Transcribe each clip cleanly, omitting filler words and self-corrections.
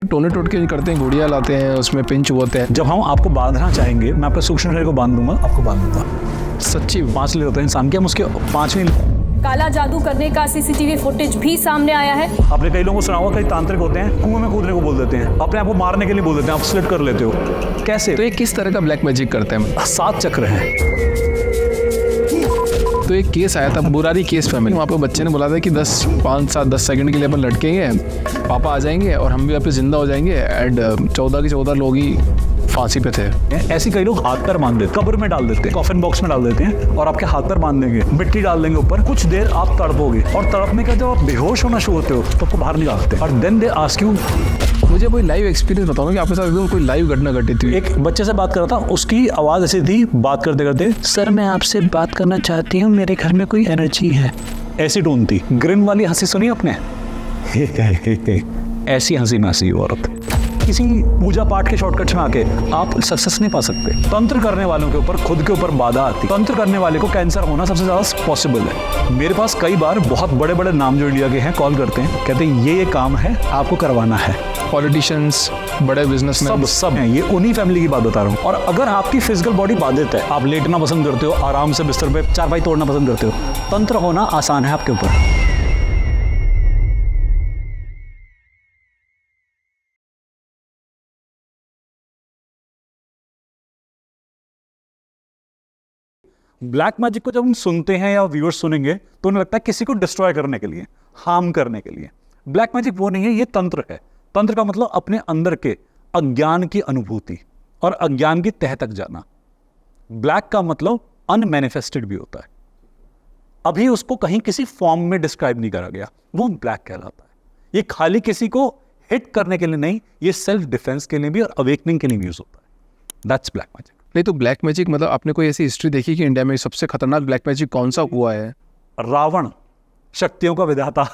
टोने टोटके करते हैं, गुड़िया लाते हैं, उसमें पिंच होते हैं। जब हम आपको बांधना चाहेंगे, मैं आपके सूक्ष्म शरीर को बांध दूंगा, आपको बांध दूंगा। सच्ची 5 लीटर होता है इंसान के, हम उसके 5वीं। काला जादू करने का सीसीटीवी फुटेज भी सामने आया है। आपने कई लोगों को सुना होगा, कई तांत्रिक होते हैं कुएं में कूदने को बोल देते हैं, अपने आप को मारने के लिए बोल देते हैं, आप स्लिट कर लेते हो। कैसे? तो ये किस तरह का ब्लैक मैजिक करते हैं? 7 चक्र हैं। तो एक केस आया था, बुरारी केस फैमिली, वहाँ पे बच्चे ने बोला था कि 10 सेकंड के लिए अपन लटकेंगे, पापा आ जाएंगे और हम भी वापस जिंदा हो जाएंगे। एंड 14 के 14 लोग ही फांसी पे थे। ऐसे कई लोग हाथ पर बांध देते, कब्र में डाल देते हैं, कॉफिन बॉक्स में डाल देते हैं और आपके हाथ पर बांध देंगे, मिट्टी डाल देंगे ऊपर। कुछ देर आप तड़पोगे और तड़पने का जब आप बेहोश होना शुरू होते हो तो आपको बाहर निकालते हैं और देन दे आस्क यू। मुझे कोई लाइव एक्सपीरियंस बताओ ना कि आपके साथ कोई लाइव घटना घटी थी। एक बच्चे से बात कर रहा था, उसकी आवाज ऐसी थी, बात करते करते, सर मैं आपसे बात करना चाहती हूँ, मेरे घर में कोई एनर्जी है। ऐसी टोन थी। ग्रिन वाली हंसी सुनी आपने? ऐसी हंसी में हंसी औरत। किसी पूजा पाठ के शॉर्टकट्स में आके आप सक्सेस नहीं पा सकते। तंत्र करने वालों के ऊपर खुद के ऊपर बाधा आती। तंत्र करने वाले को कैंसर होना सबसे ज्यादा पॉसिबल है। मेरे पास कई बार बहुत बड़े बड़े नाम जो इंडिया के हैं कॉल करते हैं, कहते हैं ये काम है, आपको करवाना है। पॉलिटिशियंस, बड़े बिजनेसमैन, सब हैं। ये उन्हीं फैमिली की बात बता रहा हूँ। और अगर आपकी फिजिकल बॉडी बाधित है, आप लेटना पसंद करते हो, आराम से बिस्तर पे चारपाई तोड़ना पसंद करते हो, तंत्र होना आसान है आपके ऊपर। ब्लैक मैजिक को जब हम सुनते हैं या व्यूअर्स सुनेंगे तो उन्हें लगता है किसी को डिस्ट्रॉय करने के लिए, हार्म करने के लिए। ब्लैक मैजिक वो नहीं है, ये तंत्र है। तंत्र का मतलब अपने अंदर के अज्ञान की अनुभूति और अज्ञान की तह तक जाना। ब्लैक का मतलब अनमैनिफेस्टेड भी होता है, अभी उसको कहीं किसी फॉर्म में डिस्क्राइब नहीं करा गया, वो ब्लैक कहलाता है। ये खाली किसी को हिट करने के लिए नहीं, ये सेल्फ डिफेंस के लिए भी और अवेकनिंग के लिए भी यूज होता है। That's black magic. नहीं तो ब्लैक मैजिक मतलब आपने कोई ऐसी हिस्ट्री देखी कि इंडिया में सबसे खतरनाक ब्लैक मैजिक कौन सा हुआ है? रावण, शक्तियों का विधाता,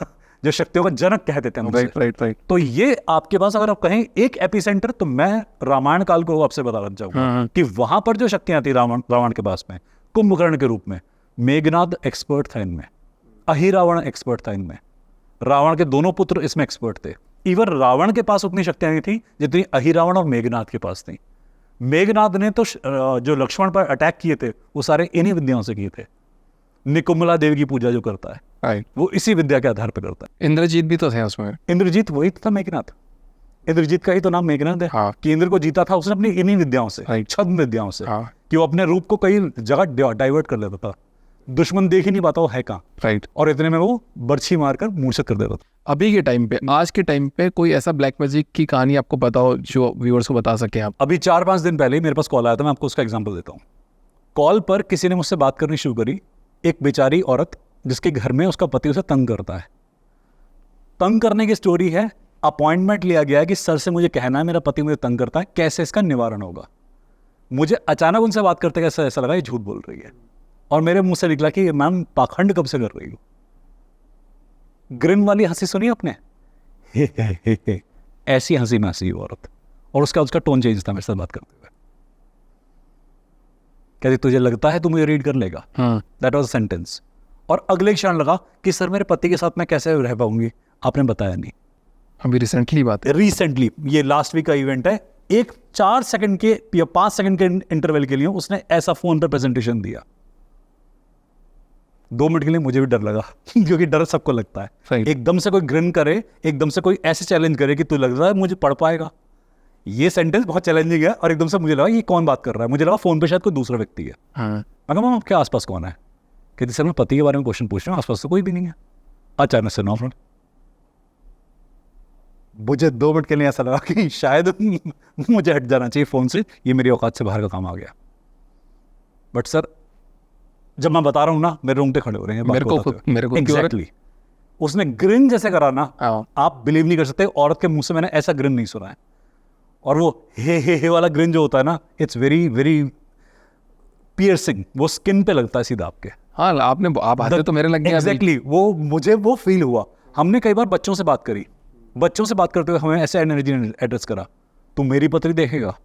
जो शक्तियों का जनक कहते थे। राइट। तो ये आपके पास अगर आप कहें एक एपिसेंटर, तो मैं रामायण काल को आपसे बताना चाहूंगा कि वहां पर जो शक्तियां थी रावण के पास में, कुंभकर्ण के रूप में, मेघनाद एक्सपर्ट था इनमें, अहिरावण एक्सपर्ट था इनमें, रावण के दोनों पुत्र इसमें एक्सपर्ट थे। इवन रावण के पास उतनी शक्तियां नहीं थी जितनी अहिरावण और मेघनाद के पास थी। मेघनाद ने तो जो लक्ष्मण पर अटैक किए थे वो सारे इन्हीं विद्याओं से किए थे। निकुम्बला देवी की पूजा जो करता है वो इसी विद्या के आधार पर करता है। इंद्रजीत भी तो थे उसमें। इंद्रजीत वही था मेघनाद। इंद्रजीत का ही तो नाम मेघनाद है। हाँ। कि इंद्र को जीता था उसने अपनी इन्हीं विद्याओं से, छद्म विद्याओं से। हाँ। कि वो अपने रूप को कई जगह डाइवर्ट कर लेता था, दुश्मन देख ही नहीं पाता वो है कहाँ। राइट। और इतने में वो बर्छी मारकर मूर्छित कर देता था। अभी के टाइम पे, आज के टाइम पे कोई ऐसा ब्लैक मैजिक की कहानी आपको पता हो जो व्यूअर्स को बता सके आप? अभी 4-5 दिन पहले ही मेरे पास कॉल आया था, मैं आपको उसका एग्जांपल देता हूँ। कॉल पर किसी ने मुझसे बात करनी शुरू करी, एक बेचारी औरत जिसके घर में उसका पति उसे तंग करता है। तंग करने की स्टोरी है, अपॉइंटमेंट लिया गया है कि सर से मुझे कहना है मेरा पति मुझे तंग करता है, कैसे इसका निवारण होगा। मुझे अचानक उनसे बात करते कैसे ऐसा लगा ये झूठ बोल रही है, और मेरे मुंह से निकला कि मैम पाखंड कब से कर रही हो। ग्रिन वाली हंसी सुनी आपने? ऐसी हंसी में हंसी औरत, और उसका टोन चेंज था मेरे साथ बात करते हुए। कहती तुझे लगता है तू मुझे रीड कर लेगा? That was a sentence. और अगले क्षण लगा कि सर मेरे पति के साथ मैं कैसे रह पाऊंगी, आपने बताया नहीं। अभी रिसेंटली बात है, रिसेंटली ये लास्ट वीक का इवेंट है। एक 4 सेकंड के या 5 सेकंड के इंटरवल के लिए उसने ऐसा फोन पर प्रेजेंटेशन दिया। 2 मिनट के लिए मुझे भी डर लगा क्योंकि डर सबको लगता है। एकदम से कोई ग्रिन करे, एकदम से कोई ऐसे चैलेंज करे कि तू लग रहा है मुझे पढ़ पाएगा। ये सेंटेंस बहुत चैलेंजिंग है और एकदम से मुझे लगा ये कौन बात कर रहा है। मुझे लगा फोन पे शायद कोई दूसरा व्यक्ति है। मैं कहा मैम आपके आसपास कौन है? कहती सर मैं पति के बारे में क्वेश्चन पूछ रहा हूँ, आसपास तो कोई भी नहीं है। अचानक से नो फ्रेंड। मुझे 2 मिनट के लिए ऐसा लगा कि शायद मुझे हट जाना चाहिए फोन से, ये मेरी औकात से बाहर का काम आ गया। बट सर जब मैं बता रहा हूँ ना, मेरे रोंगटे खड़े हो रहे हैं। मेरे को एग्जैक्टली उसने ग्रिन जैसे करा ना, आप बिलीव नहीं कर सकते, औरत के मुंह से मैंने ऐसा ग्रिन नहीं सुना है। और वो हे वाला ग्रिन जो होता है ना, इट्स वेरी वेरी पियर्सिंग, वो स्किन पे लगता है सीधा आपके। हाँ, आप आते तो मेरे लग गया। एग्जैक्टली वो मुझे वो फील हुआ। हमने कई बार बच्चों से बात करी, बच्चों से बात करते हुए हमें ऐसे एनर्जी ने एड्रेस करा, तू मेरी पत्री देखेगा,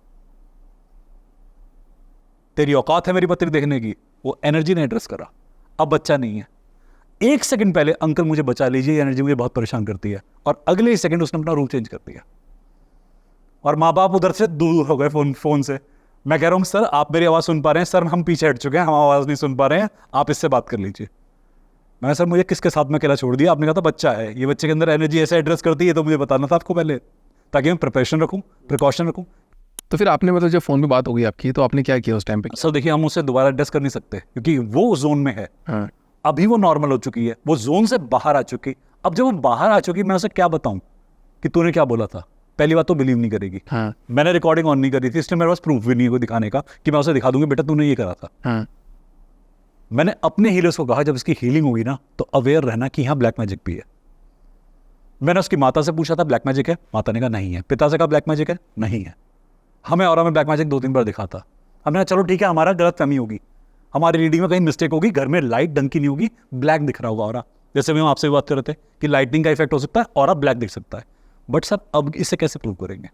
तेरी औकात है मेरी पत्री देखने की। वो एनर्जी ने एड्रेस करा। अब बच्चा नहीं है। 1 सेकंड पहले अंकल मुझे बचा लीजिए, ये एनर्जी मुझे बहुत परेशान करती है, और अगले ही सेकंड उसने अपना रूप चेंज कर दिया। और माँ बाप उधर से दूर हो गए फोन से। मैं कह रहा हूँ सर आप मेरी आवाज़ सुन पा रहे हैं? सर हम पीछे हट चुके हैं, हम आवाज़ नहीं सुन पा रहे हैं, आप इससे बात कर लीजिए। मैंने सर मुझे किसके साथ में अकेला छोड़ दिया? आपने कहा था बच्चा है, ये बच्चे के अंदर एनर्जी ऐसे एड्रेस करती है, तो मुझे बताना था आपको पहले, ताकि मैं प्रिपरेशन रखूँ, प्रिकॉशन रखूँ। तो फिर आपने मतलब जब फ़ोन पे बात होगी आपकी, तो आपने क्या किया उस टाइम पे? सर देखिए हम उसे दोबारा एड्रेस कर नहीं सकते, क्योंकि वो जोन में है। हाँ। अभी वो नॉर्मल हो चुकी है, वो जोन से बाहर आ चुकी। अब जब वो बाहर आ चुकी, मैं उसे क्या बताऊं कि तूने क्या बोला था? पहली बात तो बिलीव नहीं करेगी। हाँ। मैंने रिकॉर्डिंग ऑन नहीं करी थी, इसलिए मेरे पास प्रूफ भी नहीं है कोई दिखाने का कि मैं उसे दिखा दूंगी बेटा तूने ये करा था। हाँ। मैंने अपने हीलर्स को कहा जब इसकी हीलिंग होगी ना, तो अवेयर रहना कि यहाँ ब्लैक मैजिक भी है। मैंने उसकी माता से पूछा था ब्लैक मैजिक है? माता ने कहा नहीं है। पिता से कहा ब्लैक मैजिक है? नहीं है। हमें और में ब्लैक मैजिक 2-3 बार दिखा था। हमने कहा चलो ठीक है, हमारा गलत फहमी होगी, हमारी रीडिंग में कहीं मिस्टेक होगी, घर में लाइट ढंग की नहीं होगी, ब्लैक दिख रहा होगा और जैसे हम आपसे बात कर रहे थे कि लाइटनिंग का इफेक्ट हो सकता है और ब्लैक दिख सकता है। बट सर अब इसे कैसे प्रूव करेंगे?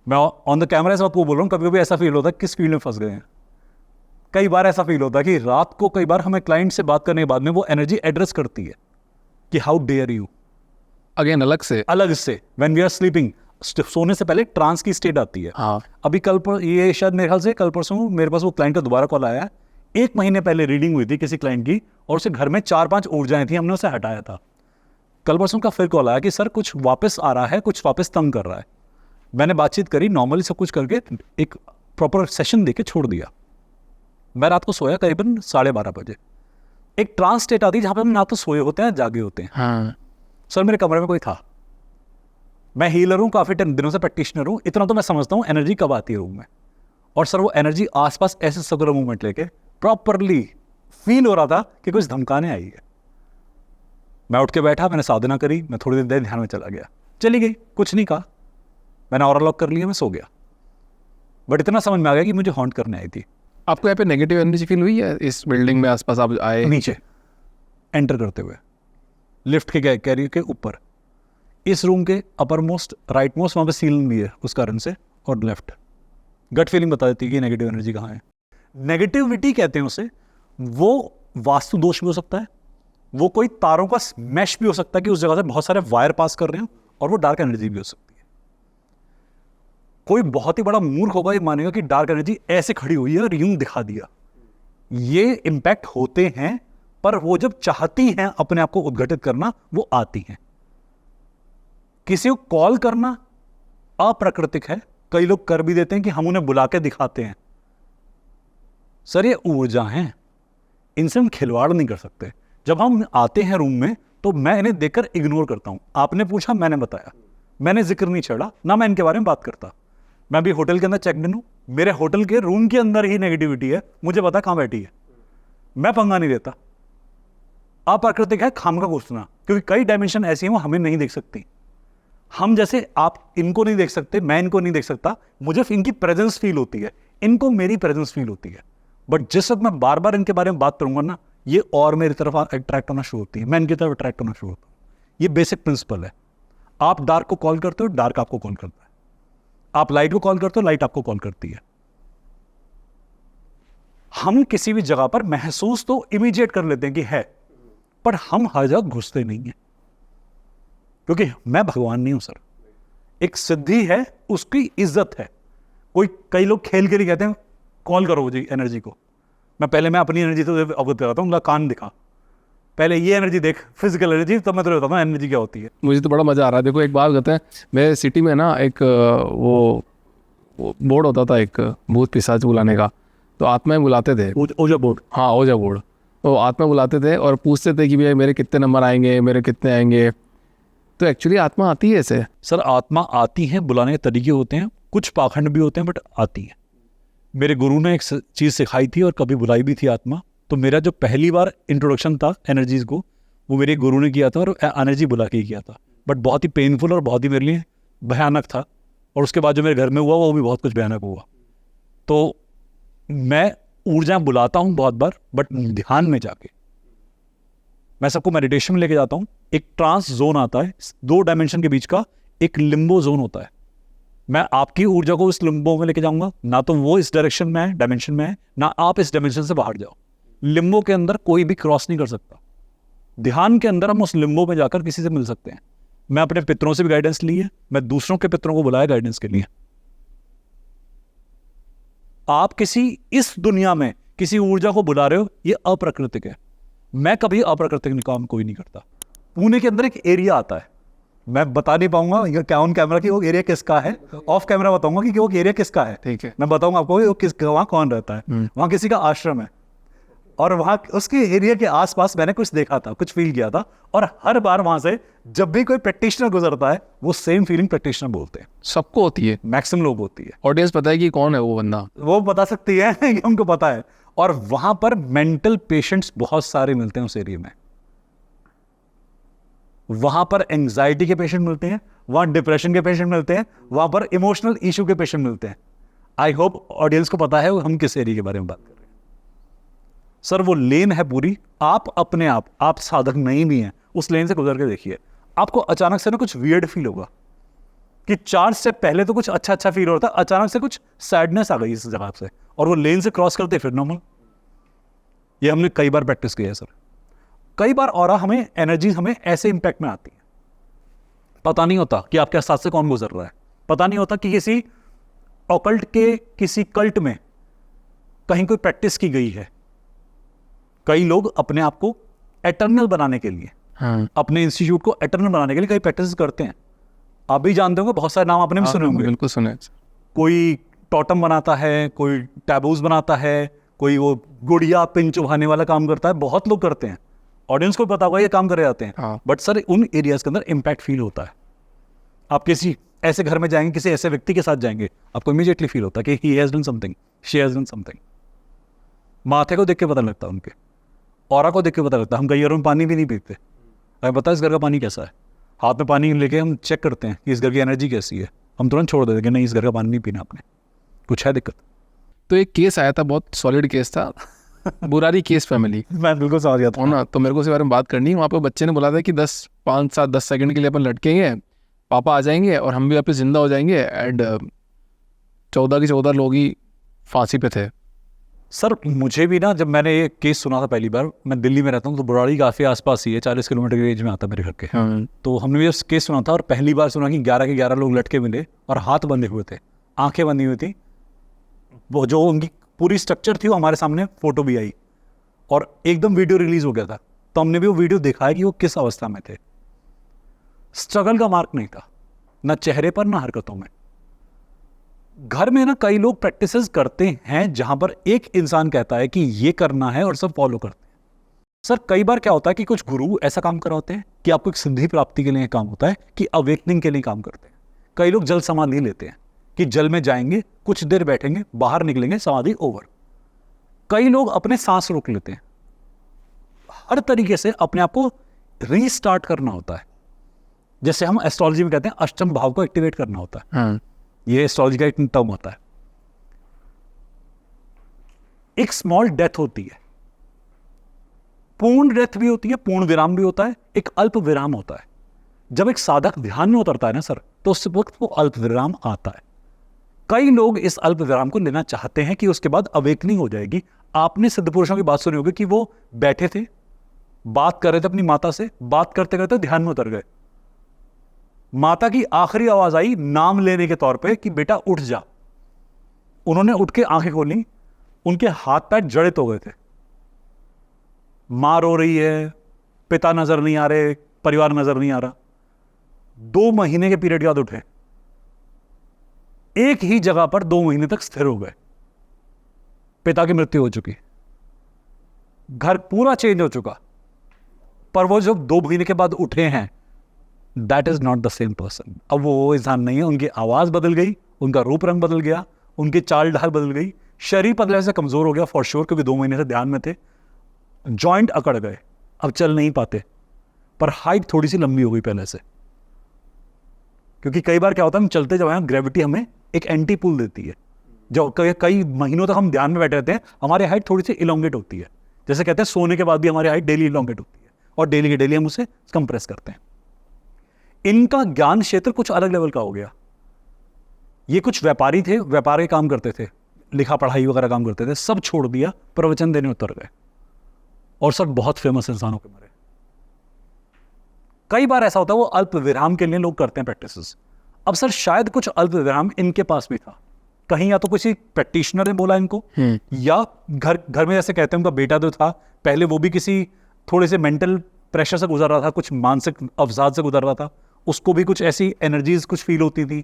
मैं ऑन द कैमरा से आपको बोल रहा हूँ, कभी कभी ऐसा फील होता है किस फील्ड में फंस गए हैं। कई बार ऐसा फील होता है कि रात को कई बार हमें क्लाइंट से बात करने के बाद में वो एनर्जी एड्रेस करती है कि हाउ डेयर यू, अगेन अलग से व्हेन वी आर स्लीपिंग, सोने से पहले ट्रांस की स्टेट आती है। हाँ। अभी कल पर ये शायद मेरे ख्याल से कल परसों मेरे पास वो क्लाइंट का दोबारा कॉल आया है। 1 महीने पहले रीडिंग हुई थी किसी क्लाइंट की और उसे घर में 4-5 ऊर्जाएं थी, हमने उसे हटाया था। कल परसों का फिर कॉल आया कि सर कुछ वापस आ रहा है, कुछ वापस तंग कर रहा है। मैंने बातचीत करी, नॉर्मली सब कुछ करके एक प्रॉपर सेशन देके छोड़ दिया। मैं रात को सोया करीबन 12:30 बजे। एक ट्रांस स्टेट आती है जहां पर हम ना तो सोए होते हैं जागे होते हैं। हाँ। सर मेरे कमरे में कोई था, मैं हीलर हूँ, काफी दिनों से प्रैक्टिशनर हूँ, इतना तो मैं समझता हूँ एनर्जी कब आती है रूम में। और सर वो एनर्जी आसपास ऐसे सर्कुलर मूवमेंट लेके प्रॉपरली फील हो रहा था कि कुछ धमकाने आई है। मैं उठ के बैठा, मैंने साधना करी, मैं थोड़ी देर ध्यान में चला गया, चली गई, कुछ नहीं कहा, मैंने ऑरा लॉक कर लिया, मैं सो गया। बट इतना समझ में आ गया कि मुझे हॉन्ट करने आई थी। आपको यहाँ पे नेगेटिव एनर्जी फील हुई है इस बिल्डिंग में आसपास आप आए? नीचे एंटर करते हुए लिफ्ट के कैरियर के ऊपर, इस रूम के अपर मोस्ट राइट मोस्ट वहाँ पे सीलिंग भी है उस कारण से, और लेफ्ट गट फीलिंग बता देती है कि नेगेटिव एनर्जी कहाँ है। नेगेटिविटी कहते हैं उसे, वो वास्तु दोष भी हो सकता है, वो कोई तारों का मैश भी हो सकता है कि उस जगह से बहुत सारे वायर पास कर रहे हैं, और वो डार्क एनर्जी भी हो सकती है। कोई बहुत ही बड़ा मूर्ख होगा ये मानेगा कि डार्क एनर्जी ऐसे खड़ी हुई है और यूं दिखा दिया। ये इंपैक्ट होते हैं, पर वो जब चाहती हैं अपने आप को उद्घटित करना, वो आती हैं। किसी को कॉल करना अप्राकृतिक है, कई लोग कर भी देते हैं कि हम उन्हें बुला के दिखाते हैं। सर ये ऊर्जा हैं, इनसे हम खिलवाड़ नहीं कर सकते। जब हम आते हैं रूम में तो मैं इन्हें देखकर इग्नोर करता हूं। आपने पूछा, मैंने बताया, मैंने जिक्र नहीं छेड़ा, ना मैं इनके बारे में बात करता। मैं भी होटल के अंदर चेक इन हूं, मेरे होटल के रूम के अंदर ही नेगेटिविटी है, मुझे पता कहां बैठी है, मैं पंगा नहीं देता। अप्राकृतिक है खाम का घुसना, क्योंकि कई डायमेंशन ऐसी हैं वो हमें नहीं देख सकती। हम जैसे आप इनको नहीं देख सकते, मैं इनको नहीं देख सकता, मुझे इनकी प्रेजेंस फील होती है, इनको मेरी प्रेजेंस फील होती है। बट जिस वक्त मैं बार बार इनके बारे में बात करूंगा ना, ये और मेरी तरफ अट्रैक्ट होना शुरू होती है, मैं इनकी तरफ अट्रैक्ट होना शुरू होता हूं। ये बेसिक प्रिंसिपल है। आप डार्क को कॉल करते हो, डार्क आपको कॉल करता है। आप लाइट को कॉल करते हो, लाइट आपको कॉल करती है। हम किसी भी जगह पर महसूस तो इमीडिएट कर लेते हैं कि है, पर हम हर जगह घुसते नहीं है, क्योंकि मैं भगवान नहीं हूं सर। एक सिद्धि है, उसकी इज्जत है। कई लोग खेल के लिए कहते हैं कॉल करो जी एनर्जी को। मैं अपनी एनर्जी तो अवगत कराता हूँ, कान दिखा, पहले ये एनर्जी देख, फिजिकल एनर्जी, तब मैं तो बताता हूँ एनर्जी क्या होती है। मुझे तो बड़ा मज़ा आ रहा है। देखो एक बात कहते हैं, मेरे सिटी में ना एक वो बोर्ड होता था, एक भूत पिशाच बुलाने का, तो आत्माएं बुलाते थे। ओजा बोर्ड? हाँ, ओजा बोर्ड। तो आत्मा बुलाते थे और पूछते थे कि भैया मेरे कितने नंबर आएंगे, मेरे कितने आएंगे। तो एक्चुअली आत्मा आती है ऐसे? सर आत्मा आती है, बुलाने के तरीके होते हैं, कुछ पाखंड भी होते हैं, बट आती है। मेरे गुरु ने एक चीज़ सिखाई थी और कभी बुलाई भी थी आत्मा। तो मेरा जो पहली बार इंट्रोडक्शन था एनर्जीज को, वो मेरे गुरु ने किया था और एनर्जी बुला के किया था। बट बहुत ही पेनफुल और बहुत ही मेरे लिए भयानक था। और उसके बाद जो मेरे घर में हुआ वो भी बहुत कुछ भयानक हुआ। तो मैं ऊर्जा बुलाता हूँ बहुत बार, बट ध्यान में जाके मैं सबको मेडिटेशन में लेके जाता हूँ। एक ट्रांस जोन आता है, 2 डायमेंशन के बीच का एक लिम्बो जोन होता है। मैं आपकी ऊर्जा को इस लिम्बो में लेके जाऊंगा, ना तो वो इस डायरेक्शन में है, डायमेंशन में है, ना आप इस डायमेंशन से बाहर जाओ। लिम्बो के अंदर कोई भी क्रॉस नहीं कर सकता। ध्यान के अंदर हम उस लिम्बो में जाकर किसी से मिल सकते हैं। मैं अपने पितरों से भी गाइडेंस ली है, मैं दूसरों के पितरों को बुलाया गाइडेंस के लिए। आप किसी इस दुनिया में किसी ऊर्जा को बुला रहे हो, ये अप्राकृतिक है। मैं कभी अप्राकृतिक काम कोई नहीं करता। पुणे के अंदर एक एरिया आता है, मैं बता नहीं पाऊंगा ये क्या ऑन कैमरा कि वो एरिया किसका है, ऑफ कैमरा बताऊंगा कि वो एरिया किसका है। ठीक है। मैं बताऊंगा आपको वो किस वहाँ कौन रहता है। वहाँ किसी का आश्रम है और वहाँ उसके एरिया के आसपास मैंने कुछ देखा था, कुछ फील किया था, और हर बार वहाँ से जब भी कोई प्रैक्टिशनर गुजरता है वो सेम फीलिंग प्रैक्टिशनर बोलते हैं। सबको होती है, मैक्सिमम लोग होती है। ऑडियंस पता है कि कौन है वो बंदा, वो बता सकती है कि उनको पता है। और वहां पर मेंटल पेशेंट्स बहुत सारे मिलते हैं उस एरिया में। वहां पर एंजाइटी के पेशेंट मिलते हैं, वहां डिप्रेशन के पेशेंट मिलते हैं, वहां पर इमोशनल इशू के पेशेंट मिलते हैं। आई होप ऑडियंस को पता है हम किस एरिया के बारे में बात कर रहे हैं। सर वो लेन है पूरी, आप अपने आप साधक नहीं भी हैं, उस लेन से गुजर के देखिए, आपको अचानक से ना कुछ वियर्ड फील होगा कि 4 स्टेप पहले तो कुछ अच्छा अच्छा फील हो रहा था, अचानक से कुछ सैडनेस आ गई इस जगह से, और वो लेन से क्रॉस करते फिर नॉर्मल। ये हमने कई बार प्रैक्टिस किया है सर। कई बार और हमें एनर्जी हमें ऐसे इंपैक्ट में आती है, पता नहीं होता कि आपके साथ से कौन गुजर रहा है, पता नहीं होता कि किसी ऑकल्ट के किसी कल्ट में कहीं कोई प्रैक्टिस की गई है। कई लोग अपने आप को एटर्नल बनाने के लिए, अपने इंस्टीट्यूट को एटर्नल बनाने के लिए कई प्रैक्टिस करते हैं। आप भी जानते होंगे, बहुत सारे नाम आपने भी सुने होंगे। बिल्कुल सुने। कोई टोटम बनाता है, कोई टैबूज बनाता है, कोई वो गुड़िया पिन चुभाने वाला काम करता है, बहुत लोग करते हैं। ऑडियंस को पता होगा ये काम करे जाते हैं, बट सर उन एरियाज के अंदर इंपैक्ट फील होता है। आप किसी ऐसे घर में जाएंगे, किसी ऐसे व्यक्ति के साथ जाएंगे, आपको इमीडिएटली फील होता है कि he has done something, she has done something. माथे को देख के पता लगता है, उनके ऑरा को देख के पता लगता है। हम कई घरों में पानी भी नहीं पीते, हमें पता है इस घर का पानी कैसा है, हाथ में पानी लेके हम चेक करते हैं कि इस घर की एनर्जी कैसी है, हम तुरंत छोड़ देते हैं कि नहीं इस घर का पानी नहीं पीना आपने, कुछ है दिक्कत। तो एक केस आया था, बहुत सॉलिड केस था, बुरारी केस फैमिली। मैं बिल्कुल समझ गया था ना, तो मेरे को उसके बारे में बात करनी है। वहाँ पे बच्चे ने बोला था कि 5, 7, 10 सेकंड के लिए अपन लटकेंगे, पापा आ जाएंगे और हम भी वापस जिंदा हो जाएंगे। एंड 14 के 14 लोग ही फांसी पे थे। सर मुझे भी ना, जब मैंने ये केस सुना था पहली बार, मैं दिल्ली में रहता हूँ तो बुराड़ी काफ़ी आसपास ही है, 40 किलोमीटर के रेंज में आता है मेरे घर के। तो हमने भी केस सुना था और पहली बार सुना कि 11 के 11 लोग लटके मिले और हाथ बंधे हुए थे, आंखें बंधी हुई थी। वो जो उनकी पूरी स्ट्रक्चर थी वो हमारे सामने फोटो भी आई और एकदम वीडियो रिलीज हो गया था। तो हमने भी वो वीडियो देखा है कि वो किस अवस्था में थे। स्ट्रगल का मार्क नहीं था, ना चेहरे पर ना हरकतों में। घर में ना कई लोग प्रैक्टिसेस करते हैं जहां पर एक इंसान कहता है कि ये करना है और सब फॉलो करते हैं। सर कई बार क्या होता है कि कुछ गुरु ऐसा काम कराते हैं कि आपको एक सिद्धि प्राप्ति के लिए काम होता है, कि अवेकनिंग के लिए काम करते हैं। कई लोग जल समाधि लेते हैं कि जल में जाएंगे, कुछ देर बैठेंगे, बाहर निकलेंगे, समाधि ओवर। कई लोग अपने सांस रोक लेते हैं। हर तरीके से अपने आप को रीस्टार्ट करना होता है। जैसे हम एस्ट्रोलॉजी में कहते हैं अष्टम भाव को एक्टिवेट करना होता है। ये एस्ट्रोलॉजी का एक टर्म होता है। एक स्मॉल डेथ होती है, पूर्ण डेथ भी होती है, पूर्ण विराम भी होता है, एक अल्प विराम होता है। जब एक साधक ध्यान में उतरता है ना सर, तो उस वक्त वो अल्प विराम आता है। कई लोग इस अल्प विराम को लेना चाहते हैं कि उसके बाद अवेकनिंग हो जाएगी। आपने सिद्ध पुरुषों की बात सुनी होगी कि वो बैठे थे, बात कर रहे थे अपनी माता से, बात करते करते ध्यान में उतर गए। माता की आखिरी आवाज आई नाम लेने के तौर पे कि बेटा उठ जा। उन्होंने उठ के आंखें खोली, उनके हाथ पैर जड़ित हो गए थे। मां रो रही है, पिता नजर नहीं आ रहे, परिवार नजर नहीं आ रहा। 2 महीने के पीरियड के बाद उठे, एक ही जगह पर 2 महीने तक स्थिर हो गए। पिता की मृत्यु हो चुकी, घर पूरा चेंज हो चुका, पर वो जब 2 महीने के बाद उठे हैं, that is not the same person. अब वो इंसान नहीं है, उनकी आवाज बदल गई, उनका रूप रंग बदल गया, उनकी चाल ढाल बदल गई, शरीर पतले से कमजोर हो गया फॉर श्योर, क्योंकि 2 महीने से ध्यान में थे। जॉइंट अकड़ गए, अब चल नहीं पाते, पर हाइट थोड़ी सी लंबी हो गई पहले से। क्योंकि कई बार क्या होता है, हम चलते जब हैं ग्रेविटी हमें एक एंटी पुल देती है। जो कई महीनों तक हम ध्यान में बैठे रहते हैं, हमारी हाइट थोड़ी सी इलोंगेट होती है। जैसे कहते हैं सोने के बाद भी हमारी हाइट डेली इलोंगेट होती है, और डेली के डेली हम उसे कंप्रेस करते हैं। इनका ज्ञान क्षेत्र कुछ अलग लेवल का हो गया। ये कुछ व्यापारी थे, व्यापार के काम करते थे, लिखा पढ़ाई वगैरह काम करते थे, सब छोड़ दिया, प्रवचन देने उतर गए, और सर बहुत फेमस इंसानों के मरे। कई बार ऐसा होता है वो अल्प विराम के लिए लोग करते हैं प्रैक्टिसेस। अब सर शायद कुछ अल्प विराम इनके पास भी था, कहीं या तो किसी प्रैक्टिशनर ने बोला इनको, या घर में जैसे कहते हैं उनका बेटा जो था पहले वो भी किसी थोड़े से मेंटल प्रेशर से गुजर रहा था, कुछ मानसिक अवसाद से गुजर रहा था, उसको भी कुछ ऐसी एनर्जीज कुछ फील होती थी,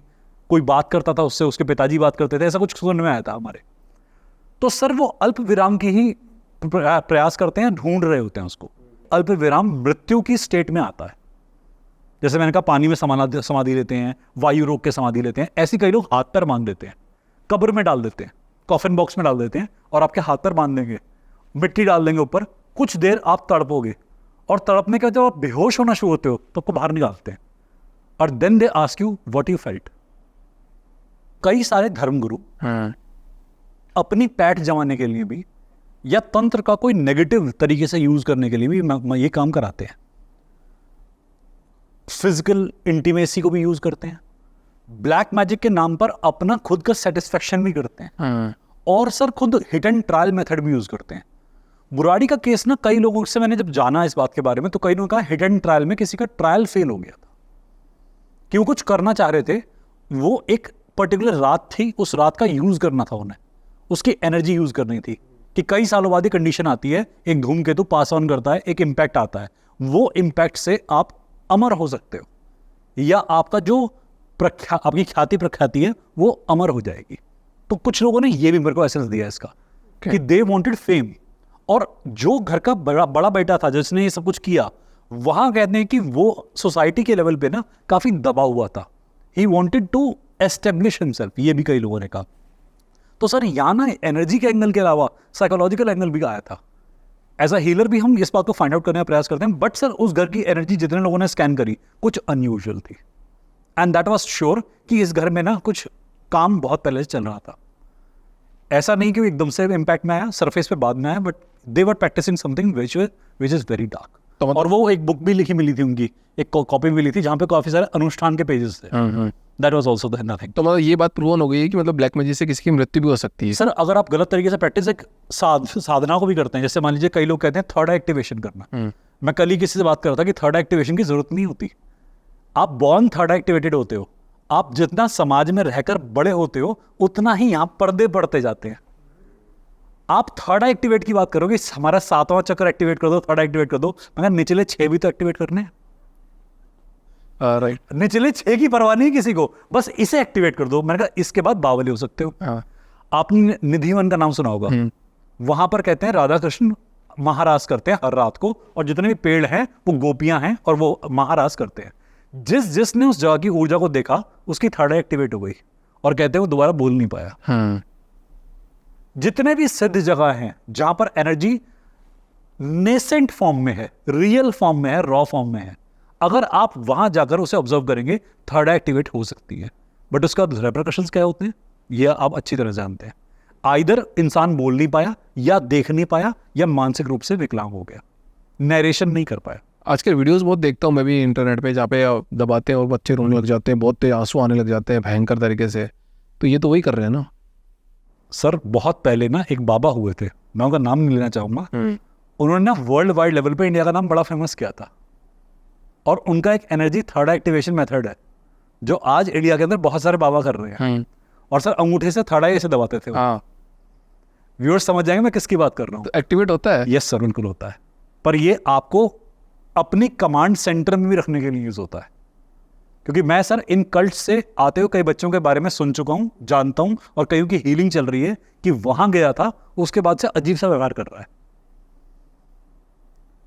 कोई बात करता था उससे, उसके पिताजी बात करते थे, ऐसा कुछ सुनने में आया था हमारे। तो सर वो अल्प विराम की ही प्रयास करते हैं, ढूंढ रहे होते हैं उसको। अल्प विराम मृत्यु की स्टेट में आता है। जैसे मैंने कहा पानी में समाधि लेते हैं, वायु रोक के समाधि लेते हैं, ऐसी कई लोग हाथ पैर बांध देते हैं, कब्र में डाल देते हैं, कॉफिन बॉक्स में डाल देते हैं और आपके हाथ पैर बांध देंगे, मिट्टी डाल देंगे ऊपर, कुछ देर आप तड़पोगे और तड़पने के बाद जब आप बेहोश होना शुरू होते हो तो आपको बाहर निकालते हैं और then they ask you what you felt. कई सारे धर्मगुरु अपनी पैठ जमाने के लिए भी या तंत्र का कोई नेगेटिव तरीके से यूज करने के लिए भी ये काम कराते हैं। फिजिकल इंटीमेसी को भी यूज करते हैं, ब्लैक मैजिक के नाम पर अपना खुद का सेटिस्फेक्शन भी करते हैं, और सर खुद हिट एंड ट्रायल मेथड भी यूज करते हैं। बुराड़ी का केस ना कई लोगों से मैंने जब जाना इस बात के बारे में तो कई लोगों का हिट एंड ट्रायल में किसी का ट्रायल फेल हो गया था कि वो कुछ करना चाह रहे थे, वो एक पर्टिकुलर रात थी, उस रात का यूज करना था उन्हें, उसकी एनर्जी यूज करनी थी कि कई सालों बाद ये कंडीशन आती है, एक धूमकेतु पास ऑन करता है, एक इंपैक्ट आता है, वो इंपैक्ट से आप अमर हो सकते हो या आपका जो आपकी ख्याति प्रख्याति है वो अमर हो जाएगी। तो कुछ लोगों ने ये भी मेरे को एसेंस दिया इसका कि दे वांटेड फेम, और जो घर का बड़ा बेटा था जिसने ये सब कुछ किया, वहां कहते हैं कि वो सोसाइटी के लेवल पे ना काफी दबा हुआ था, he wanted to establish himself, ये भी कई लोगों ने कहा। तो सर यहाँ ना एनर्जी के एंगल के अलावा साइकोलॉजिकल एंगल भी आया था। एज अ हीलर भी हम इस बात को फाइंड आउट करने का प्रयास करते हैं, बट सर उस घर की एनर्जी जितने लोगों ने स्कैन करी कुछ अनयूजुअल थी, एंड दैट वाज श्योर कि इस घर में ना कुछ काम बहुत पहले से चल रहा था। ऐसा नहीं कि एकदम से इम्पैक्ट में आया, सरफेस पे बाद में आया, but they were practising something which is very dark. और वो एक बुक भी मिली थी उनकी, एक कॉपी मिली थी जहाँ पे काफी सारे अनुष्ठान के पेजेस थे। That was also the nothing. तो मतलब ये बात प्रूवन हो गई है कि मतलब ब्लैक मैजिक से किसी की मृत्यु भी हो सकती है। सर अगर आप गलत तरीके से प्रैक्टिस एक साधना को भी करते हैं, जैसे मान लीजिए कई लोग कहते हैं थर्ड एक्टिवेशन करना, मैं कल ही किसी से बात कर रहा था कि थर्ड एक्टिवेशन की जरूरत नहीं होती। आप बॉर्न थर्ड एक्टिवेटेड होते हो, आप जितना समाज में रहकर बड़े होते हो उतना ही आप पर्दे पड़ते जाते हैं। आप थर्ड एक्टिवेट की बात करोगे, हमारा 7वां चक्र एक्टिवेट कर दो, थर्ड एक्टिवेट कर दो, मगर निचले 6 भी तो एक्टिवेट करने हैं। राइट, निचले 6 की परवाह नहीं किसी को, बस इसे एक्टिवेट कर दो। मैंने कहा इसके बाद बावली हो सकते हो। आपने निधिवन का नाम सुना होगा, वहां पर कहते हैं राधा कृष्ण महाराज करते हैं हर रात को, और जितने भी पेड़ हैं वो गोपियां हैं और वो महाराज करते हैं। जिसने उस जगह की ऊर्जा को देखा उसकी थर्ड एक्टिवेट हो गई, और कहते हैं वो दोबारा बोल नहीं पाया। जितने भी सिद्ध जगह हैं जहां पर एनर्जी नेसेंट फॉर्म में है, रियल फॉर्म में है, रॉ फॉर्म में है, अगर आप वहां जाकर उसे ऑब्जर्व करेंगे थर्ड एक्टिवेट हो सकती है। बट उसका रेपरकशंस क्या होते हैं यह आप अच्छी तरह जानते हैं। आइदर इंसान बोल नहीं पाया, या देख नहीं पाया, या मानसिक रूप से विकलांग हो गया, नरेशन नहीं कर पाया। आजकल वीडियोस बहुत देखता हूँ मैं भी इंटरनेट पे, जहाँ पे दबाते हैं और बच्चे रोने लग जाते हैं, बहुत तेज आंसू आने लग जाते हैं भयंकर तरीके से। तो ये तो वही कर रहे हैं ना सर। बहुत पहले ना एक बाबा हुए थे, मैं उनका नाम नहीं लेना चाहूंगा, उन्होंने ना वर्ल्ड वाइड लेवल पे इंडिया का नाम बड़ा फेमस किया था, और उनका एक एनर्जी थर्ड एक्टिवेशन मेथड है जो आज इंडिया के अंदर बहुत सारे बाबा कर रहे हैं। और सर अंगूठे से थर्ड आई ऐसे दबाते थे। व्यूअर्स समझ जाएंगे मैं किसकी बात कर रहा हूँ। तो एक्टिवेट होता है? यस सर, बिल्कुल होता है, पर ये आपको अपनी कमांड सेंटर में भी रखने के लिए यूज होता है। क्योंकि मैं सर इन कल्ट से आते हुए कई बच्चों के बारे में सुन चुका हूं, जानता हूं, और कईयों की हीलिंग चल रही है कि वहां गया था, उसके बाद से अजीब सा व्यवहार कर रहा है।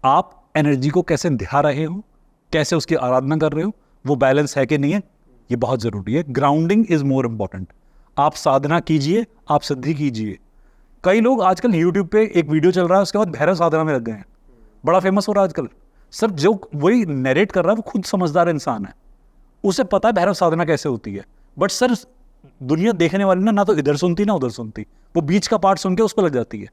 आप एनर्जी को कैसे ध्या रहे हो, कैसे उसकी आराधना कर रहे हो, वो बैलेंस है कि नहीं है, ये बहुत जरूरी है। Grounding is more important. आप साधना कीजिए, आप सिद्धि कीजिए। कई लोग आजकल यूट्यूब पे एक वीडियो चल रहा है, उसके बाद भैरव साधना में लग गए हैं, बड़ा फेमस हो रहा है आजकल। सर जो वही नरेट कर रहा है वो खुद समझदार इंसान है, उसे पता है भैरव साधना कैसे होती है। बट सर दुनिया देखने वाली ना तो इधर सुनती ना उधर सुनती, वो बीच का पार्ट सुन के उसको लग जाती है।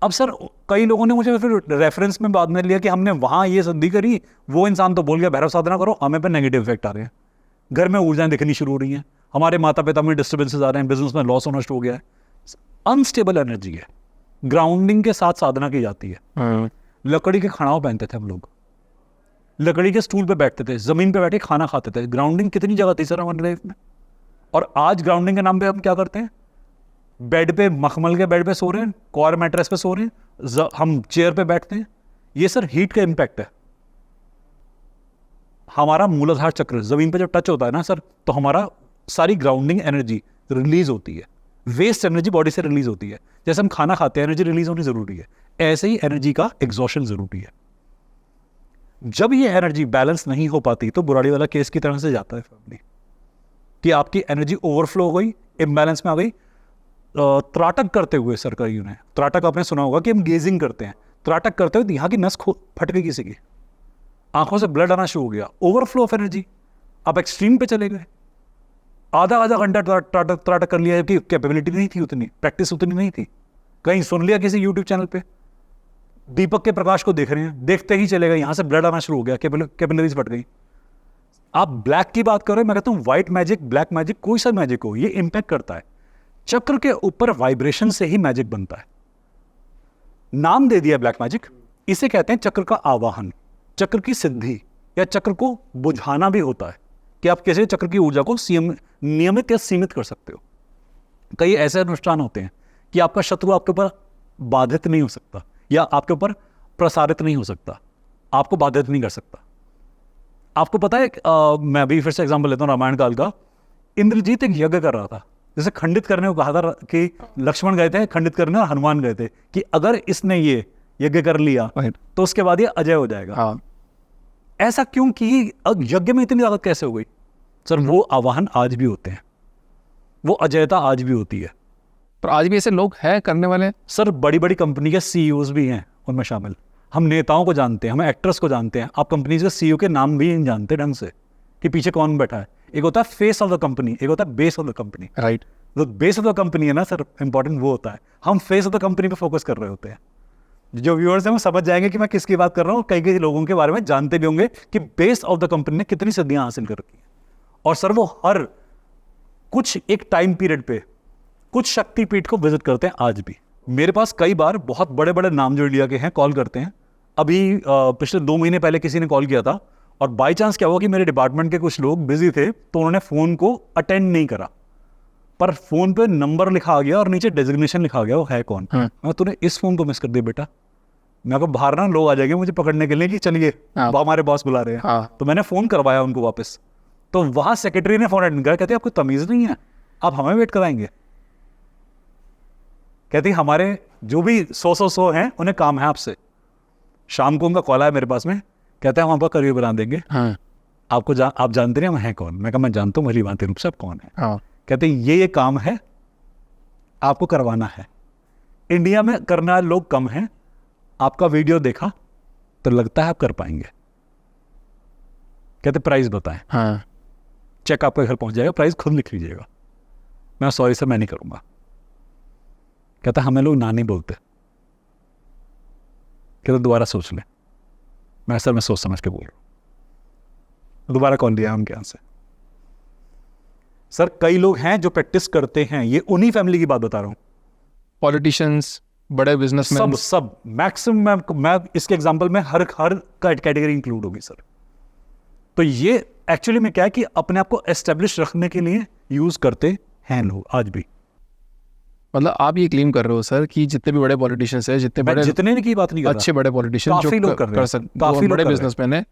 अब सर कई लोगों ने मुझे फिर रेफरेंस में बाद में लिया कि हमने वहां ये सिद्धि करी, वो इंसान तो बोल गया भैरव साधना करो, हमें पे नेगेटिव इफेक्ट आ रहे हैं, घर में ऊर्जाएं दिखनी शुरू हो रही हैं, हमारे माता पिता में डिस्टर्बेंसेस आ रहे हैं, बिजनेस में लॉस होना शुरू हो गया है। अनस्टेबल एनर्जी है। ग्राउंडिंग के साथ साधना की जाती है। लकड़ी के खड़ाव पहनते थे हम लोग, लकड़ी के स्टूल पे बैठते थे, जमीन पे बैठे खाना खाते थे। ग्राउंडिंग कितनी जगह थी सर हमारी लाइफ में। और आज ग्राउंडिंग के नाम पे हम क्या करते हैं, बेड पे, मखमल के बेड पे सो रहे हैं, कॉर मैट्रेस पे सो रहे हैं, हम चेयर पे बैठते हैं, ये सर हीट का इंपैक्ट है। हमारा मूलाधार चक्र जमीन पे जब टच होता है ना सर, तो हमारा सारी ग्राउंडिंग एनर्जी रिलीज होती है, वेस्ट एनर्जी बॉडी से रिलीज होती है। जैसे हम खाना खाते हैं, एनर्जी रिलीज होनी जरूरी है, ऐसे ही एनर्जी का एग्जॉशन जरूरी है। जब ये एनर्जी बैलेंस नहीं हो पाती तो बुराड़ी वाला केस की तरह से जाता है फैमिली, कि आपकी एनर्जी ओवरफ्लो हो गई, इम्बैलेंस में आ गई। त्राटक करते हुए सर कई ने, त्राटक आपने सुना होगा कि हम गेजिंग करते हैं, त्राटक करते हुए यहाँ की नस फट गई किसी की, आंखों से ब्लड आना शुरू हो गया, ओवरफ्लो ऑफ एनर्जी, आप एक्सट्रीम पे चले गए। आधा घंटा त्राटक कर लिया, कि कैपेबिलिटी नहीं थी उतनी, प्रैक्टिस उतनी नहीं थी, कहीं सुन लिया किसी यूट्यूब चैनल पे, दीपक के प्रकाश को देख रहे हैं, देखते ही चले गए, यहां से ब्लड आना शुरू हो गया, कैपिलरीज फट गई। आप ब्लैक की बात कर रहे हैं, मैं कहता हूं व्हाइट मैजिक, ब्लैक मैजिक, कोई सा मैजिक हो, ये इंपैक्ट करता है चक्र के ऊपर, वाइब्रेशन से ही मैजिक बनता है। नाम दे दिया ब्लैक मैजिक, इसे कहते हैं चक्र का आवाहन, चक्र की सिद्धि, या चक्र को बुझाना भी होता है, कि आप कैसे चक्र की ऊर्जा को नियमित या सीमित कर सकते हो। कई ऐसे अनुष्ठान होते हैं कि आपका शत्रु आपके ऊपर बाधित नहीं हो सकता, या आपके ऊपर प्रसारित नहीं हो सकता, आपको बाधित नहीं कर सकता। आपको पता है, मैं अभी फिर से एग्जांपल लेता हूं रामायण काल का। इंद्रजीत एक यज्ञ कर रहा था, जैसे खंडित करने को कहा था कि लक्ष्मण गए थे खंडित करने, और हनुमान गए थे कि अगर इसने ये यज्ञ कर लिया तो उसके बाद ये अजय हो जाएगा। हाँ। ऐसा क्यों कि यज्ञ में इतनी ताकत कैसे हो गई? सर वो आवाहन आज भी होते हैं, वो अजयता आज भी होती है। पर आज भी ऐसे लोग हैं करने वाले? सर बड़ी बड़ी कंपनी के सीईओज भी हैं उनमें शामिल। हम नेताओं को जानते हैं, हम एक्टर्स को जानते हैं, आप कंपनी के सीईओ के नाम भी नहीं जानते ढंग से कि पीछे कौन बैठा है। एक होता है फेस ऑफ द कंपनी, एक होता है base of the company. Right. जो बेस ऑफ द कंपनी है ना सर, इंपॉर्टेंट वो होता है। हम फेस ऑफ द कंपनी पे फोकस कर रहे होते हैं। जो व्यूअर्स हैं वो समझ जाएंगे कि मैं किसकी बात कर रहा हूँ। कई लोगों के बारे में जानते भी होंगे कि बेस ऑफ द कंपनी ने कितनी सिद्धियां हासिल कर रखी है। और सर वो हर कुछ एक टाइम पीरियड पे कुछ शक्तिपीठ को विजिट करते हैं आज भी। मेरे पास कई बार बहुत बड़े बड़े नाम जो इंडिया के हैं कॉल करते हैं। अभी पिछले 2 महीने पहले किसी ने कॉल किया था, और बाई चांस क्या हुआ कि मेरे डिपार्टमेंट के कुछ लोग बिजी थे, तो उन्होंने फ़ोन को अटेंड नहीं करा, पर फ़ोन पे नंबर लिखा आ गया और नीचे डेजिग्नेशन लिखा गया, वो है कौन। मैं तूने इस फ़ोन को मिस कर दिया बेटा। मैं को बाहर ना लोग आ जाएंगे मुझे पकड़ने के लिए कि चलिए वो हमारे बॉस बुला रहे हैं। तो मैंने फ़ोन करवाया उनको वापस, तो वहाँ सेक्रेटरी ने फ़ोन अटेंड किया। कहते आपको तमीज़ नहीं है, आप हमें वेट कराएंगे। कहती हमारे जो भी 100 हैं उन्हें काम है आपसे। शाम को उनका कॉल आया मेरे पास में, कहते हैं हम आपका करियर बना देंगे। आपको आप जानते नहीं हम हैं कौन? मैं कहा मैं जानता हूँ, भली भांति रूप से आप कौन है। कहते ये काम है, आपको करवाना है। इंडिया में करने वाले लोग कम हैं, आपका वीडियो देखा तो लगता है आप कर पाएंगे। कहते प्राइस बताएं। चेक आपके घर पहुंच जाएगा, प्राइस खुद लिख लीजिएगा। मैं सॉरी सर मैं नहीं करूंगा। कहता हमें लोग ना नहीं बोलते। कहते दोबारा सोच ले। मैं सर मैं सोच समझ के बोल रहा हूं। दोबारा कॉल लिया उनके यहाँ से। सर कई लोग हैं जो प्रैक्टिस करते हैं, ये उन्हीं फैमिली की बात बता रहा हूं। पॉलिटिशियंस, बड़े बिजनेसमैन, सब मैक्सिमम मैं इसके एग्जांपल में हर कैटेगरी इंक्लूड होगी सर। तो ये एक्चुअली में क्या है कि अपने आप को एस्टेब्लिश रखने के लिए यूज करते हैं लोग आज भी। मतलब आप ये क्लेम कर रहे हो सर कि जितने भी बड़े पॉलिटिशियंस हैं, जितने की बात नहीं कर रहा, अच्छे बड़े पॉलिटिशियंस काफी लोग कर सकते हैं, बड़े बिजनेसमैन हैं,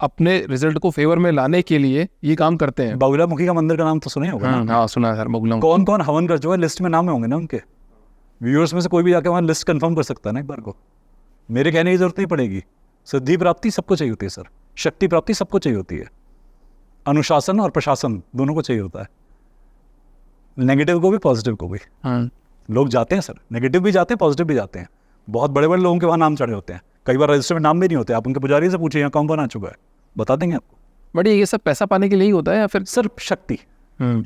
अपने रिजल्ट को फेवर में लाने के लिए ये काम करते हैं। बगुलामुखी का मंदिर का नाम तो सुने होगा ना? हाँ सुना है सर। बगुलामुखी कौन कौन हवन कर चुका है, लिस्ट में नाम होंगे ना उनके। व्यूअर्स में से कोई भी जाके वहाँ लिस्ट कंफर्म कर सकता है ना एक बार को। मेरे कहने की जरूरत नहीं पड़ेगी। सिद्धि प्राप्ति सबको चाहिए होती है सर, शक्ति प्राप्ति सबको चाहिए होती है, अनुशासन और प्रशासन दोनों को चाहिए होता है, नेगेटिव को भी पॉजिटिव को भी। लोग जाते हैं सर, नेगेटिव भी जाते हैं, पॉजिटिव भी जाते हैं। बहुत बड़े बड़े लोगों के वहाँ नाम चढ़े होते हैं, कई बार रजिस्टर में नाम भी नहीं होते। आप उनके पुजारी से पूछिए यहाँ कौन कौन आ चुका है, बता देंगे आपको। बट ये सब पैसा पाने के लिए ही होता है या फिर? सर शक्ति,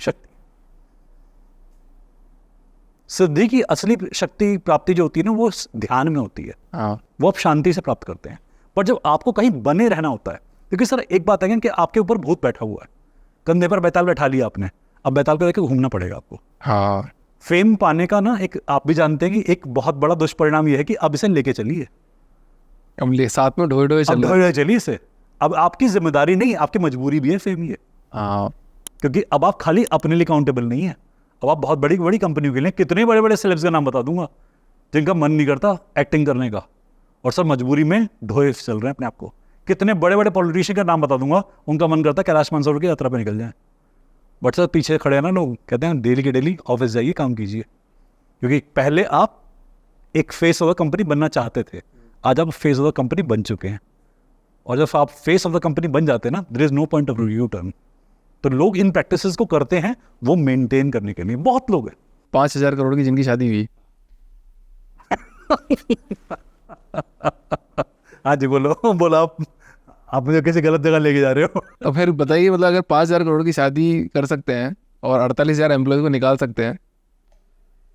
शक्ति, सिद्धि की असली शक्ति प्राप्ति जो होती है ना वो ध्यान में होती है। वो आप शांति से प्राप्त करते हैं। पर जब आपको कहीं बने रहना होता है, क्योंकि सर एक बात है कि आपके ऊपर भूत बैठा हुआ है, कंधे पर बैताल बैठा लिया आपने, अब बैताल को लेकर घूमना पड़ेगा आपको। फेम पाने का ना एक आप भी जानते हैं कि एक बहुत बड़ा दुष्परिणाम यह है कि अब इसे लेके चलिए, अब साथ में ढोए चलिए इसे। अब आपकी जिम्मेदारी नहीं, आपकी मजबूरी भी है फेम ये। क्योंकि अब आप खाली अपने लिए काउंटेबल नहीं है, अब आप बहुत बड़ी बड़ी कंपनियों के लिए कितने बड़े बड़े सेलेब्स का नाम बता दूंगा जिनका मन नहीं करता एक्टिंग करने का, और सर मजबूरी में ढोए चल रहे हैं अपने आप को। कितने बड़े बड़े पॉलिटिशियन का नाम बता दूंगा, उनका मन करता कैलाश मानसरोवर की यात्रा पे निकल जाए, बट सर पीछे खड़े हैं ना लोग, कहते हैं डेली के डेली ऑफिस जाइए, काम कीजिए। क्योंकि पहले आप एक फेस ऑफ द कंपनी बनना चाहते थे, आज आप फेस ऑफ द कंपनी बन चुके हैं। और जब आप फेस ऑफ द कंपनी बन जाते हैं ना, there is no point of U turn. तो लोग इन प्रैक्टिसेस को करते हैं वो मेंटेन करने के लिए, बहुत लोग हैं। 5,000 करोड़ की जिनकी शादी हुई। हाँ जी, बोलो आप मुझे किसी गलत जगह लेके जा रहे हो। तो फिर बताइए, मतलब अगर 5,000 करोड़ की शादी कर सकते हैं और 48,000 एम्प्लॉयज़ को निकाल सकते हैं,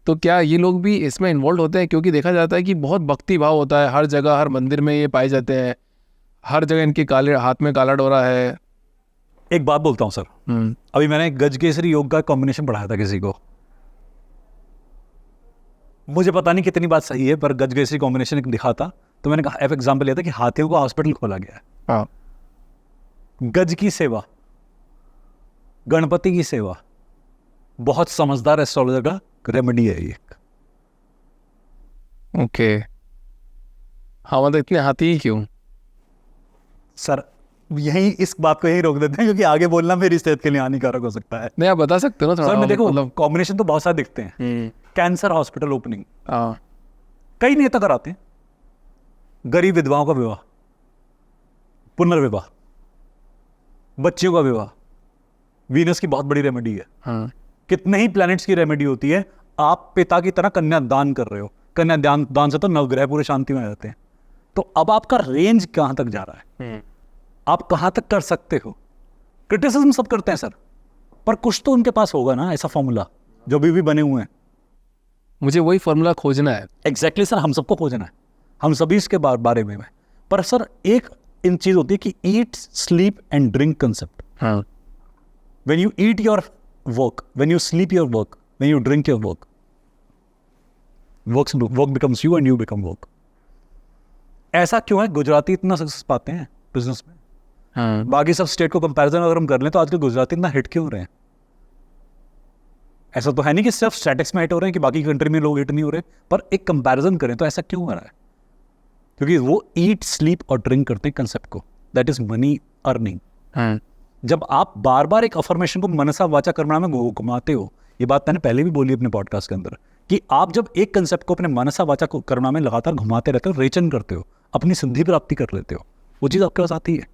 तो क्या ये लोग भी इसमें इन्वॉल्व होते हैं? क्योंकि देखा जाता है कि बहुत भक्ति भाव होता है, हर जगह हर मंदिर में ये पाए जाते हैं, हर जगह इनके काले हाथ में काला डोरा है। एक बात बोलता हूँ सर, अभी मैंने गज केसरी योग का कॉम्बिनेशन पढ़ाया था किसी को, मुझे पता नहीं कितनी बात सही है, पर गज केसरी कॉम्बिनेशन एक दिखा था, तो मैंने कहा एग्जाम्पल लिया था कि हाथियों का हॉस्पिटल खोला गया है। हाँ, गज की सेवा, गणपति की सेवा, बहुत समझदार एस्ट्रोलॉजर का रेमेडी है ये। ओके। हाँ, मतलब इतने हाथी ही क्यों? सर यही इस बात को यही रोक देते हैं, क्योंकि आगे बोलना मेरी सेहत के लिए हानिकारक हो सकता है। नहीं, आप बता सकते हो ना थोड़ा? सर मैं देखो, मतलब कॉम्बिनेशन तो बहुत सारे दिखते हैं। कैंसर हॉस्पिटल ओपनिंग, हाँ, कई नेता कराते हैं। गरीब विधवाओं का विवाह, पुनर्विवाह, बच्चियों का विवाह, वीनस की बहुत बड़ी रेमेडी है। हाँ, कितने ही प्लैनेट्स की रेमेडी होती है। आप पिता की तरह कन्या दान कर रहे हो, कन्या दान से तो नवग्रह पूरे शांति में आ जाते हैं। तो अब आपका रेंज कहां तक जा रहा है, आप कहां तक कर सकते हो? क्रिटिसिज्म सब करते हैं सर, पर कुछ तो उनके पास होगा ना ऐसा फॉर्मूला जो भी बने हुए हैं। मुझे वही फॉर्मूला खोजना है। एग्जैक्टली सर, हम सबको खोजना है, हम सभी इसके बारे में। पर सर एक इन चीज होती है कि eat sleep and drink concept. हाँ, when you eat your work, when you sleep your work, when you drink your work, work becomes you and you become work. ऐसा क्यों है गुजराती इतना सक्सेस पाते हैं बिजनेस में? हाँ, बाकी सब स्टेट को कंपैरिजन अगर हम कर लें तो आजकल गुजराती इतना हिट क्यों हो रहे हैं? ऐसा तो है नहीं कि सिर्फ स्टैटिक्स में हिट हो रहे हैं कि बाकी कंट्री में लोग हिट नहीं हो रहे, पर एक कंपैरिजन करें तो ऐसा क्यों हो रहा है? क्योंकि वो ईट स्लीप और ड्रिंक करते हैं कंसेप्ट को, दैट इज मनी अर्निंग। हाँ, जब आप बार बार एक अफर्मेशन को मनसा वाचा कर्मणा में घुमाते हो, ये बात मैंने पहले भी बोली अपने पॉडकास्ट के अंदर, कि आप जब एक कंसेप्ट को अपने मनसा वाचा कर्मणा में लगातार घुमाते रहते हो, रेचन करते हो, अपनी सिद्धि प्राप्ति कर लेते हो, वो चीज आपके पास आती है।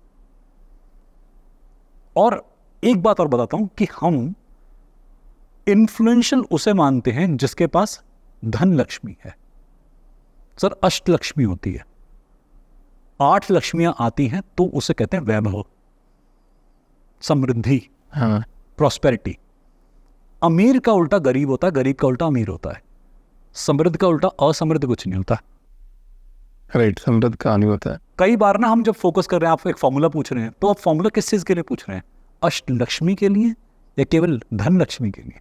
और एक बात और बताता हूं कि हम इन्फ्लुएंशियल उसे मानते हैं जिसके पास धन लक्ष्मी है। सर अष्ट लक्ष्मी होती है, 8 लक्ष्मियां आती हैं तो उसे कहते हैं वैभव, समृद्धि, हाँ, प्रॉस्पेरिटी। अमीर का उल्टा गरीब होता है, गरीब का उल्टा अमीर होता है, समृद्ध का उल्टा असमृद्ध कुछ नहीं होता। राइट, समृद्ध कहानी होता है। कई बार ना हम जब फोकस कर रहे हैं, आप एक फॉर्मूला पूछ रहे हैं, तो आप फॉर्मूला किस चीज के लिए पूछ रहे हैं? अष्ट लक्ष्मी के लिए या केवल धन लक्ष्मी के लिए?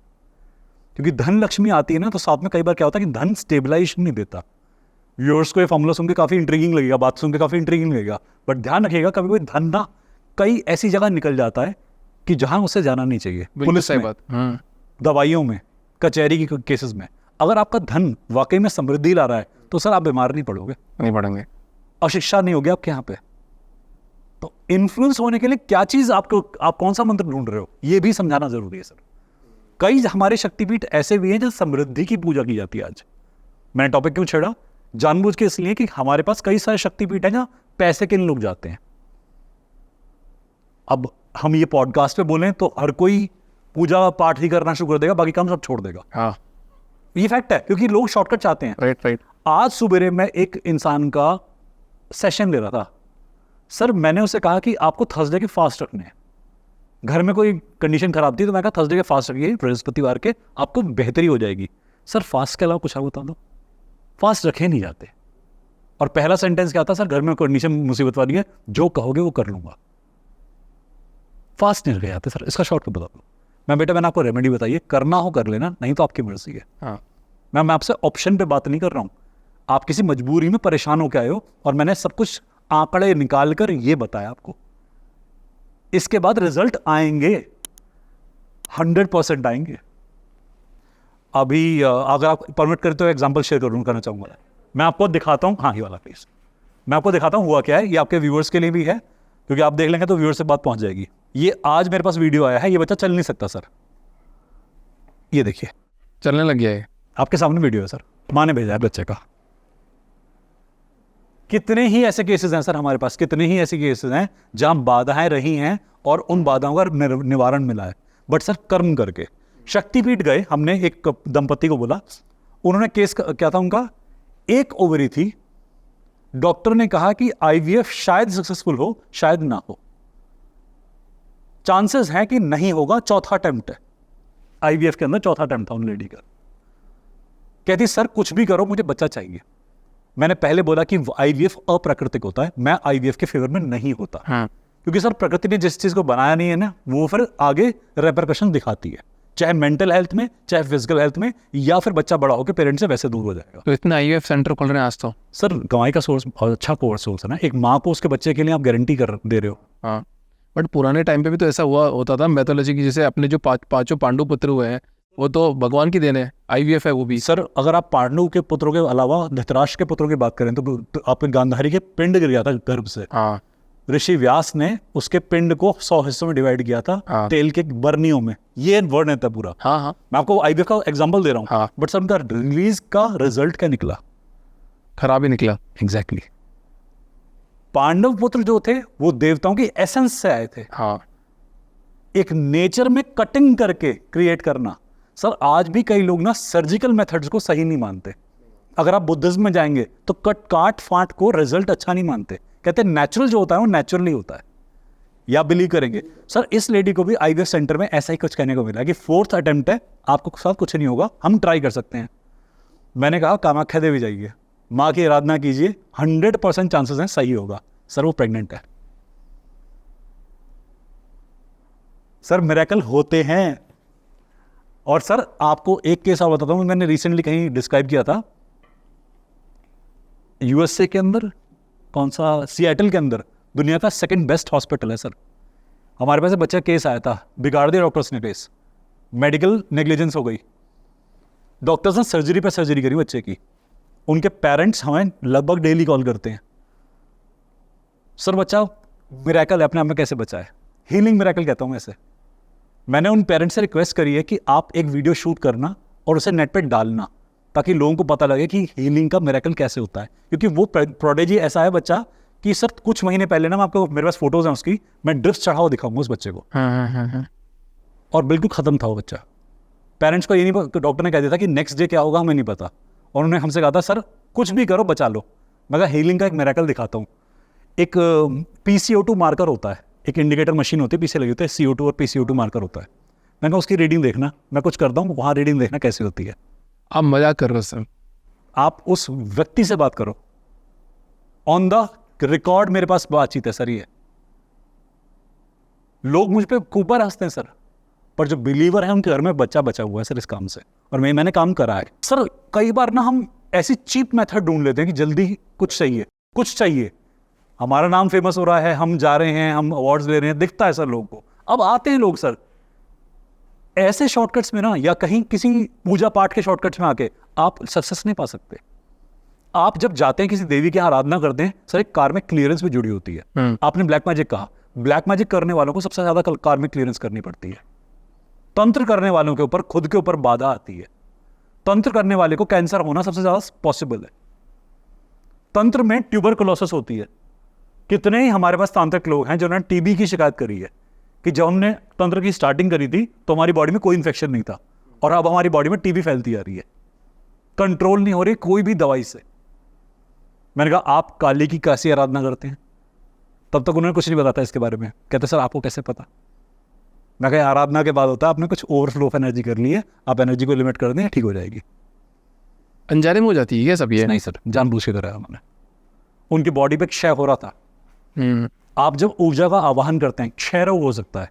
क्योंकि धन लक्ष्मी आती है ना, तो साथ में कई बार क्या होता है कि धन स्टेबलाइजेशन नहीं देता। व्यूअर्स को ये फॉर्मूला सुन के काफी इंट्रीगिंग लगेगा, बात सुन के काफी इंट्रीगिंग लगेगा, बट ध्यान रखिएगा कभी कोई धन ना कई ऐसी जगह निकल जाता है कि जहां उसे जाना नहीं चाहिए। पुलिस सही में, बात। हाँ, दवाइयों में, कचहरी की केसेस में। अगर आपका धन वाकई में समृद्धि ला रहा है तो सर आप बीमार नहीं पड़ोगे, नहीं पढ़ेंगे। अशिक्षा नहीं होगी आपके यहाँ पे। तो इन्फ्लुएंस होने के लिए क्या चीज आपको, आप कौन सा मंत्र ढूंढ रहे हो, ये भी समझाना जरूरी है सर। कई हमारे शक्तिपीठ ऐसे भी हैं जहां समृद्धि की पूजा की जाती है। आज मैंने टॉपिक क्यों छेड़ा? जानबूझ के इसलिए कि हमारे पास कई सारे शक्तिपीठ हैं जहां पैसे के लिए लोग जाते हैं। अब हम ये पॉडकास्ट पे बोलें तो हर कोई पूजा पाठ ही करना शुरू कर देगा, बाकी काम सब छोड़ देगा। हाँ, ये फैक्ट है, क्योंकि लोग शॉर्टकट चाहते हैं। Right right. आज सुबह मैं एक इंसान का सेशन ले रहा था। सर मैंने उसे कहा कि आपको थर्सडे के फास्ट रखने हैं। घर में कोई कंडीशन खराब थी तो मैं कहा थर्सडे के फास्ट रखिए, बृहस्पतिवार के आपको बेहतरी हो जाएगी। सर फास्ट के अलावा कुछ और बता दो, फास्ट रखे नहीं जाते। और पहला सेंटेंस क्या था? सर घर में कंडीशन मुसीबत वाली है, जो कहोगे वो कर लूंगा। फास्ट नहीं रखे जाते सर, इसका शॉर्टकट बता दो। मैंने आपको रेमेडी बताइए, करना हो कर लेना, नहीं तो आपकी मर्जी है। हाँ, मैं आपसे ऑप्शन पे बात नहीं कर रहा हूं। आप किसी मजबूरी में परेशान होकर आए हो और मैंने सब कुछ आंकड़े निकाल कर ये बताया आपको। इसके बाद रिजल्ट आएंगे, 100% आएंगे। अभी अगर आप परमिट करें तो एग्जांपल शेयर करना चाहूँगा। मैं आपको दिखाता हूँ, हाँ ये वाला प्लीज, मैं आपको दिखाता हूँ हुआ क्या है। ये आपके व्यूअर्स के लिए भी है, क्योंकि आप देख लेंगे तो व्यूअर्स से बात पहुंच जाएगी। ये आज मेरे पास वीडियो आया है, ये बच्चा चल नहीं सकता सर, ये देखिए चलने लग गया है। आपके सामने वीडियो है सर, माँ ने भेजा है बच्चे का। कितने ही ऐसे केसेस हैं सर हमारे पास, कितने ही ऐसे केसेस हैं जहां बाधाएं रही हैं और उन बाधाओं का निवारण मिला है, बट सर कर्म करके। शक्तिपीठ गए, हमने एक दंपति को बोला, उन्होंने केस क्या था उनका, एक ओवरी थी, डॉक्टर ने कहा कि आईवीएफ शायद सक्सेसफुल हो शायद ना हो, चांसेस हैं कि नहीं होगा, चौथा अटेम्प्ट है आईवीएफ के अंदर, चौथा अटेम्प्ट था उन लेडी का। कहती सर कुछ भी करो मुझे बच्चा चाहिए। मैंने पहले बोला कि आईवीएफ अप्राकृतिक होता है, मैं आईवीएफ के फेवर में नहीं होता। हाँ। क्योंकि सर प्रकृति ने जिस चीज को बनाया नहीं है ना, वो फिर आगे रेपरकशन दिखाती है, चाहे मेंटल हेल्थ में, चाहे फिजिकल हेल्थ में, या फिर बच्चा बड़ा होकर पेरेंट्स से वैसे दूर हो जाएगा। तो इतने आईवीएफ सेंटर खोल रहे हैं आज तो। सर कमाई का सोर्स बहुत अच्छा सोर्स है ना, एक माँ को उसके बच्चे के लिए आप गारंटी कर दे रहे हो। हाँ, बट पुराने टाइम पे भी तो ऐसा हुआ होता था मैथोलॉजी की, जैसे अपने जो पांचों पांडु पुत्र हुए हैं वो तो भगवान की देन है, आईवीएफ है वो भी। सर अगर आप पांडु के पुत्रों के अलावा धृतराष्ट्र के पुत्रों की बात करें तो आपके गांधारी के पिंड गिर गया था गर्भ से। हाँ। ऋषि व्यास ने उसके पिंड को 100 हिस्सों में डिवाइड किया था, हाँ। तेल के बर्नियों में। ये वर्णन था पूरा। हाँ हाँ, मैं आपको आईवीएफ का एग्जांपल दे रहा हूँ। हाँ। बट सर उनका रिलीज का रिजल्ट क्या निकला? खराब ही निकला। एग्जैक्टली। पांडव पुत्र जो थे वो देवताओं की एसेंस से आए थे। हाँ। एक नेचर में कटिंग करके क्रिएट करना। सर आज भी कई लोग ना सर्जिकल मेथड्स को सही नहीं मानते। अगर आप बुद्धिज्म में जाएंगे तो काट फाट को रिजल्ट अच्छा नहीं मानते, कहते हैं नेचुरल जो होता है वो नेचुरली होता है, या बिलीव करेंगे। सर इस लेडी को भी आईवीएफ सेंटर में ऐसा ही कुछ कहने को मिला कि 4th अटेम्प्ट है, आपको साथ कुछ नहीं होगा, हम ट्राई कर सकते हैं। मैंने कहा कामाख्या देवी जाइए, माँ की आराधना कीजिए, 100% चांसेस हैं सही होगा। सर वो प्रेग्नेंट है। सर मिरेकल होते हैं। और सर आपको एक केस और बताता हूं, मैंने रिसेंटली कहीं डिस्क्राइब किया था, यूएसए के अंदर, कौन सा, सिएटल के अंदर दुनिया का 2nd बेस्ट हॉस्पिटल है सर। हमारे पास बच्चा केस आया था, बिगाड़ दिया डॉक्टर्स ने केस, मेडिकल नेग्लिजेंस हो गई, डॉक्टर्स ने सर्जरी पे सर्जरी करी बच्चे की। उनके पेरेंट्स हमें लगभग डेली कॉल करते हैं, सर बच्चा मिरेकल है, अपने आप में कैसे बचा है, हीलिंग मिरेकल कहता हूं ऐसे। मैंने उन पेरेंट्स से रिक्वेस्ट करी है कि आप एक वीडियो शूट करना और उसे नेट पे डालना, ताकि लोगों को पता लगे कि हीलिंग का मिरेकल कैसे होता है। क्योंकि वो प्रोडिजी ऐसा है बच्चा कि सर कुछ महीने पहले ना, मैं आपको, मेरे पास फोटोज हैं उसकी, मैं ड्रिफ्ट चढ़ा हुआ दिखाऊंगा उस बच्चे को। हाँ। और बिल्कुल खत्म था वो बच्चा। पेरेंट्स को ये नहीं, डॉक्टर ने कह दिया था कि नेक्स्ट डे क्या होगा हमें नहीं पता, और उन्होंने हमसे कहा था सर कुछ भी करो बचा लो। मैं कहा हीलिंग का एक मिरेकल दिखाता हूँ। एक PCO2 मार्कर होता है, एक इंडिकेटर मशीन होती है, पीछे लगी होती है, CO2 और PCO2 मार्कर होता है। मैंने कहा उसकी रीडिंग देखना, मैं कुछ करता हूँ वहाँ रीडिंग देखना कैसी होती है। आप मजाक कर रहे हो सर? आप उस व्यक्ति से बात करो, ऑन द रिकॉर्ड मेरे पास बातचीत है सर। ये लोग मुझ पे ऊपर हंसते हैं सर, पर जो बिलीवर है उनके घर में बच्चा बचा हुआ है सर इस काम से, और मैंने काम करा है सर। कई बार ना हम ऐसी चीप मेथड ढूंढ लेते हैं कि जल्दी कुछ चाहिए, हमारा नाम फेमस हो रहा है, हम जा रहे हैं, हम अवार्ड्स ले रहे हैं, दिखता है सर लोगों को। अब आते हैं लोग सर ऐसे शॉर्टकट्स में ना, या कहीं किसी पूजा पाठ के शॉर्टकट्स में आके आप सक्सेस नहीं पा सकते। आप जब जाते हैं किसी देवी की आराधना करते हैं सर, एक कार्मिक क्लियरेंस भी जुड़ी होती है। आपने ब्लैक मैजिक कहा, ब्लैक मैजिक करने वालों को सबसे ज्यादा कार्मिक क्लियरेंस करनी पड़ती है। तंत्र करने वालों के ऊपर खुद के ऊपर बाधा आती है। तंत्र करने वाले को कैंसर होना सबसे ज्यादा पॉसिबल है। तंत्र में ट्यूबरकुलोसिस होती है। कितने ही हमारे पास तांत्रिक लोग हैं जिन्होंने टीबी की शिकायत करी है कि जब हमने तंत्र की स्टार्टिंग करी थी तो हमारी बॉडी में कोई इंफेक्शन नहीं था, और अब हमारी बॉडी में टीबी फैलती आ रही है, कंट्रोल नहीं हो रही कोई भी दवाई से। मैंने कहा आप काली की कैसी आराधना करते हैं? तब तक उन्होंने कुछ नहीं बताता इसके बारे में। कहते सर आपको कैसे पता? मैं कहा आराधना के बाद होता है, आपने कुछ ओवरफ्लो ऑफ एनर्जी कर ली है, आप एनर्जी को लिमिट कर दें, ठीक हो जाएगी। अनजाने में हो जाती है ये सब? ये नहीं सर, जानबूझ के कराया उन्होंने। उनकी बॉडी पे क्षय हो रहा था। आप जब ऊर्जा का आवाहन करते हैं, क्षय रोग हो सकता है।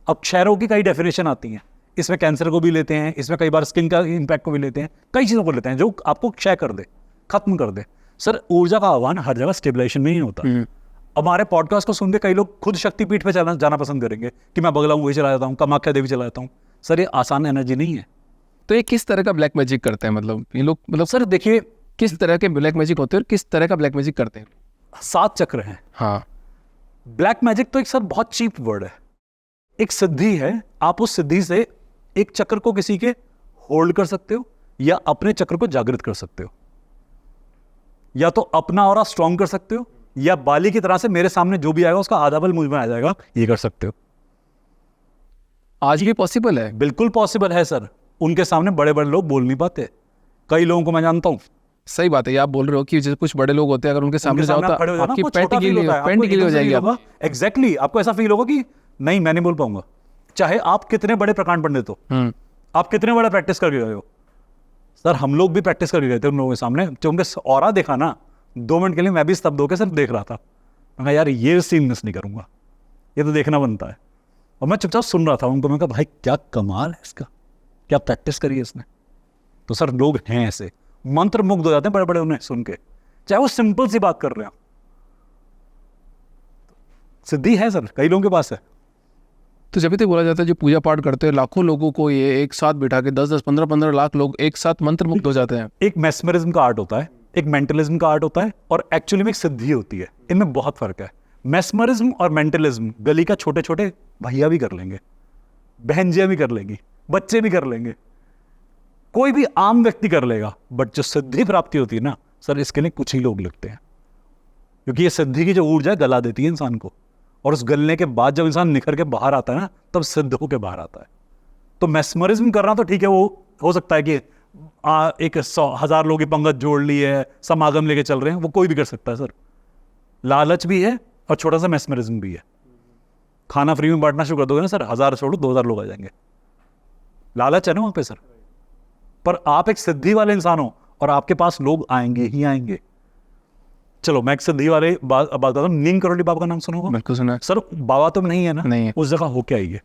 अब क्षय रोग की कई डेफिनेशन आती हैं, इसमें कैंसर को भी लेते हैं, इसमें कई बार स्किन का इंपैक्ट को भी लेते हैं, कई चीज़ों को लेते हैं जो आपको क्षय कर दे, खत्म कर दे। सर ऊर्जा का आह्वान हर जगह स्टेबलाइजेशन में ही होता है। हमारे पॉडकास्ट को सुन के कई लोग खुद शक्तिपीठ पे जाना पसंद करेंगे कि मैं बगला वही चला जाता हूँ, कामाख्या देवी चला जाता हूँ। सर ये आसान एनर्जी नहीं है। तो ये किस तरह का ब्लैक मैजिक करते हैं, मतलब ये लोग, मतलब सर देखिए, किस तरह के ब्लैक मैजिक होते हैं और किस तरह का ब्लैक मैजिक करते हैं? 7 चक्र हैं। हाँ, ब्लैक मैजिक तो एक सर बहुत चीप वर्ड है। एक सिद्धि है, आप उस सिद्धि से एक चक्र को किसी के होल्ड कर सकते हो या अपने चक्र को जागृत कर सकते हो, या तो अपना ऑरा स्ट्रॉन्ग कर सकते हो, या बाली की तरह से मेरे सामने जो भी आएगा उसका आधा बल मुझ में आ जाएगा, ये कर सकते हो। आज भी पॉसिबल है। बिल्कुल पॉसिबल है सर। उनके सामने बड़े बड़े लोग बोल नहीं पाते, कई लोगों को मैं जानता हूं। सही बात है, ये आप बोल रहे हो कि जैसे कुछ बड़े लोग होते हैं, अगर उनके सामने जाओ तो आपकी पेट गीली हो जाएगी। आप एग्जैक्टली, आपको ऐसा फील होगा कि नहीं मैं नहीं बोल पाऊंगा, चाहे आप कितने बड़े प्रकांड पंडित हो, आप कितने बड़ा प्रैक्टिस करके गए हो। सर हम लोग भी प्रैक्टिस करके गए थे उन लोगों के सामने, जो उनके ऑरा देखा ना, 2 मिनट के लिए मैं भी स्तब्ध होकर सर देख रहा था। मैं कहा यार ये सीन मिस नहीं करूंगा, ये तो देखना बनता है। और मैं चुपचाप सुन रहा था उनको। मैं कहा भाई क्या कमाल है इसका, क्या प्रैक्टिस करी है इसने। तो सर लोग हैं ऐसे, मंत्र मुग्ध हो जाते हैं बड़े बड़े उन्हें सुन के, चाहे वो सिंपल सी बात कर रहे हो। सिद्धि है सर, कई लोगों के पास है। तो जब भी तो बोला जाता है जो पूजा पाठ करते हैं लाखों लोगों को ये एक साथ बिठा के 10-10, 15-15 लाख लोग एक साथ मंत्र मुग्ध हो जाते हैं। एक मैस्मरिज्म का आर्ट होता है, एक मेंटलिज्म का आर्ट होता है, और एक्चुअली में एक सिद्धि होती है। इनमें बहुत फर्क है। मैस्मरिज्म और मेंटलिज्म गली का छोटे छोटे भैया भी कर लेंगे, बहनजियां भी कर लेंगी, बच्चे भी कर लेंगे, कोई भी आम व्यक्ति कर लेगा। बट जो सिद्धि प्राप्ति होती है ना सर, इसके लिए कुछ ही लोग लगते हैं, क्योंकि ये सिद्धि की जो ऊर्जा है गला देती है इंसान को, और उस गलने के बाद जब इंसान निखर के बाहर आता है ना, तब सिद्ध होके बाहर आता है। तो मैस्मरिज्म करना तो ठीक है, वो हो सकता है कि एक 100,000 लोगों की पंगत जोड़ ली है, समागम लेके चल रहे हैं, वो कोई भी कर सकता है सर। लालच भी है और छोटा सा मैस्मरिज्म भी है। खाना फ्री में बांटना शुरू कर दोगे ना सर, 1000 छोड़ो 2000 लोग आ जाएंगे। लालच है ना वहां पे सर। पर आप एक सिद्धि वाले इंसान हो और आपके पास लोग आएंगे ही आएंगे। चलो मैं एक सिद्धि वाले बात बताता हूँ। नीम करोली बाबा का नाम सुना होगा? बिल्कुल सुना है। सर बाबा तो नहीं है ना, नहीं है। उस जगह होके आइए।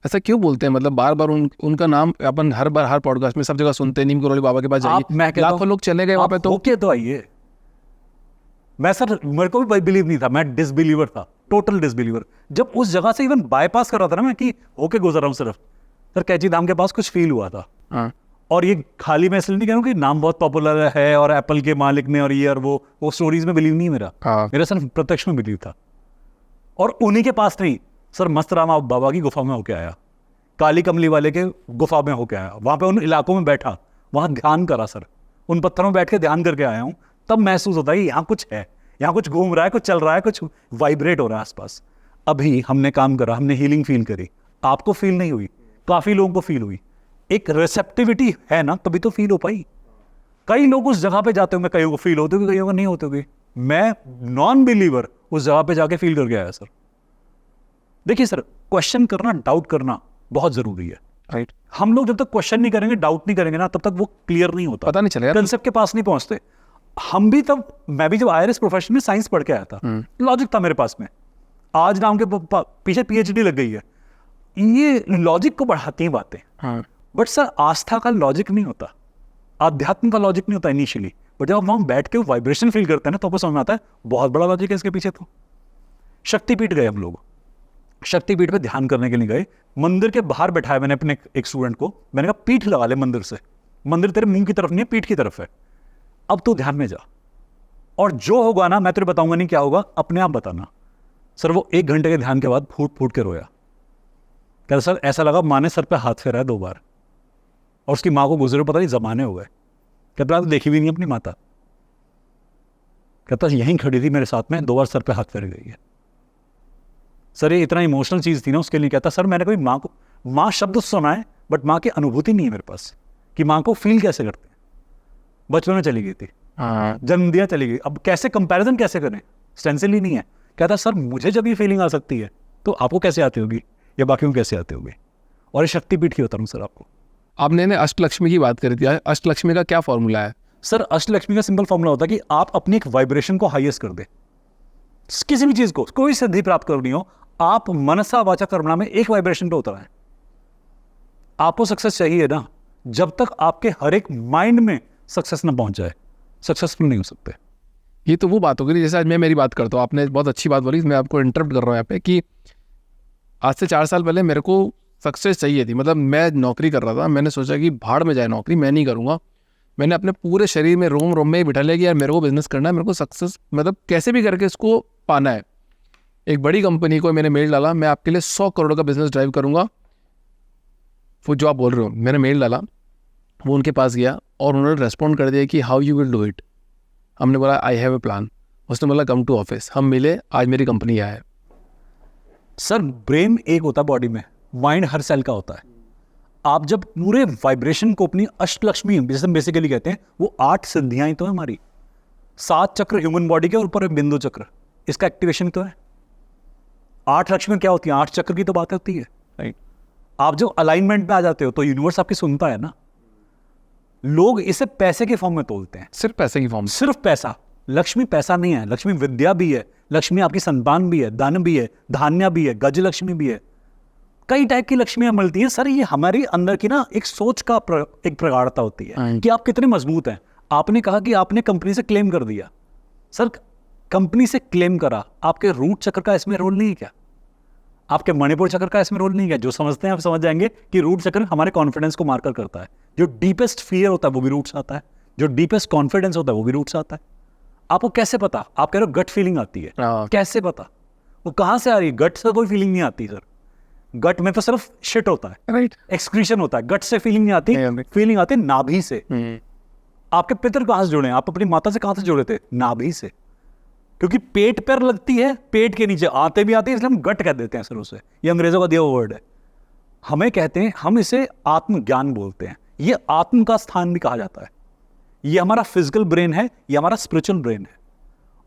ऐसा क्यों बोलते हैं, मतलब बार बार उनका नाम अपन हर बार हर पॉडकास्ट में सब जगह सुनते हैं, नीम करोली बाबा के पास जाइए, लाखों लोग चले गए वहां पे, तो होके तो आइए। मैं सर, मेरे को भी बिलीव नहीं था, मैं डिसबिलीवर था, टोटल डिसबिलीवर। जब उस जगह से इवन बाईपास कर रहा था ना मैं, कि होके गुजर रहा हूँ सिर्फ, सर कैची धाम के पास कुछ फील हुआ था। हाँ। और ये खाली मैं इसलिए नहीं कह रहा हूँ कि नाम बहुत पॉपुलर है और एप्पल के मालिक ने और ये और वो स्टोरीज में बिलीव नहीं मेरा। हाँ। मेरा सिर्फ प्रत्यक्ष में बिलीव था। और उन्हीं के पास नहीं सर, मस्तराम बाबा की गुफा में होके आया, काली कमली वाले के गुफा में होके आया, वहां पे उन इलाकों में बैठा, वहां ध्यान करा सर, उन पत्थरों में बैठ के ध्यान करके आया हूं। तब महसूस होता है कि यहाँ कुछ है, यहाँ कुछ घूम रहा है, कुछ चल रहा है, कुछ वाइब्रेट हो रहा है आसपास। अभी हमने काम करा, हमने हीलिंग फील करी, आपको फील नहीं हुई, काफी लोगों को फील हुई। एक रिसेप्टिविटी है ना, तभी तो फील हो पाई। कई लोग उस जगह पे जाते होंगे, कईयों को फील होते होंगे, कईयों को नहीं होते होंगे। मैं नॉन बिलीवर उस जगह पे जाके फील करके आया सर। देखिए सर, क्वेश्चन करना, डाउट करना बहुत जरूरी है। राइट। हम लोग जब तक क्वेश्चन नहीं करेंगे, डाउट नहीं करेंगे ना, तब तक वो क्लियर नहीं होता, पता नहीं चलेगा, कंसेप्ट के पास नहीं पहुंचते। हम भी तब, मैं भी जब IRS प्रोफेशन में साइंस पढ़ के आया था, लॉजिक था मेरे पास में। आज नाम के पीछे PhD लग गई है। ये लॉजिक को बढ़ाती हैं बातें। हाँ। बट सर आस्था का लॉजिक नहीं होता, आध्यात्म का लॉजिक नहीं होता इनिशियली। बट जब हम वहां बैठ के वाइब्रेशन फील करते हैं ना, तो आपको समझ में आता है बहुत बड़ा लॉजिक है इसके पीछे। तो शक्तिपीठ गए हम लोग, शक्तिपीठ पे ध्यान करने के लिए गए। मंदिर के बाहर बैठाया मैंने अपने एक स्टूडेंट को, मैंने कहा पीठ लगा ले मंदिर से, मंदिर तेरे मुंह की तरफ नहीं है, पीठ की तरफ है, अब तू ध्यान में जा, और जो होगा ना मैं तुझे बताऊंगा नहीं क्या होगा, अपने आप बताना। सर वो 1 घंटे के ध्यान के बाद फूट फूट के रोया। कहता सर ऐसा लगा माँ ने सर पे हाथ फेरा है 2 बार, और उसकी माँ को गुजरे पता नहीं जमाने हो गए। कहता तो देखी भी नहीं अपनी माता। कहता यहीं खड़ी थी मेरे साथ में, 2 बार सर पे हाथ फेर गई है। सर ये इतना इमोशनल चीज़ थी ना उसके लिए। कहता सर मैंने कोई माँ को, माँ शब्द सुना है बट माँ की अनुभूति नहीं है मेरे पास कि माँ को फील कैसे करते हैं। बचपन में चली गई थी, हाँ। जन्म दिया चली गई, अब कैसे कंपैरिजन कैसे करें, स्टेंसिल ही नहीं है। कहता सर मुझे जब ये फीलिंग आ सकती है तो आपको कैसे आती होगी या बाकियों को कैसे आती होगी। और ये शक्तिपीठ की होता हूँ सर आपको। आपने अष्टलक्ष्मी की बात करी थी, अष्टलक्ष्मी का क्या फॉर्मूला है? सर अष्टलक्ष्मी का सिंपल फॉर्मूला होता है कि आप अपनी एक वाइब्रेशन को हाईएस्ट कर दे। किसी भी चीज को, कोई सिद्धि प्राप्त करनी हो, आप मनसा वाचा कर्मणा में एक वाइब्रेशन पे उतरा है। आपको सक्सेस चाहिए ना, जब तक आपके हर एक माइंड में सक्सेस ना पहुंच जाए, सक्सेसफुल नहीं हो सकते। ये तो वो बात हो गई जैसे आज मैं मेरी बात करता हूँ, आपने बहुत अच्छी बात बोली, मैं आपको इंटरप्ट कर रहा हूँ यहाँ पे कि आज से 4 साल पहले मेरे को सक्सेस चाहिए थी। मतलब मैं नौकरी कर रहा था, मैंने सोचा कि भाड़ में जाए नौकरी, मैं नहीं करूँगा। मैंने अपने पूरे शरीर में रोम में ही बिठा लिया कि यार मेरे को बिजनेस करना है, मेरे को सक्सेस मतलब कैसे भी करके इसको पाना है। एक बड़ी कंपनी को मैंने मेल डाला, मैं आपके लिए 100 करोड़ का बिजनेस ड्राइव करूँगा, वो जो आप बोल रहे हो। मैंने मेल डाला, वो उनके पास गया और उन्होंने रेस्पॉन्ड कर दिया कि how you will do it. हमने बोला आई हैव ए प्लान। उसने बोला कम टू ऑफिस। हम मिले, आज मेरी कंपनी आया है। सर ब्रेन एक होता है बॉडी में, माइंड हर सेल का होता है। आप जब पूरे वाइब्रेशन को अपनी अष्टलक्ष्मी जैसे बेसिकली कहते हैं, वो 8 सिद्धियां ही तो है हमारी। 7 चक्र ह्यूमन बॉडी के, और ऊपर बिंदु चक्र, इसका एक्टिवेशन तो है। 8 लक्ष्मी क्या होती है? 8 चक्र की तो बात होती है, राइट। आप जब अलाइनमेंट में आ जाते हो तो यूनिवर्स आपकी सुनता है ना। लोग इसे पैसे के फॉर्म में तोलते हैं, सिर्फ पैसे की फॉर्म। सिर्फ पैसा। लक्ष्मी पैसा नहीं है, लक्ष्मी विद्या भी है, लक्ष्मी आपकी संतान भी है, धन भी है, धान्य भी है, गज लक्ष्मी भी है। कई टाइप की लक्ष्मियां मिलती हैं सर। ये हमारी अंदर की ना एक सोच का एक प्रगाढ़ता होती है कि आप कितने मजबूत हैं। आपने कहा कि आपने कंपनी से क्लेम कर दिया। सर कंपनी से क्लेम करा, आपके रूट चक्र का इसमें रोल नहीं है क्या? आपके मणिपुर चक्र का इसमें रोल नहीं है? जो समझते हैं आप समझ जाएंगे कि रूट चक्र हमारे कॉन्फिडेंस को मार्कर करता है। जो डीपेस्ट फियर होता है वो भी रूट से आता है, जो डीपेस्ट कॉन्फिडेंस होता है वो भी रूट से आता है। आपको कैसे पता? आप कह रहे हो गट फीलिंग आती है, कैसे पता? वो कहां से आ रही है? गट से कोई फीलिंग नहीं आती सर। गट में तो सिर्फ शिट होता है, राइट, एक्सक्रीशन होता है। गट से फीलिंग नहीं आती, फीलिंग आती है नाभि से। आपके पितर कहां से जुड़े हैं? आप अपनी माता से कहां से जुड़े थे? नाभि से। क्योंकि पेट पर लगती है, पेट के नीचे आते भी आते हैं, इसलिए हम गट कह देते हैं सर उसे। ये अंग्रेजों का दिया हुआ वर्ड है। हमें कहते हैं, हम इसे आत्मज्ञान बोलते हैं। ये आत्म का स्थान भी कहा जाता है। ये हमारा फिजिकल ब्रेन है, ये हमारा स्पिरिचुअल ब्रेन है,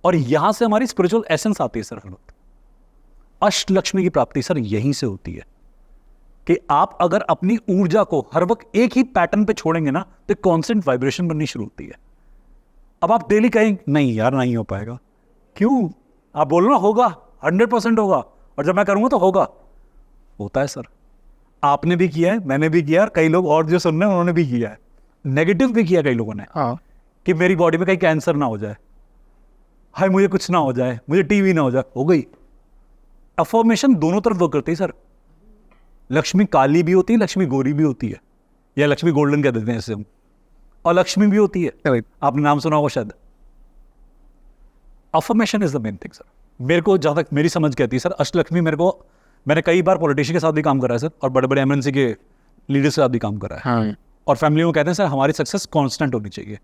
और यहां से हमारी स्पिरिचुअल एसेंस आती है सर। हर वक्त अष्टलक्ष्मी की प्राप्ति सर यहीं से होती है कि आप अगर अपनी ऊर्जा को हर वक्त एक ही पैटर्न पे छोड़ेंगे ना, तो कांस्टेंट वाइब्रेशन बननी शुरू होती है। अब आप डेली कहेंगे नहीं यार नहीं हो पाएगा, क्यों? आप बोल रहे हो होगा, 100% होगा, और जब मैं करूंगा तो होगा। होता है सर। आपने भी किया है, मैंने भी किया, और कई लोग और जो सुन रहे हैं उन्होंने भी किया है। नेगेटिव भी किया कई लोगों ने, हाँ, कि मेरी बॉडी में कहीं कैंसर ना हो जाए, हाय मुझे कुछ ना हो जाए, मुझे टीवी ना हो जाए। हो गई। अफर्मेशन दोनों तरफ वर्क करती है सर। लक्ष्मी काली भी होती है, लक्ष्मी गोरी भी होती है, या लक्ष्मी गोल्डन कह देते हैं इसे हम, और लक्ष्मी भी होती है। राइट। आपने नाम सुना होगा शायद। Affirmation is the main thing sir. मेरे को जहां तक मेरी समझ कहती है सर, अष्टलक्ष्मी मेरे को, मैंने कई बार पॉलिटिशियन के साथ भी काम करा है सर, और बड़े बड़े एमएनसी के लीडर्स के साथ भी काम करा है। हाँ, और फैमिली में कहते हैं सर हमारी सक्सेस कांस्टेंट होनी चाहिए।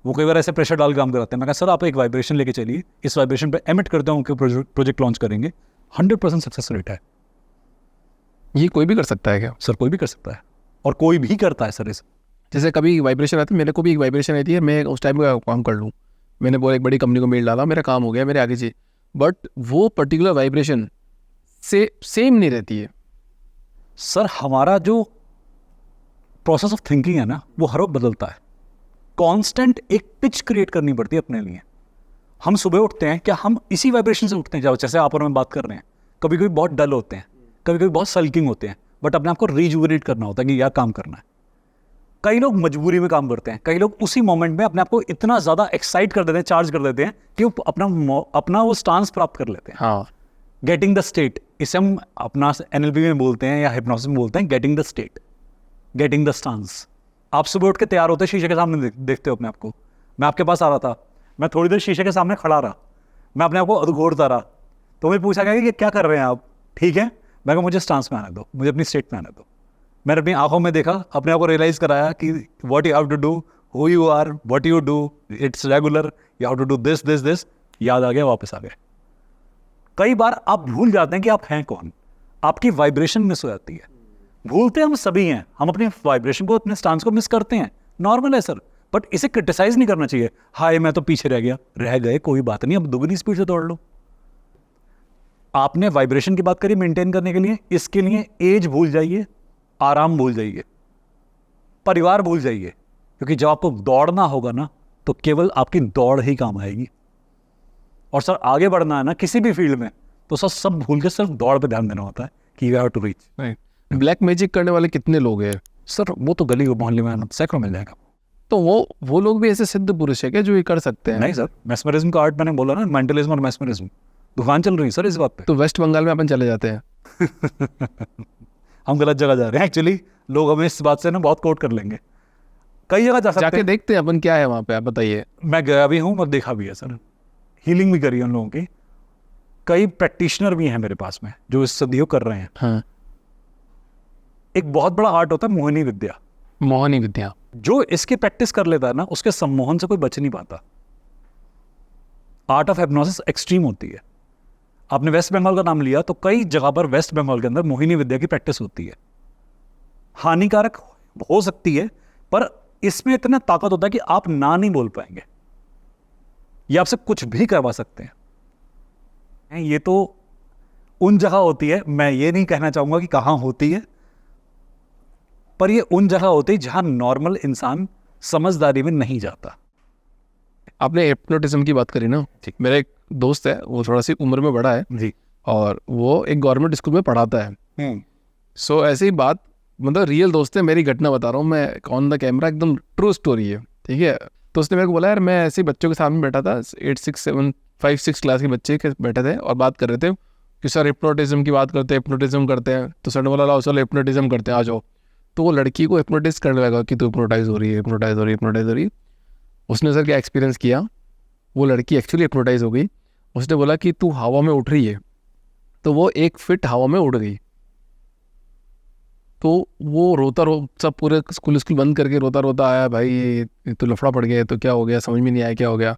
वो कई बार ऐसे प्रेशर डाल काम कराते हैं। मैं कहा सर आप एक वाइब्रेशन लेके चलिए, इस वाइब्रेशन पे एमिट करते हैं, प्रोजेक्ट लॉन्च करेंगे, 100% सक्सेस रेट है। ये कोई भी कर सकता है क्या? सर कोई भी कर सकता है, और कोई भी करता है सर। इस जैसे कभी वाइब्रेशन आती है, मेरे को भी एक वाइब्रेशन आती है, मैं उस टाइम का काम कर लूँ। मैंने बोला एक बड़ी कंपनी को मेल डाला, मेरा काम हो गया, मेरे आगे चाहिए, बट वो पर्टिकुलर वाइब्रेशन से सेम नहीं रहती है। सर हमारा जो प्रोसेस ऑफ थिंकिंग है ना, वो हर वक्त बदलता है। कांस्टेंट एक पिच क्रिएट करनी पड़ती है अपने लिए। हम सुबह उठते हैं, क्या हम इसी वाइब्रेशन से उठते हैं? जैसे आप और मैं बात कर रहे हैं, कभी कभी बहुत डल होते हैं, कभी कभी बहुत सल्किंग होते हैं, बट अपने आप को रिजुवेनेट करना होता है कि यार काम करना है। कई लोग मजबूरी में काम करते हैं, कई लोग उसी मोमेंट में अपने आप को इतना ज्यादा एक्साइट कर देते हैं, चार्ज कर देते हैं कि वो अपना वो स्टांस प्राप्त कर लेते हैं। हाँ, गेटिंग द स्टेट, इसे हम अपना एनएलपी में बोलते हैं या हिप्नोसिस में बोलते हैं, getting the state, getting the stance. आप सुबह उठ के तैयार होते, शीशे के सामने देखते हो अपने आप को। मैं आपके पास आ रहा था, मैं थोड़ी देर शीशे के सामने खड़ा रहा, मैं अपने आप को अधघोरता रहा, तो मुझे पूछा गया कि क्या कर रहे हैं आप? ठीक है, मैं कहा मुझे स्टांस में आने दो, मुझे अपनी स्टेट में आने दो। मैंने अपनी आंखों में देखा, अपने आप को रियलाइज कराया कि what you have to do, who you are, what you do, it's regular, you have to do this this this. याद आ गया, वापस आ गए। कई बार आप भूल जाते हैं कि आप हैं कौन, आपकी वाइब्रेशन मिस हो जाती है। भूलते हम सभी हैं, हम अपने वाइब्रेशन को, अपने स्टांस को मिस करते हैं, नॉर्मल है सर, बट इसे क्रिटिसाइज नहीं करना चाहिए। हाय मैं तो पीछे रह गया, रह गए, कोई बात नहीं, अब दुगनी स्पीड से दौड़ लो। आपने वाइब्रेशन की बात करी मेंटेन करने के लिए, इसके लिए एज भूल जाइए, आराम भूल जाइए, परिवार भूल जाइए, क्योंकि जब आपको दौड़ना होगा ना, तो केवल आपकी दौड़ ही काम आएगी। और सर आगे बढ़ना है ना किसी भी फील्ड में, तो सर सब भूल के सिर्फ दौड़ पे ध्यान देना होता है कि you have to reach. Black magic करने वाले कितने लोग हैं सर? वो तो गली मोहल्ले में सैकड़ों मिल जाएगा। तो वो लोग भी ऐसे सिद्ध पुरुष है क्या जो ये कर सकते हैं? नहीं सर, मैस्मरिज्म का आर्ट मैंने बोला ना, मेंटलिज्म और मैस्मरिज्म दुकान चल रही है सर इस बात पे। तो वेस्ट बंगाल में अपन चले जाते हैं। हम गलत जगह जा रहे हैं। एक्चुअली लोग हमें इस बात से ना बहुत कोट कर लेंगे। कई जगह जा सकते जाके हैं। देखते हैं अपन क्या है वहाँ पे, आप बताइए। मैं गया भी हूँ और देखा भी है सर, हीलिंग भी करी है उन लोगों की। कई प्रैक्टिशनर भी हैं मेरे पास में जो इस सदियों कर रहे हैं। हाँ, एक बहुत बड़ा आर्ट होता है मोहिनी विद्या। मोहनी विद्या। जो इसकी प्रैक्टिस कर लेता है ना, उसके सम्मोहन से कोई बच नहीं पाता। आर्ट ऑफ हिप्नोसिस एक्सट्रीम होती है। आपने वेस्ट बंगाल का नाम लिया तो कई जगह पर वेस्ट बंगाल के अंदर मोहिनी विद्या की प्रैक्टिस होती है। हानिकारक हो सकती है, पर इसमें इतना ताकत होता है कि आप ना नहीं बोल पाएंगे। ये आपसे कुछ भी करवा सकते हैं। ये तो उन जगह होती है, मैं ये नहीं कहना चाहूंगा कि कहां होती है, पर ये उन जगह होती है जहां नॉर्मल इंसान समझदारी में नहीं जाता। आपने हिप्नोटिज्म की बात करी ना, ठीक। मेरा एक दोस्त है, वो थोड़ा सी उम्र में बड़ा है जी। और वो एक गवर्नमेंट स्कूल में पढ़ाता है। सो ऐसे ही बात, मतलब रियल दोस्त है, मेरी घटना बता रहा हूँ मैं ऑन द कैमरा, एकदम ट्रू स्टोरी है, ठीक है। तो उसने मेरे को बोला, यार मैं ऐसे ही बच्चों के सामने बैठा था, 8, 6, 7, 5, 6 क्लास के बच्चे के बैठे थे और बात कर रहे थे कि सर हिप्नोटिज्म की बात करते हैं, हिप्नोटिज्म करते हैं। तो सर ने बोला, लाओ चलो हिप्नोटिज्म करते हैं, आ जाओ। तो वो लड़की को हिप्नोटाइज करने लगा कि तू हिप्नोटाइज हो रही है, हिप्नोटाइज हो रही है, हिप्नोटाइज हो रही है। उसने सर क्या एक्सपीरियंस किया, वो लड़की एक्चुअली हिप्नोटाइज हो गई। उसने बोला कि तू हवा में उठ रही है, तो वो 1 फीट हवा में उड़ गई। तो वो रोता सब पूरे स्कूल बंद करके रोता रोता आया, भाई ये तो लफड़ा पड़ गया, तो क्या हो गया, समझ में नहीं आया क्या हो गया।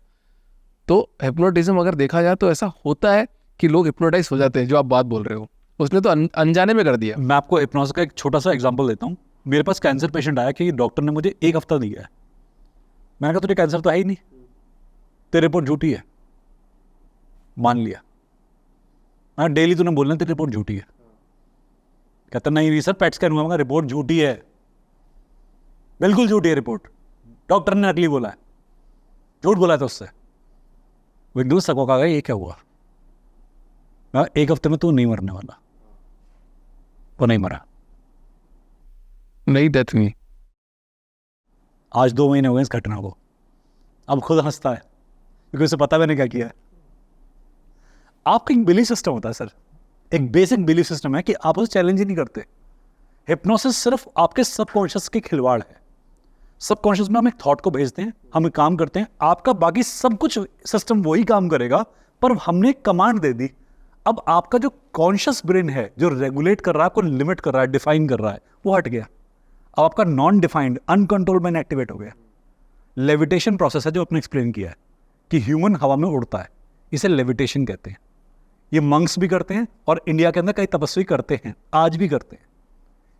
तो हिप्नोटिज्म अगर देखा जाए तो ऐसा होता है कि लोग हिप्नोटाइज हो जाते हैं, जो आप बात बोल रहे हो। उसने तो अनजाने में कर दिया। मैं आपको हिप्नोसिस का एक छोटा सा एग्जांपल देता हूँ। मेरे पास कैंसर पेशेंट आया कि डॉक्टर ने मुझे 1 हफ्ता दिया है। मैंने कहा तुझे कैंसर तो है ही नहीं, तेरी रिपोर्ट झूठी है। मान लिया, मैं डेली तूने बोलना तेरी रिपोर्ट झूठी है। कहता नहीं सर पेट स्कैन हुआ, रिपोर्ट झूठी है, बिल्कुल झूठी है रिपोर्ट, डॉक्टर ने नकली बोला है, झूठ बोला था उससे। वो एक दूसरे सको कहा, ये क्या हुआ? मैं 1 हफ्ते में तू नहीं मरने वाला। वो नहीं मरा। नहीं डेथ हुई। आज 2 महीने हो गए इस घटना को। अब खुद हंसता है क्योंकि उसे पता मैंने क्या किया है। आपका एक बिलीफ सिस्टम होता है सर, एक बेसिक बिलीफ सिस्टम है कि आप उसे चैलेंज ही नहीं करते। हिप्नोसिस सिर्फ आपके सबकॉन्शियस की खिलवाड़ है। सबकॉन्शियस में हम एक थॉट को भेजते हैं, हम एक काम करते हैं, आपका बाकी सब कुछ सिस्टम वही काम करेगा, पर हमने कमांड दे दी। अब आपका जो कॉन्शियस ब्रेन है, जो रेगुलेट कर रहा है, आपको लिमिट कर रहा है, डिफाइन कर रहा है, वो हट गया। अब आपका non defined uncontrolled brain activate हो गया। लेविटेशन प्रोसेस है जो आपने एक्सप्लेन किया है कि ह्यूमन हवा में उड़ता है, इसे लेविटेशन कहते हैं। ये मंक्स भी करते हैं और इंडिया के अंदर कई तपस्वी करते हैं, आज भी करते हैं।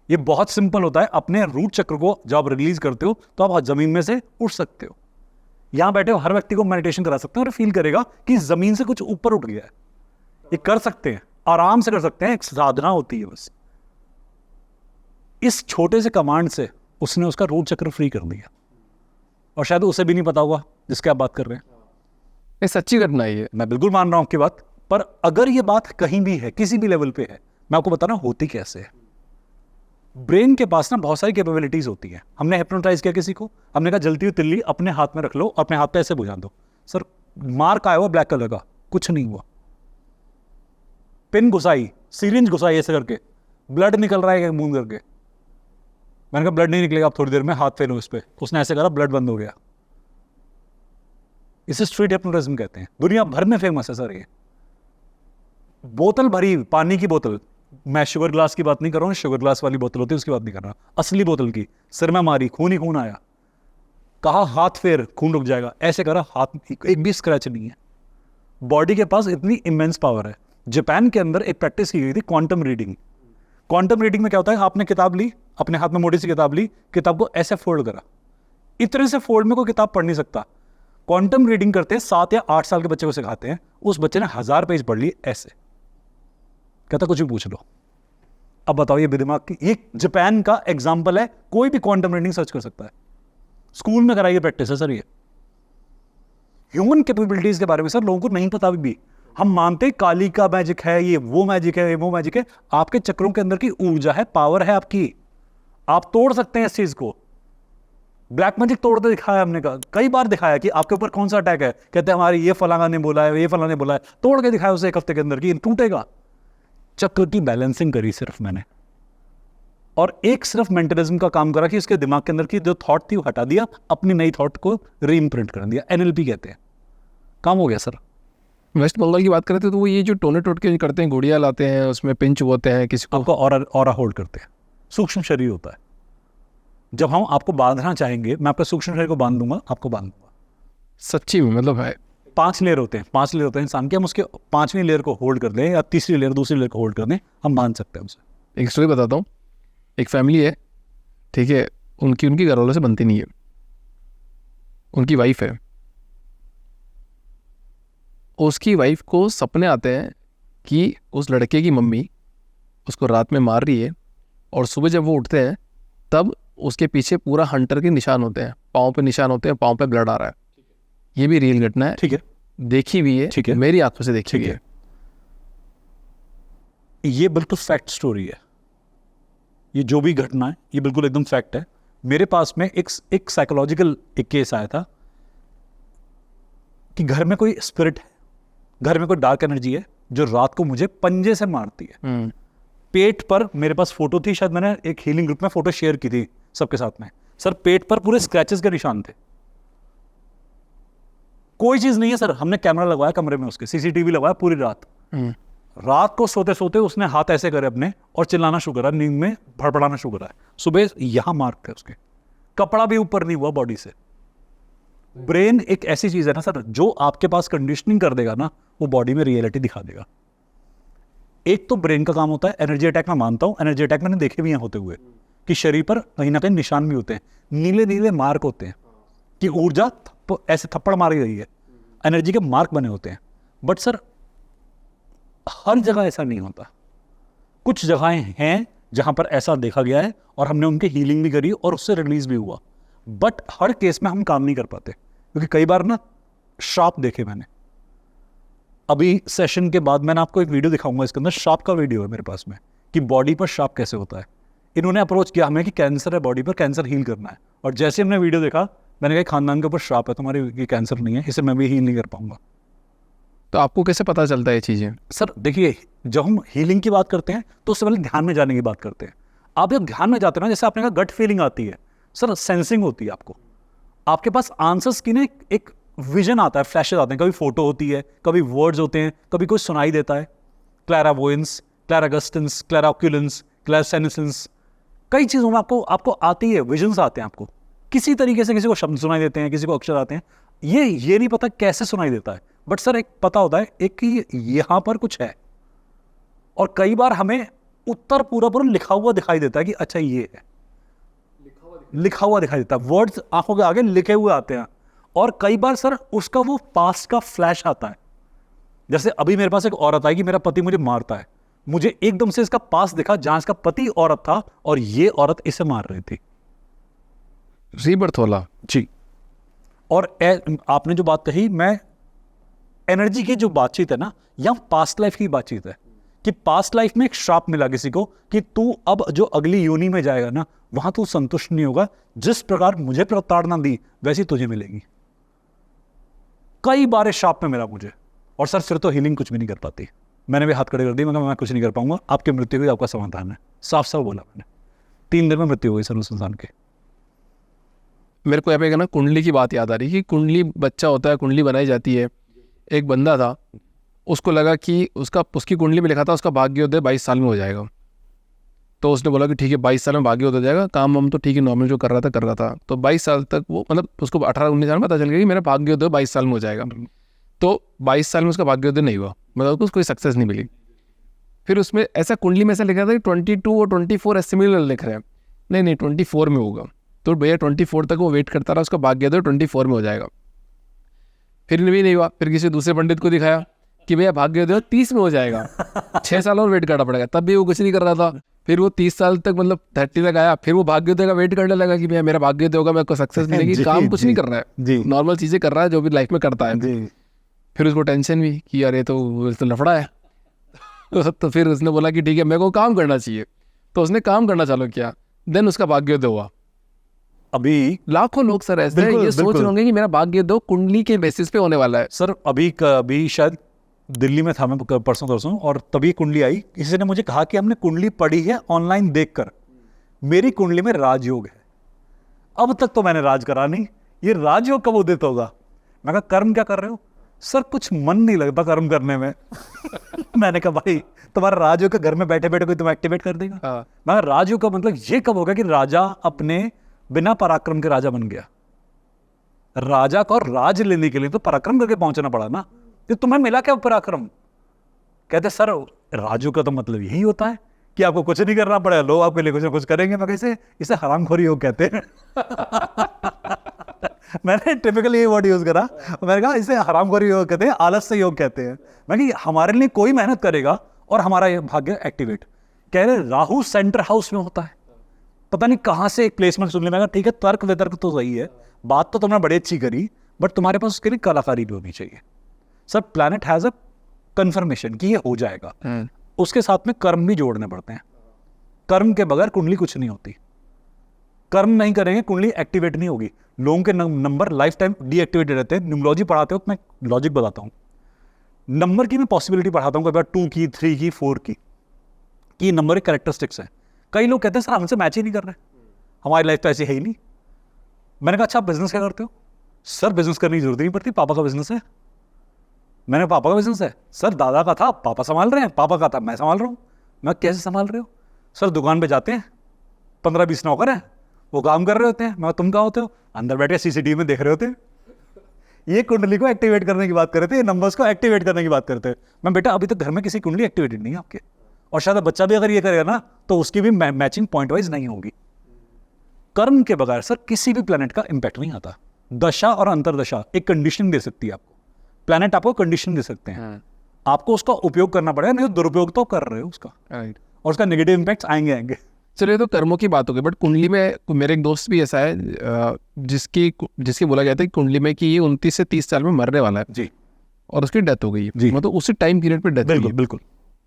ये बहुत सिंपल होता है। अपने रूट चक्र को जब आप रिलीज करते हो तो आप जमीन में से उठ सकते हो। यहां बैठे हो हर व्यक्ति को मेडिटेशन करा सकते हैं और फील करेगा कि जमीन से कुछ ऊपर उठ गया है। ये कर सकते हैं, आराम से कर सकते हैं, एक साधना होती है बस। इस छोटे से कमांड से उसने उसका रूट चक्र फ्री कर दिया, और शायद उसे भी नहीं पता होगा जिसके आप बात कर रहे हैं। ये सच्ची घटना है ये। मैं बिल्कुल मान रहा हूं आपकी बात, पर अगर ये बात कहीं भी है, किसी भी लेवल पे है, मैं आपको बता रहा हूं होती कैसे है। ब्रेन के पास ना बहुत सारी कैपेबिलिटीज होती है। हमने हिप्नोटाइज किया किसी को, हमने कहा जलती हुई तिल्ली अपने हाथ में रख लो, अपने हाथ पे ऐसे बुझा दो। सर मार्क आया हुआ ब्लैक कलर का, कुछ नहीं हुआ। पिन घुसाई, सीरिंज घुसाई ऐसे करके, ब्लड निकल रहा है मुंह करके। मैंने कहा ब्लड नहीं निकलेगा, आप थोड़ी देर में हाथ फेलो इस पे। उसने ऐसे करा, ब्लड बंद हो गया। इसे स्ट्रीट हिप्नोटिज्म कहते हैं। दुनिया भर में फेमस है सर ये। बोतल भरी, पानी की बोतल, मैं शुगर ग्लास की बात नहीं कर रहा हूं, शुगर ग्लास वाली बोतल होती है उसकी बात नहीं कर रहा, असली बोतल की। सिर में मारी, खून ही खून आया। कहा हाथ फेर, खून रुक जाएगा, ऐसे करा, हाथ एक भी स्क्रैच नहीं है। बॉडी के पास इतनी इमेंस पावर है। जापान के अंदर एक प्रैक्टिस की गई थी, क्वांटम रीडिंग। क्वांटम रीडिंग में क्या होता है, आपने किताब ली, अपने हाथ में मोटी सी किताब ली, किताब को ऐसे फोल्ड करा। इतने से फोल्ड में कोई किताब पढ़ नहीं सकता। क्वांटम रीडिंग करते हैं, 7 या 8 साल के बच्चे को सिखाते हैं। उस बच्चे ने 1000 पेज पढ़ लिए ऐसे। कहता कुछ भी पूछ लो। अब बताओ ये दिमाग की, ये जापान का एग्जाम्पल है। कोई भी क्वांटम रीडिंग सर्च कर सकता है। स्कूल में कराइए प्रैक्टिस है सर ये। ह्यूमन कैपेबिलिटीज के बारे में सर लोगों को नहीं पता भी। हम मानते काली का मैजिक है, ये वो मैजिक है, ये वो मैजिक है। आपके चक्रों के अंदर की ऊर्जा है, पावर है आपकी। आप तोड़ सकते हैं इस चीज को। ब्लैक मैजिक तोड़ते दिखाया हमने, कई बार दिखाया कि आपके ऊपर कौन सा अटैक है। कहते हैं हमारे ये फलाना ने बोला है, ये फलाना ने बोला है, तोड़ के दिखाया उसे 1 हफ्ते के अंदर की टूटेगा। चक्र की बैलेंसिंग करी सिर्फ मैंने। और एक सिर्फ मेंटलिज्म का काम करा कि उसके दिमाग के अंदर की जो थॉट थी वो हटा दिया, अपनी नई थॉट को रीइम्प्रिंट कर दिया। NLP कहते हैं, काम हो गया सर। वेस्ट बंगाल की बात करें तो वो ये जो टोने टोटके करते हैं, गुड़िया लाते हैं, उसमें पिंच होते हैं, किसी को आपका ऑरा होल्ड करते हैं, सूक्ष्म शरीर होता है। जब हम आपको बांधना चाहेंगे, मैं आपका सूक्ष्म शरीर को बांध दूंगा, आपको बांध दूंगा। सच्ची में मतलब है 5 लेयर होते हैं, 5 लेयर होते हैं इंसान के, हम उसके 5वीं लेयर को होल्ड कर दें या तीसरी लेयर, दूसरी लेयर को होल्ड कर दें, हम बांध सकते हैं उसे। एक स्टोरी बताता हूँ। एक फैमिली है, ठीक है, उनकी घर वालों से बनती नहीं है। उनकी वाइफ है, उसकी वाइफ को सपने आते हैं कि उस लड़के की मम्मी उसको रात में मार रही है, और सुबह जब वो उठते हैं तब उसके पीछे पूरा हंटर के निशान होते हैं, पाँव पे निशान होते हैं, पाँव पे ब्लड आ रहा है। ये भी रियल घटना है, ठीक है, देखी भी है, ठीक है, मेरी आंखों से देखी ठीक भी है। है। ये बिल्कुल फैक्ट स्टोरी है, ये जो भी घटना है ये बिल्कुल एकदम फैक्ट है। मेरे पास में एक साइकोलॉजिकल एक केस आया था कि घर में कोई स्पिरिट है, घर में कोई डार्क एनर्जी है जो रात को मुझे पंजे से मारती है। पेट पर मेरे पास फोटो थी, शायद मैंने एक हीलिंग ग्रुप में फोटो शेयर की थी सबके साथ में। सर पेट पर पूरे स्क्रैचेस के निशान थे, कोई चीज नहीं है सर। हमने कैमरा लगवाया कमरे में, उसके CCTV लगवाया पूरी रात। रात को सोते सोते उसने हाथ ऐसे करे अपने और चिल्लाना शुरू करा, नींद में भड़बड़ाना शुरू करा। सुबह यहां मार्क थे उसके, कपड़ा भी ऊपर नहीं हुआ बॉडी से। ब्रेन एक ऐसी चीज है ना सर, जो आपके पास कंडीशनिंग कर देगा ना, वो बॉडी में रियलिटी दिखा देगा। एक तो ब्रेन का काम होता है एनर्जी अटैक। मैं मानता हूं एनर्जी अटैक मैंने देखे भी हैं होते हुए, कि शरीर पर कहीं ना कहीं निशान भी होते हैं, नीले नीले मार्क होते हैं कि ऊर्जा ऐसे थप्पड़ मारी गई है, एनर्जी के मार्क बने होते हैं। बट सर हर जगह ऐसा नहीं होता, कुछ जगहें हैं जहां पर ऐसा देखा गया है और हमने उनकी हीलिंग भी करी और उससे रिलीज भी हुआ। बट हर केस में हम काम नहीं कर पाते, क्योंकि कई बार ना श्राप देखे मैंने। अभी सेशन के बाद मैंने आपको एक वीडियो दिखाऊंगा, इसके अंदर श्राप का वीडियो है मेरे पास में, कि बॉडी पर श्राप कैसे होता है। इन्होंने अप्रोच किया हमें कि कैंसर है बॉडी पर, कैंसर हील करना है, और जैसे हमने वीडियो देखा मैंने कहा खानदान के ऊपर श्राप है तुम्हारे, ये कैंसर नहीं है, इसे मैं भी हील नहीं कर पाऊंगा। तो आपको कैसे पता चलता है ये चीज़ें? सर देखिए, जब हम हीलिंग की बात करते हैं तो उससे पहले ध्यान में जाने की बात करते हैं। आप जब ध्यान में जाते हैं ना, जैसे आपने कहा गट फीलिंग आती है सर, सेंसिंग होती है आपको, आपके पास आंसर्स की ना एक विजन आता है, फ्लैशेस आते हैं, कभी फोटो होती है, कभी वर्ड्स होते हैं, कभी कोई सुनाई देता है। क्लैरावोयंस, क्लैरागस्टेंस, क्लैराओक्यूलेंस, क्लैरसेनेसेंस, कई चीज़ों में आपको आती है, विजन्स आते हैं आपको किसी तरीके से। किसी को शब्द सुनाई देते हैं, किसी को अक्षर आते हैं, ये नहीं पता कैसे सुनाई देता है, बट सर एक पता होता है एक कि यहां पर कुछ है। और कई बार हमें उत्तर पूरा लिखा हुआ दिखाई देता है कि अच्छा ये है, लिखा हुआ दिखाई देता है, वर्ड्स आंखों के आगे लिखे हुए आते हैं। और कई बार सर उसका वो पास्ट का फ्लैश आता है। जैसे अभी मेरे पास एक औरत आई कि मेरा पति मुझे मारता है, मुझे एकदम से इसका पास्ट दिखा जहां इसका पति औरत था और ये औरत इसे मार रही थी। रीबर्थ वाला जी। और आपने जो बात कही, मैं एनर्जी की जो बातचीत है ना, या पास्ट लाइफ की बातचीत है, कि पास्ट लाइफ में एक श्राप मिला किसी को कि तू अब जो अगली योनि में जाएगा ना, वहां तू संतुष्ट नहीं होगा, जिस प्रकार मुझे प्रताड़ना दी वैसी तुझे मिलेगी। कई बार श्राप में मिला मुझे, और सर फिर तो हीलिंग कुछ भी नहीं कर पाती। मैंने भी हाथ खड़े कर दिए, मैं कुछ नहीं कर पाऊंगा, आपकी मृत्यु हुई, आपका समाधान है, साफ साफ बोला मैंने। 3 दिन में मृत्यु हो गई सर उस इंसान के। मेरे को यहाँ पे ना कुंडली की बात याद आ रही कि कुंडली बच्चा होता है, कुंडली बनाई जाती है। एक बंदा था, उसको लगा कि उसकी कुंडली में लिखा था उसका भाग्योदय 22 साल में हो जाएगा। तो उसने बोला कि ठीक है 22 साल में भाग्योदय हो जाएगा, काम हम तो ठीक है नॉर्मल जो कर रहा था। तो 22 साल तक वो, मतलब उसको 18-19 साल में पता चल गया कि मेरा भाग्योदय 22 साल में हो जाएगा। तो 22 साल में उसका भाग्योदय नहीं हुआ, मतलब उसको कोई सक्सेस नहीं मिली। फिर उसमें ऐसा कुंडली में ऐसा लिखा था कि 22 और 24 एस्टिमेट लिख रहे हैं, नहीं 24 में होगा। तो भैया 24 तक वो वेट करता रहा, उसका भाग्योदय 24 में हो जाएगा। फिर भी नहीं हुआ, फिर किसी दूसरे पंडित को दिखाया कि भैया भाग्योदय 30 में हो जाएगा, 6 साल और वेट करना पड़ेगा, तब भी वो कुछ नहीं कर रहा था। फिर वो 30 साल तक, मतलब 30 तक आया, फिर वो भाग्योदय का वेट करने लगा कि भैया मेरा भाग्योदय होगा, मेरे को सक्सेस मिलेगी। काम कुछ नहीं कर रहा है, नॉर्मल चीजें कर रहा है जो भी लाइफ में करता है। फिर उसको टेंशन हुई कि अरे तो लफड़ा है। तो फिर उसने बोला कि ठीक है मेरे को काम करना चाहिए, तो उसने काम करना चालू किया, देन उसका भाग्योदय हुआ। अभी लाखों लोग सर ऐसे ये सोच रहे होंगे कि मेरा भाग्योदय कुंडली के बेसिस पे होने वाला है। सर अभी शायद दिल्ली में था मैं परसों, और तभी कुंडली आई। किसी ने मुझे कहा कि हमने कुंडली पढ़ी है ऑनलाइन देखकर, मेरी कुंडली में राजयोग है, अब तक तो मैंने राज करा नहीं, ये राजयोग कब उदित होगा? मैं कहा कर्म क्या कर रहे हो? सर कुछ मन नहीं लगता कर्म करने में। मैंने कहा भाई तुम्हारा राजयोग का घर में बैठे बैठे कोई तुम एक्टिवेट कर देगा? हाँ। मैं कहा राजयोग का मतलब ये कब होगा कि राजा अपने बिना पराक्रम के राजा बन गया? राजा को राज लेने के लिए तो पराक्रम करके पहुंचना पड़ा ना, तो तुम्हें मिला क्या पराक्रम? कहते सर राजयोग का तो मतलब यही होता है कि आपको कुछ नहीं करना पड़ेगा, लोग आपके लिए कुछ ना कुछ करेंगे। मैं कैसे, इसे हरामखोरी योग कहते हैं। मैंने टिपिकली ये वर्ड यूज करा, मैंने कहा इसे हरामखोरी योग कहते हैं, आलस्य योग कहते हैं। मैं कि हमारे लिए कोई मेहनत करेगा और हमारा ये भाग्य एक्टिवेट। कह रहे राहु सेंटर हाउस में होता है, पता नहीं कहां से एक प्लेसमेंट सुन लिया। मैं कहा ठीक है, तर्क वितर्क तो सही है, बात तो तुमने बड़ी अच्छी करी, बट तुम्हारे पास उसके लिए कलाकारी भी होनी चाहिए। Sir planet has a confirmation कि ये हो जाएगा, उसके साथ में कर्म भी जोड़ने पड़ते हैं। कर्म के बगैर कुंडली कुछ नहीं होती। कर्म नहीं करेंगे कुंडली एक्टिवेट नहीं होगी। लोगों के नंबर लाइफ टाइम डीएक्टिवेटेड रहते हैं। न्यूमरोलॉजी पढ़ाते वक्त मैं लॉजिक बताता हूं, नंबर की मैं पॉसिबिलिटी पढ़ाता हूं, कई बार 2 की 3 की 4 की नंबर एक कैरेक्टरिस्टिक्स है। कई लोग कहते हैं सर हमसे मैच ही नहीं कर रहे, हमारी लाइफ तो ऐसी है ही नहीं। मैंने कहा अच्छा आप बिजनेस क्या करते हो? सर बिजनेस करने की जरूरत नहीं पड़ती, पापा का बिजनेस है। मैंने पापा का बिजनेस है? सर दादा का था, पापा संभाल रहे हैं, पापा का था, मैं संभाल रहा हूं। मैं कैसे संभाल रहे हो? सर दुकान पे जाते हैं, 15-20 नौकर हैं, वो काम कर रहे होते हैं। मैं तुम कहाँ होते हो? अंदर बैठ के सीसीटीवी में देख रहे होते हैं। ये कुंडली को एक्टिवेट करने की बात कर रहे थे, नंबर्स को एक्टिवेट करने की बात करते हैं। मैं बेटा अभी तक घर में किसी कुंडली एक्टिवेटेड नहीं है आपके, और शायद बच्चा भी अगर ये करेगा ना तो उसकी भी मैचिंग पॉइंट वाइज नहीं होगी। कर्म के बगैर सर किसी भी प्लेनेट का इंपैक्ट नहीं आता। दशा और अंतरदशा एक कंडीशन दे सकती है आपको, प्लेनेट आपको कंडीशन दे सकते हैं, आपको उसका उपयोग करना पड़ेगा, नहीं तो दुरुपयोग तो कर रहे हो उसका, राइट। और उसका नेगेटिव इंपैक्ट आएंगे। चलिए तो कर्मों की बात हो गई, बट कुंडली में मेरे एक दोस्त भी ऐसा है जिसकी बोला जाता है कि कुंडली में कि ये 29 से 30 साल में मरने वाला है जी, और उसकी डेथ हो गई है, जी। मतलब उसी टाइम पीरियड पे डेथ हुई बिल्कुल है। बिल्कुल।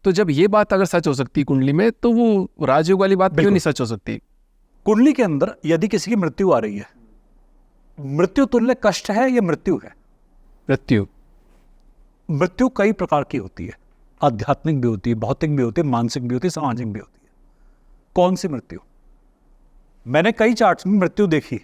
तो जब ये बात अगर सच हो सकती है कुंडली में, तो वो राजयोग वाली बात क्यों बिल्कुल। नहीं सच हो सकती? कुंडली के अंदर यदि किसी की मृत्यु आ रही है, मृत्यु तुल्य कष्ट है या मृत्यु है? मृत्यु। मृत्यु कई प्रकार की होती है, आध्यात्मिक भी होती है, भौतिक भी होती है, मानसिक भी होती है, सामाजिक भी होती है। कौन सी मृत्यु? मैंने कई चार्ट्स में मृत्यु देखी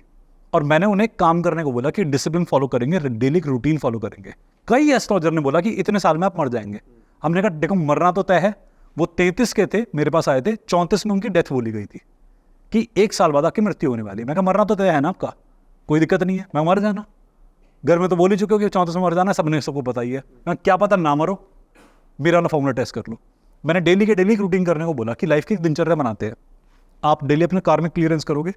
और मैंने उन्हें काम करने को बोला कि डिसिप्लिन फॉलो करेंगे, डेली रूटीन फॉलो करेंगे। कई एस्ट्रोलॉजर ने बोला कि इतने साल में आप मर जाएंगे। हमने कहा देखो मरना तो तय है। वो 33 के थे, मेरे पास आए थे, 34 में उनकी डेथ बोली गई थी कि 1 साल बाद आपकी मृत्यु होने वाली है। मैं कहा मरना तो तय है ना आपका, कोई दिक्कत नहीं है, मैं मर जाना। घर में तो बोल ही चुके हो कि 34 में मर जाना, सबने सबको पता ही है। मैं क्या पता ना मरो, मेरा ना फॉर्मूला टेस्ट कर लो। मैंने डेली के डेली रूटीन करने को बोला कि लाइफ की एक दिनचर्या बनाते हैं, आप डेली अपने कार्मिक क्लियरेंस करोगे।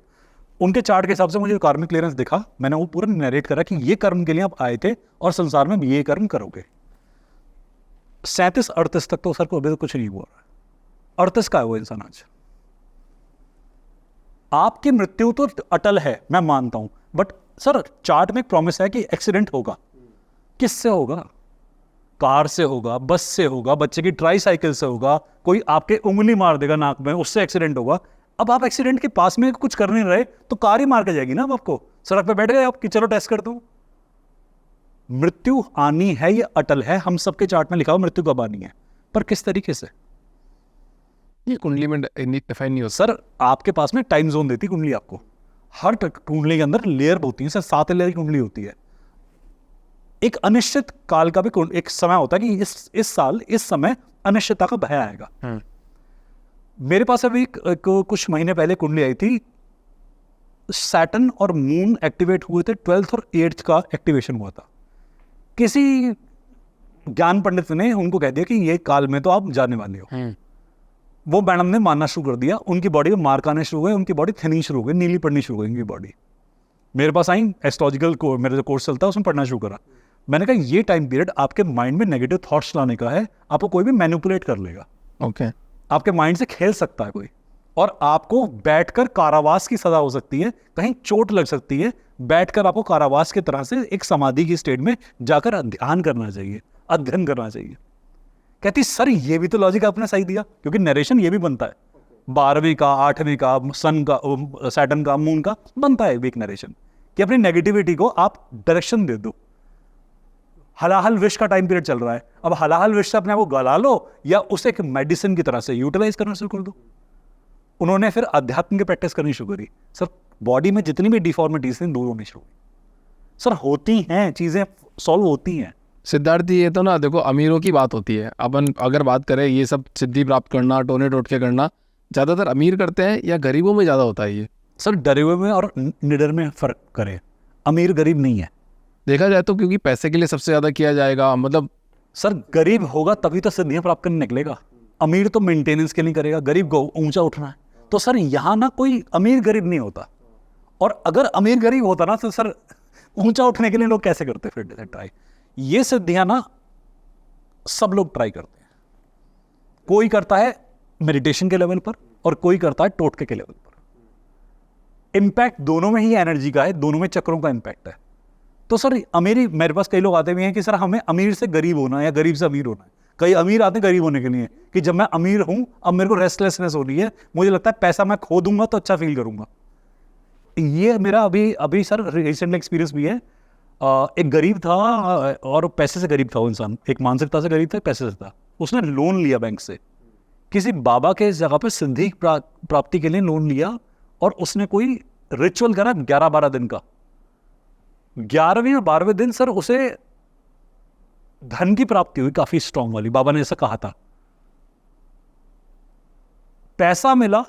उनके चार्ट के हिसाब से मुझे कार्मिक क्लियरेंस दिखा, मैंने वो पूरा नरेट करा कि ये कर्म के लिए आप आए थे और संसार में ये कर्म करोगे। 37-38 तक तो सर को अभी तो कुछ नहीं हुआ। 38 का है वो इंसान आज। आपकी मृत्यु तो अटल है, मैं मानता हूं, बट सर चार्ट में एक प्रॉमिस है कि एक्सीडेंट होगा। किससे होगा? कार से होगा, बस से होगा, बच्चे की ट्राईसाइकिल से होगा, कोई आपके उंगली मार देगा नाक में, उससे एक्सीडेंट होगा। अब आप एक्सीडेंट के पास में कुछ कर नहीं रहे तो कार ही मार के जाएगी ना। अब आपको सड़क पे बैठ गए आप कि चलो टेस्ट कर दूं। मृत्यु आनी है, ये अटल है, हम सबके चार्ट में लिखा हुआ मृत्यु कब आनी है, पर किस तरीके से ये कुंडली में डिफाइन नहीं होता। सर? आपके पास में टाइम जोन देती कुंडली आपको, हर कुंडली के अंदर लेयर होती है सर, 7 लेयर की कुंडली होती है। एक अनिश्चित काल का भी एक समय होता है कि इस साल इस समय अनिश्चितता का भय आएगा। मेरे पास अभी कुछ महीने पहले कुंडली आई थी, सैटर्न और मून एक्टिवेट हुए थे, 12th और 8th का एक्टिवेशन हुआ था। किसी ज्ञान पंडित ने उनको कह दिया कि ये काल में तो आप जाने वाले हो। वो मैडम ने मानना शुरू कर दिया, उनकी बॉडी में मार्क आने शुरू हुए, उनकी बॉडी थिनिंग शुरू हो गई, नीली पड़नी शुरू हो गई उनकी बॉडी। मेरे पास आई, एस्ट्रोलॉजिकल मेरा जो कोर्स चलता है उसमें पढ़ना शुरू करा। मैंने कहा ये टाइम पीरियड आपके माइंड में नेगेटिव थॉट्स लाने का है, आपको कोई भी मैनिपुलेट कर लेगा। ओके। आपके माइंड से खेल सकता है कोई, और आपको बैठकर कारावास की सजा हो सकती है, कहीं चोट लग सकती है। बैठकर आपको कारावास की तरह से एक समाधि की स्टेट में जाकर ध्यान करना चाहिए, अध्ययन करना चाहिए। कहती सर ये भी तो लॉजिक आपने सही दिया, क्योंकि नरेशन ये भी बनता है 12वीं का, 8वीं का, सन का, सैटर्न का, मून का बनता है एक नरेशन कि अपनी नेगेटिविटी को आप डायरेक्शन दे दो। हलाहल विष का टाइम पीरियड चल रहा है, अब हलाहल विष से अपने आप को गला लो या उसे एक मेडिसिन की तरह से यूटिलाइज करना शुरू कर दो। उन्होंने फिर अध्यात्म की प्रैक्टिस करनी शुरू करी। सर बॉडी में जितनी भी डिफॉर्मिटीज थी दूर होनी शुरू हुई। सर होती हैं चीज़ें, सॉल्व होती हैं। सिद्धार्थ जी, ये तो ना देखो अमीरों की बात होती है। अपन अगर बात करें ये सब सिद्धि प्राप्त करना, टोने टोटके करना, ज़्यादातर अमीर करते हैं या गरीबों में ज़्यादा होता है ये? सर डरे हुए में और निडर में फ़र्क करें, अमीर गरीब नहीं है देखा जाए तो, क्योंकि पैसे के लिए सबसे ज़्यादा किया जाएगा। मतलब सर गरीब होगा तभी तो सिद्धियां प्राप्त करने निकलेगा। अमीर तो मेंटेनेंस के लिए करेगा, गरीब को ऊंचा उठना है। तो सर यहाँ ना कोई अमीर गरीब नहीं होता, और अगर अमीर गरीब होता ना तो सर ऊंचा उठने के लिए लोग कैसे करते फिर ट्राई? ये सिद्धियां ना सब लोग ट्राई करते हैं। कोई करता है मेडिटेशन के लेवल पर और कोई करता है टोटके के लेवल पर। इंपैक्ट दोनों में ही एनर्जी का है, दोनों में चक्रों का इंपैक्ट है। तो सर अमीरी, मेरे पास कई लोग आते भी हैं कि सर हमें अमीर से गरीब होना है या गरीब से अमीर होना है। कई अमीर आते हैं गरीब होने के लिए कि जब मैं अमीर हूं अब मेरे को रेस्टलेसनेस हो रही है, मुझे लगता है पैसा मैं खो दूंगा तो अच्छा फील करूंगा। ये मेरा अभी सर रिसेंट एक्सपीरियंस भी है। एक गरीब था और पैसे से गरीब था वो इंसान, एक मानसिकता से गरीब था, पैसे से था। उसने लोन लिया बैंक से, किसी बाबा के जगह पे सिद्धि प्राप्ति के लिए लोन लिया, और उसने कोई रिचुअल करा 11-12 दिन का। 11वें और 12वें दिन सर उसे धन की प्राप्ति हुई काफी स्ट्रांग वाली। बाबा ने ऐसा कहा था, पैसा मिला।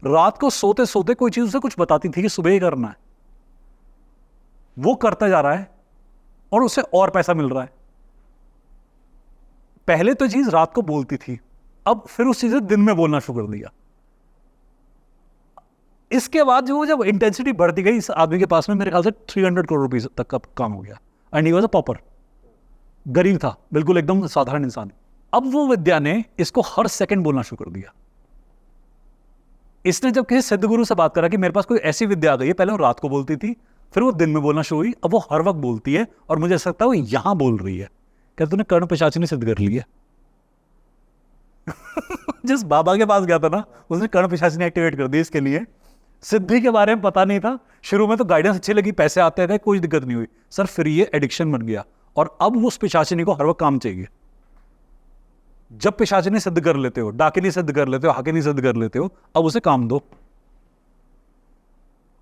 रात को सोते सोते कोई चीज उसे कुछ बताती थी कि सुबह ही करना है, वो करता जा रहा है और उसे और पैसा मिल रहा है। पहले तो चीज रात को बोलती थी, अब फिर उस चीज दिन में बोलना शुरू कर दिया। इसके बाद जो जब इंटेंसिटी बढ़ती गई, इस आदमी के पास में मेरे ख्याल से 300 करोड़ रुपए तक का काम हो गया। And he was a pauper, गरीब था बिल्कुल, एकदम साधारण इंसान। अब वो विद्या ने इसको हर सेकंड बोलना शुरू कर दिया। इसने जब किसी सिद्धगुरु से बात करा कि मेरे पास कोई ऐसी विद्या आ गई है, पहले वो रात को बोलती थी, फिर वो दिन में बोलना शुरू हुई, अब वो हर वक्त बोलती है, और मुझे ऐसा लगता है वो यहां बोल रही है। कहते तूने कर्ण पिशाचिनी सिद्ध कर ली है। जिस बाबा के पास गया था ना, उसने कर्ण पिशाचिनी एक्टिवेट कर दी इसके लिए। सिद्धि के बारे में पता नहीं था, शुरू में तो गाइडेंस अच्छी लगी, पैसे आते थे, कोई दिक्कत नहीं हुई। सर फिर ये एडिक्शन बन गया, और अब उस पिशाचिनी को हर वक्त काम चाहिए। जब पिशाचिनी सिद्ध कर लेते हो, डाकिनी सिद्ध कर लेते हो, हाकिनी सिद्ध कर लेते हो, अब उसे काम दो,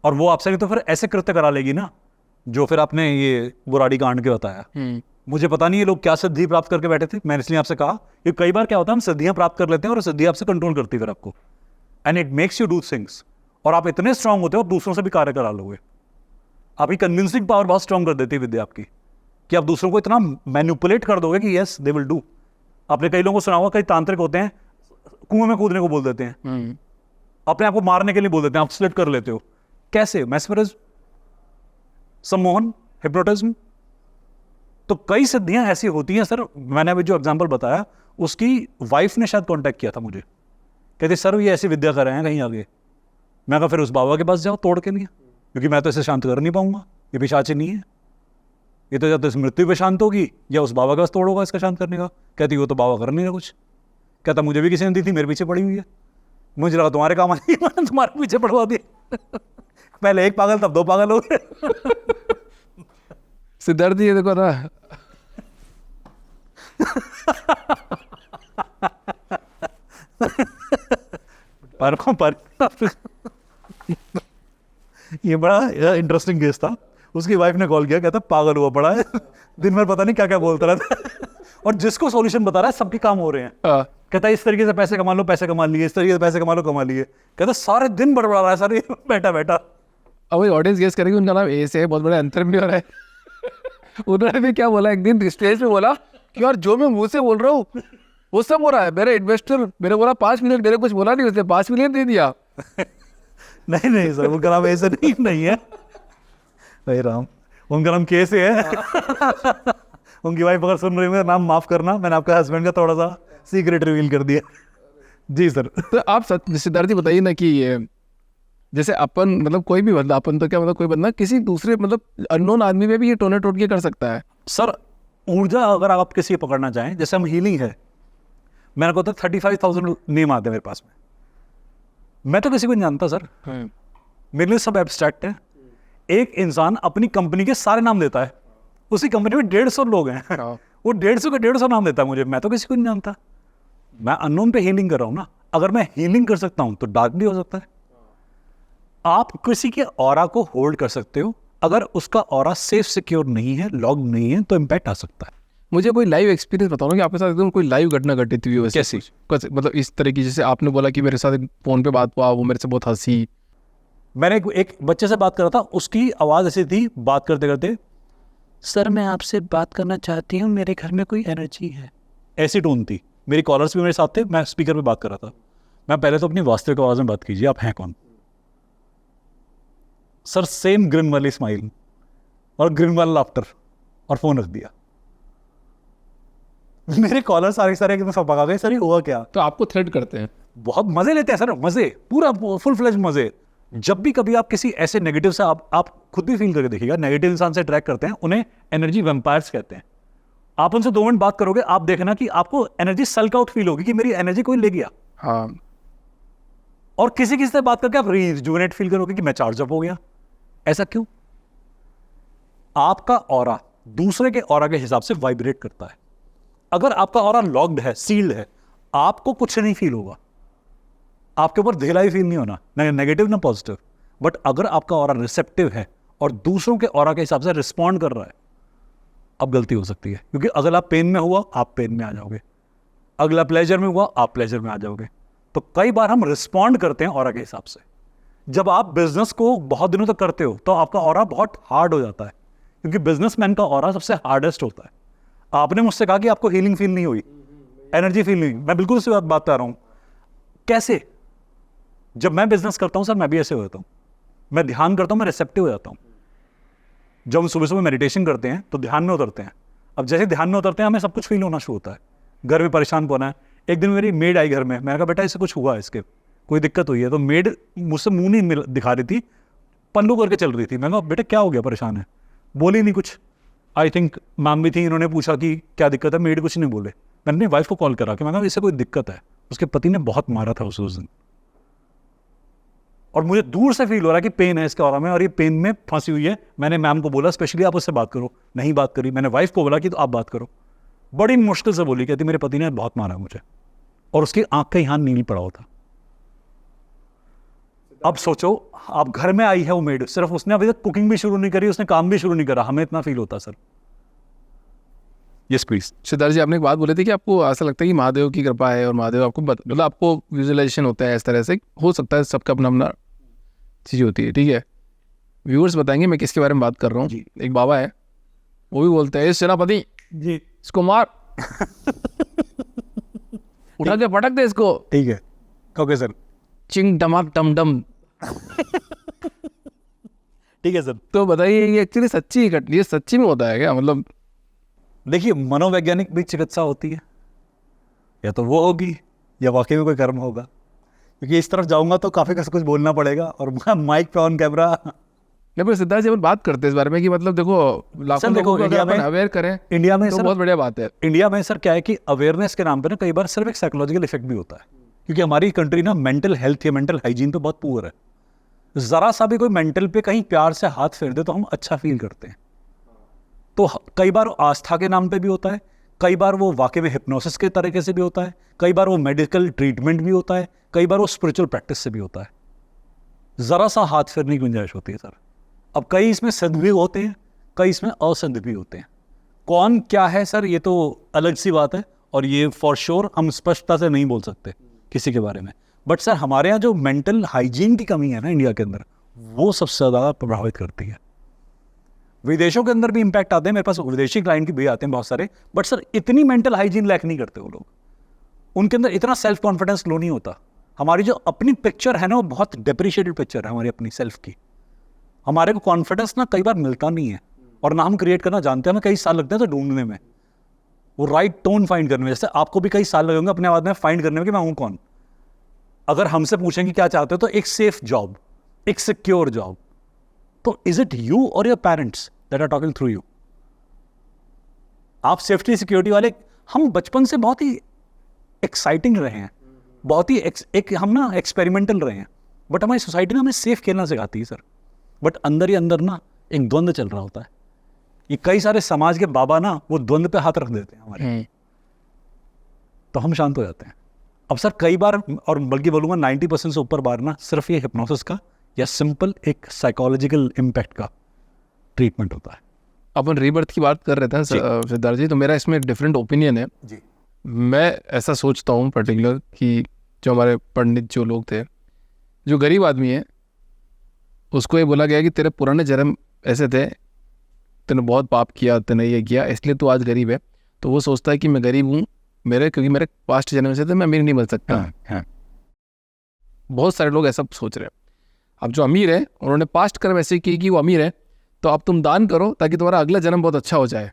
और वो आपसे नहीं तो फिर ऐसे कृत्य करा लेगी ना, जो फिर आपने ये बुराड़ी कांड के बताया। मुझे पता नहीं ये लोग क्या सिद्धि प्राप्त करके बैठे थे। मैंने इसलिए आपसे कहा कि कई बार क्या होता है, हम सिद्धियां प्राप्त कर लेते हैं और सिद्धि आपसे कंट्रोल करती है फिर आपको, and it makes you do things, और आप इतने स्ट्रांग होते हो और दूसरों से भी कार्य करा लोगे। आपकी कन्विंसिंग पावर बहुत स्ट्रांग कर देती है विद्या आपकी, कि आप दूसरों को इतना मैनिपुलेट कर दोगे कि यस दे विल डू। आपने कई लोगों को सुना होगा, कई तांत्रिक होते हैं कुएं में कूदने को बोल देते हैं, अपने आप को मारने के लिए बोल देते हैं, आप स्लिट कर लेते हो। कैसे? मैस्मरिज्म, सम्मोहन, हिप्नोटिज्म। तो कई सिद्धियां ऐसी होती हैं सर। मैंने अभी जो एग्जांपल बताया, उसकी वाइफ ने शायद कांटेक्ट किया था मुझे, कहते सर ये ऐसी विद्या कर रहे हैं कहीं आगे। मैं कहा फिर उस बाबा के पास जाओ तोड़ के लिए, क्योंकि मैं तो इसे शांत कर नहीं पाऊंगा, ये पिशाची नहीं है, ये तो या तो इस मृत्यु पे शांत होगी या उस बाबा के पास तोड़ होगा इसका शांत करने का। कहती वो तो बाबा कर नहीं रहा कुछ। कहता मुझे भी किसी ने दी थी, मेरे पीछे पड़ी हुई है, मुझे लगा तुम्हारे काम आई, मैंने तुम्हारे पीछे पड़वा दिया। पहले एक पागल तब दो पागल हो गए। सिद्धार्थ जी, ये देखो ना, पर ये बड़ा इंटरेस्टिंग केस था। उसकी वाइफ ने कॉल किया, कहता पागल हुआ पड़ा है, दिन भर पता नहीं क्या क्या बोलता रहता है, और जिसको सॉल्यूशन बता रहा है सबके काम हो रहे हैं। कहता इस तरीके से पैसे कमा लो, पैसे कमा लिए, इस तरीके से पैसे कमा लो, कमा लिए। कहता सारे दिन बड़बड़ा रहा है सर, बैठा बैठा। अब वही ऑडियंस गेस करेगी उनका नाम ए से है, बहुत बड़ा एंटरप्रेन्योर है। उन्होंने भी क्या बोला, एक दिन स्टेज पे बोला कि यार जो मैं मुंह से बोल रहा हूँ वो सब हो रहा है। मेरे इन्वेस्टर मेरे बोला 5 मिनट, मेरे कुछ बोला नहीं, उसने 5 मिलियन दे दिया। नहीं नहीं सर, उनका नाम ऐसा नहीं है भाई राम, उनका नाम कैसे है। उनकी वाइफ अगर सुन रही है, नाम माफ करना, मैंने आपके हस्बैंड का थोड़ा सा सीक्रेट रिवील कर दिया। जी सर। तो आप सिद्धार्थ जी बताइए ना कि ये जैसे अपन, मतलब कोई भी बंदा, अपन तो क्या मतलब कोई बंदा किसी दूसरे मतलब अननोन आदमी में भी ये टोने टोटके कर सकता है? सर ऊर्जा अगर आप किसी को पकड़ना चाहें, जैसे हम हीलिंग है, मैंने कहा था 35,000 नेम आते हैं मेरे पास में, मैं तो किसी को नहीं जानता सर, मेरे लिए सब एब्स्ट्रैक्ट है। एक इंसान अपनी कंपनी के सारे नाम देता है, उसी कंपनी में 150 लोग हैं, वो 150 के 150 नाम देता है मुझे, मैं तो किसी को नहीं जानता। मैं अननोन पे हीलिंग कर रहा हूं ना। अगर मैं हीलिंग कर सकता हूं तो डार्क भी हो सकता है। आप किसी के ऑरा को होल्ड कर सकते हो, अगर उसका ऑरा सेफ सिक्योर नहीं है, लॉग नहीं है, तो इम्पैक्ट आ सकता है। मुझे कोई लाइव एक्सपीरियंस बताओ ना कि आपके साथ एकदम कोई लाइव घटना घटित हुई हो वैसे कैसी? मतलब इस तरह की, जैसे आपने बोला कि मेरे साथ एक फोन पे बात हुआ, वो मेरे से बहुत हंसी। मैंने एक बच्चे से बात कर रहा था, उसकी आवाज ऐसी थी, बात करते करते सर मैं आपसे बात करना चाहती हूँ, मेरे घर में कोई एनर्जी है। ऐसी टोन थी। मेरी कॉलर्स भी मेरे साथ थे, मैं स्पीकर पे बात कर रहा था। मैं पहले तो अपनी वास्तविक आवाज में बात कीजिए, आप हैं कौन? सर सेम ग्रिन वाली स्माइल और ग्रिन वाला लाफ्टर, और फोन रख दिया। मेरे कॉलर सारे एकदम सब भगा गए, सर ये हुआ क्या? तो आपको थ्रेट करते हैं? बहुत मजे लेते हैं सर, मजे, पूरा फुल फ्लेज मजे। जब भी कभी आप किसी ऐसे नेगेटिव से, आप खुद भी फील करके देखिएगा, नेगेटिव इंसान से ट्रैक करते हैं, उन्हें एनर्जी वैम्पायर्स कहते हैं। आप उनसे 2 मिनट बात करोगे, आप देखना कि आपको एनर्जी सल्क आउट फील होगी कि मेरी एनर्जी कोई ले गया। हाँ। और किसी से बात करके आप रिजुवेनेट फील करोगे कि मैं चार्ज अप हो गया। ऐसा क्यों? आपका ऑरा दूसरे के ऑरा के हिसाब से वाइब्रेट करता है। अगर आपका ऑरा लॉक्ड है, सील्ड है, आपको कुछ नहीं फील होगा, आपके ऊपर ढिलाई फील नहीं होना, ना नेगेटिव ना पॉजिटिव। बट अगर आपका ऑरा रिसेप्टिव है और दूसरों के ऑरा के हिसाब से रिस्पॉन्ड कर रहा है, अब गलती हो सकती है। क्योंकि अगर आप पेन में हुआ, आप पेन में आ जाओगे, अगला प्लेजर में हुआ, आप प्लेजर में आ जाओगे। तो कई बार हम रिस्पॉन्ड करते हैं ऑरा के हिसाब से। जब आप बिजनेस को बहुत दिनों तक करते हो तो आपका ऑरा बहुत हार्ड हो जाता है, क्योंकि बिजनेसमैन का ऑरा सबसे हार्डेस्ट होता है। आपने मुझसे कहा कि आपको हीलिंग फील नहीं हुई, एनर्जी फील नहीं हुई। मैं बिल्कुल उसी बात कर रहा हूं। कैसे? जब मैं बिजनेस करता हूं सर, मैं भी ऐसे हो जाता हूं। मैं ध्यान करता हूं, मैं रिसेप्टिव हो जाता हूं। जब हम सुबह सुबह मेडिटेशन करते हैं तो ध्यान में उतरते हैं। अब जैसे ध्यान में उतरते हैं, हमें सब कुछ फील होना शुरू होता है। घर में परेशान होना है। एक दिन मेरी मेड आई घर में, मैंने कहा बेटा इससे कुछ हुआ है, इसके कोई दिक्कत हुई है। तो मेड मुझसे मुंह नहीं दिखा रही थी, पल्लू करके चल रही थी। मैंने कहा बेटा क्या हो गया, परेशान है? बोली नहीं कुछ। आई थिंक मैम भी थी, इन्होंने पूछा कि क्या दिक्कत है, मेड कुछ नहीं बोले। मैंने अपनी वाइफ को कॉल करा कि मैंने कहा इससे कोई दिक्कत है। उसके पति ने बहुत मारा था उस दिन, और मुझे दूर से फील हो रहा है कि पेन है इसके ऑरा में, और ये पेन में फंसी हुई है। मैंने मैम को बोला स्पेशली आप उससे बात करो, नहीं बात करी। मैंने वाइफ को बोला कि तो आप बात करो, बड़ी मुश्किल से बोली, कहती मेरे पति ने बहुत मारा मुझे, और उसकी आंख का यहाँ नील पड़ा हुआ था। अब सोचो, आप घर में आई है वो मेड, सिर्फ उसने अभी तक कुकिंग भी शुरू नहीं करी, उसने काम भी शुरू नहीं करा, हमें इतना फील होता sir. Yes please. Siddharth ji, आपने एक बात बोली थी कि आपको ऐसा लगता है कि महादेव की कृपा है और महादेव आपको मतलब आपको विजुअलाइजेशन होता है, इस तरह से हो सकता है, सबका अपना अपना चीज़ होती है, ठीक है। व्यूअर्स बताएंगे मैं किसके बारे में बात कर रहा हूँ। एक बाबा है, वो भी बोलते हैं इस सेनापति जी इसको मार उठा के पटक दे इसको, ठीक है, ओके सर, चिंग डमाक डम डम। ठीक है सर। तो बताइए ये एक्चुअली सच्ची घटना, ये सच्ची में होता है क्या? मतलब देखिए, मनोवैज्ञानिक भी चिकित्सा होती है, या तो वो होगी या वाकई में कोई कर्म होगा। क्योंकि इस तरफ जाऊंगा तो काफी कुछ बोलना पड़ेगा, और माइक पे ऑन कैमरा। नहीं, पर सिद्धार्थ जी अपन बात करते हैं इस बारे में कि मतलब देखो लाखों लोगों को अगर अपन अवेयर करें इंडिया में तो सर, बहुत बढ़िया बात है। इंडिया में सर क्या है कि अवेयरनेस के नाम पे ना कई बार सिर्फ एक साइकोलॉजिकल इफेक्ट भी होता है। क्योंकि हमारी कंट्री ना मेंटल हेल्थ या मेंटल हाइजीन पे बहुत पुअर है। जरा सा भी कोई मेंटल पे कहीं प्यार से हाथ फेर दे तो हम अच्छा फील करते हैं। तो कई बार आस्था के नाम पे भी होता है, कई बार वो वाकई में हिप्नोसिस के तरीके से भी होता है, कई बार वो मेडिकल ट्रीटमेंट भी होता है, कई बार वो स्पिरिचुअल प्रैक्टिस से भी होता है। जरा सा हाथ फेरने की गुंजाइश होती है सर। अब कई इसमें सिद्ध भी होते हैं, कई इसमें असिद्ध भी होते हैं। कौन क्या है सर, ये तो अलग सी बात है, और ये फॉर श्योर हम स्पष्टता से नहीं बोल सकते किसी के बारे में। बट सर हमारे यहाँ जो मेंटल हाइजीन की कमी है ना इंडिया के अंदर, वो सबसे ज़्यादा प्रभावित करती है। विदेशों के अंदर भी इंपैक्ट आते हैं, मेरे पास विदेशी क्लाइंट भी आते हैं बहुत सारे, बट सर इतनी मेंटल हाइजीन लैक नहीं करते वो लोग। उनके अंदर इतना सेल्फ कॉन्फिडेंस लो नहीं होता। हमारी जो अपनी पिक्चर है ना, वो बहुत डेप्रिशिएटेड पिक्चर है हमारी अपनी सेल्फ की। हमारे को कॉन्फिडेंस ना कई बार मिलता नहीं है, और ना हम क्रिएट करना जानते हैं। हमें कई साल लगते हैं तो ढूंढने में, वो राइट टोन फाइंड करने में। जैसे आपको भी कई साल लगेंगे अपने आवाज में फाइंड करने में कि मैं हूं कौन। अगर हमसे पूछेंगे क्या चाहते हो, तो एक सेफ जॉब, एक सिक्योर जॉब। तो is it you or your parents that are talking through you? आप सेफ्टी सिक्योरिटी वाले, हम बचपन से बहुत ही एक्साइटिंग रहे हैं, बहुत ही हम ना एक्सपेरिमेंटल रहे हैं। बट हमारी सोसाइटी ना हमें सेफ खेलना सिखाती है सर। बट अंदर ही अंदर ना एक द्वंद्व चल रहा होता है। ये कई सारे समाज के बाबा ना वो द्वंद्व पे हाथ रख देते हैं हमारे, तो हम शांत हो जाते हैं। अब सर कई बार, और बल्कि बोलूँगा 90% से ऊपर बार ना, सिर्फ ये हिप्नोसिस का या सिंपल एक साइकोलॉजिकल इम्पैक्ट का ट्रीटमेंट होता है। अपन रीबर्थ की बात कर रहे थे सिद्धार्थ जी, तो मेरा इसमें डिफरेंट ओपिनियन है जी। मैं ऐसा सोचता हूँ पर्टिकुलर कि जो हमारे पंडित जो लोग थे, जो गरीब आदमी है उसको ये बोला गया कि तेरे पुराने जन्म ऐसे थे, तूने बहुत पाप किया, तूने ये किया, इसलिए तू आज गरीब है। तो वो सोचता है कि मैं गरीब हूँ क्योंकि मेरे पास्ट जन्म से थे, मैं अमीर नहीं बन सकता। हाँ। बहुत सारे लोग ऐसा सोच रहे हैं। अब जो अमीर है उन्होंने पास्ट कर्म ऐसे किए कि वो अमीर है, तो अब तुम दान करो ताकि तुम्हारा अगला जन्म बहुत अच्छा हो जाए।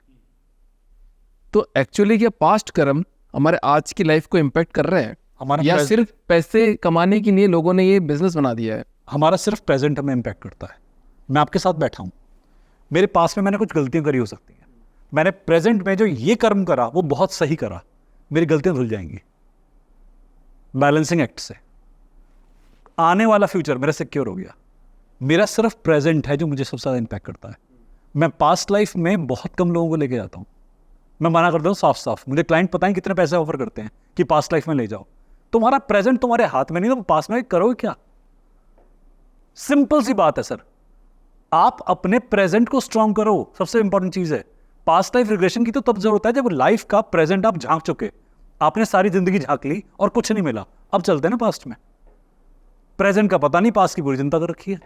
तो एक्चुअली क्या पास्ट कर्म हमारे आज की लाइफ को इम्पैक्ट कर रहे हैं, या सिर्फ पैसे कमाने के लिए लोगों ने ये बिजनेस बना दिया है? हमारा सिर्फ प्रेजेंट हमें इम्पैक्ट करता है। मैं आपके साथ बैठा हूँ, मेरे पास में मैंने कुछ गलतियां करी हो सकती हैं, मैंने प्रेजेंट में जो ये कर्म करा वो बहुत सही करा, मेरी गलतियां धुल जाएंगी बैलेंसिंग एक्ट से। आने वाला फ्यूचर मेरा सिक्योर हो गया। मेरा सिर्फ प्रेजेंट है जो मुझे सबसे ज़्यादा इम्पैक्ट करता है। मैं पास्ट लाइफ में बहुत कम लोगों को लेके जाता हूँ, मैं मना करता हूँ साफ साफ। मुझे क्लाइंट पता है कितने पैसे ऑफर करते हैं कि पास्ट लाइफ में ले जाओ। तुम्हारा प्रेजेंट तुम्हारे हाथ में नहीं, तो पास्ट में करोगे क्या? सिंपल सी बात है सर, आप अपने प्रेजेंट को स्ट्रांग करो, सबसे इंपॉर्टेंट चीज है। पास्ट लाइफ रिग्रेशन की तो तब जरूरत है जब लाइफ का प्रेजेंट आप झांक चुके, आपने सारी जिंदगी झांक ली और कुछ नहीं मिला, अब चलते हैं ना पास्ट में। प्रेजेंट का पता नहीं, पास्ट की पूरी चिंता कर रखी है।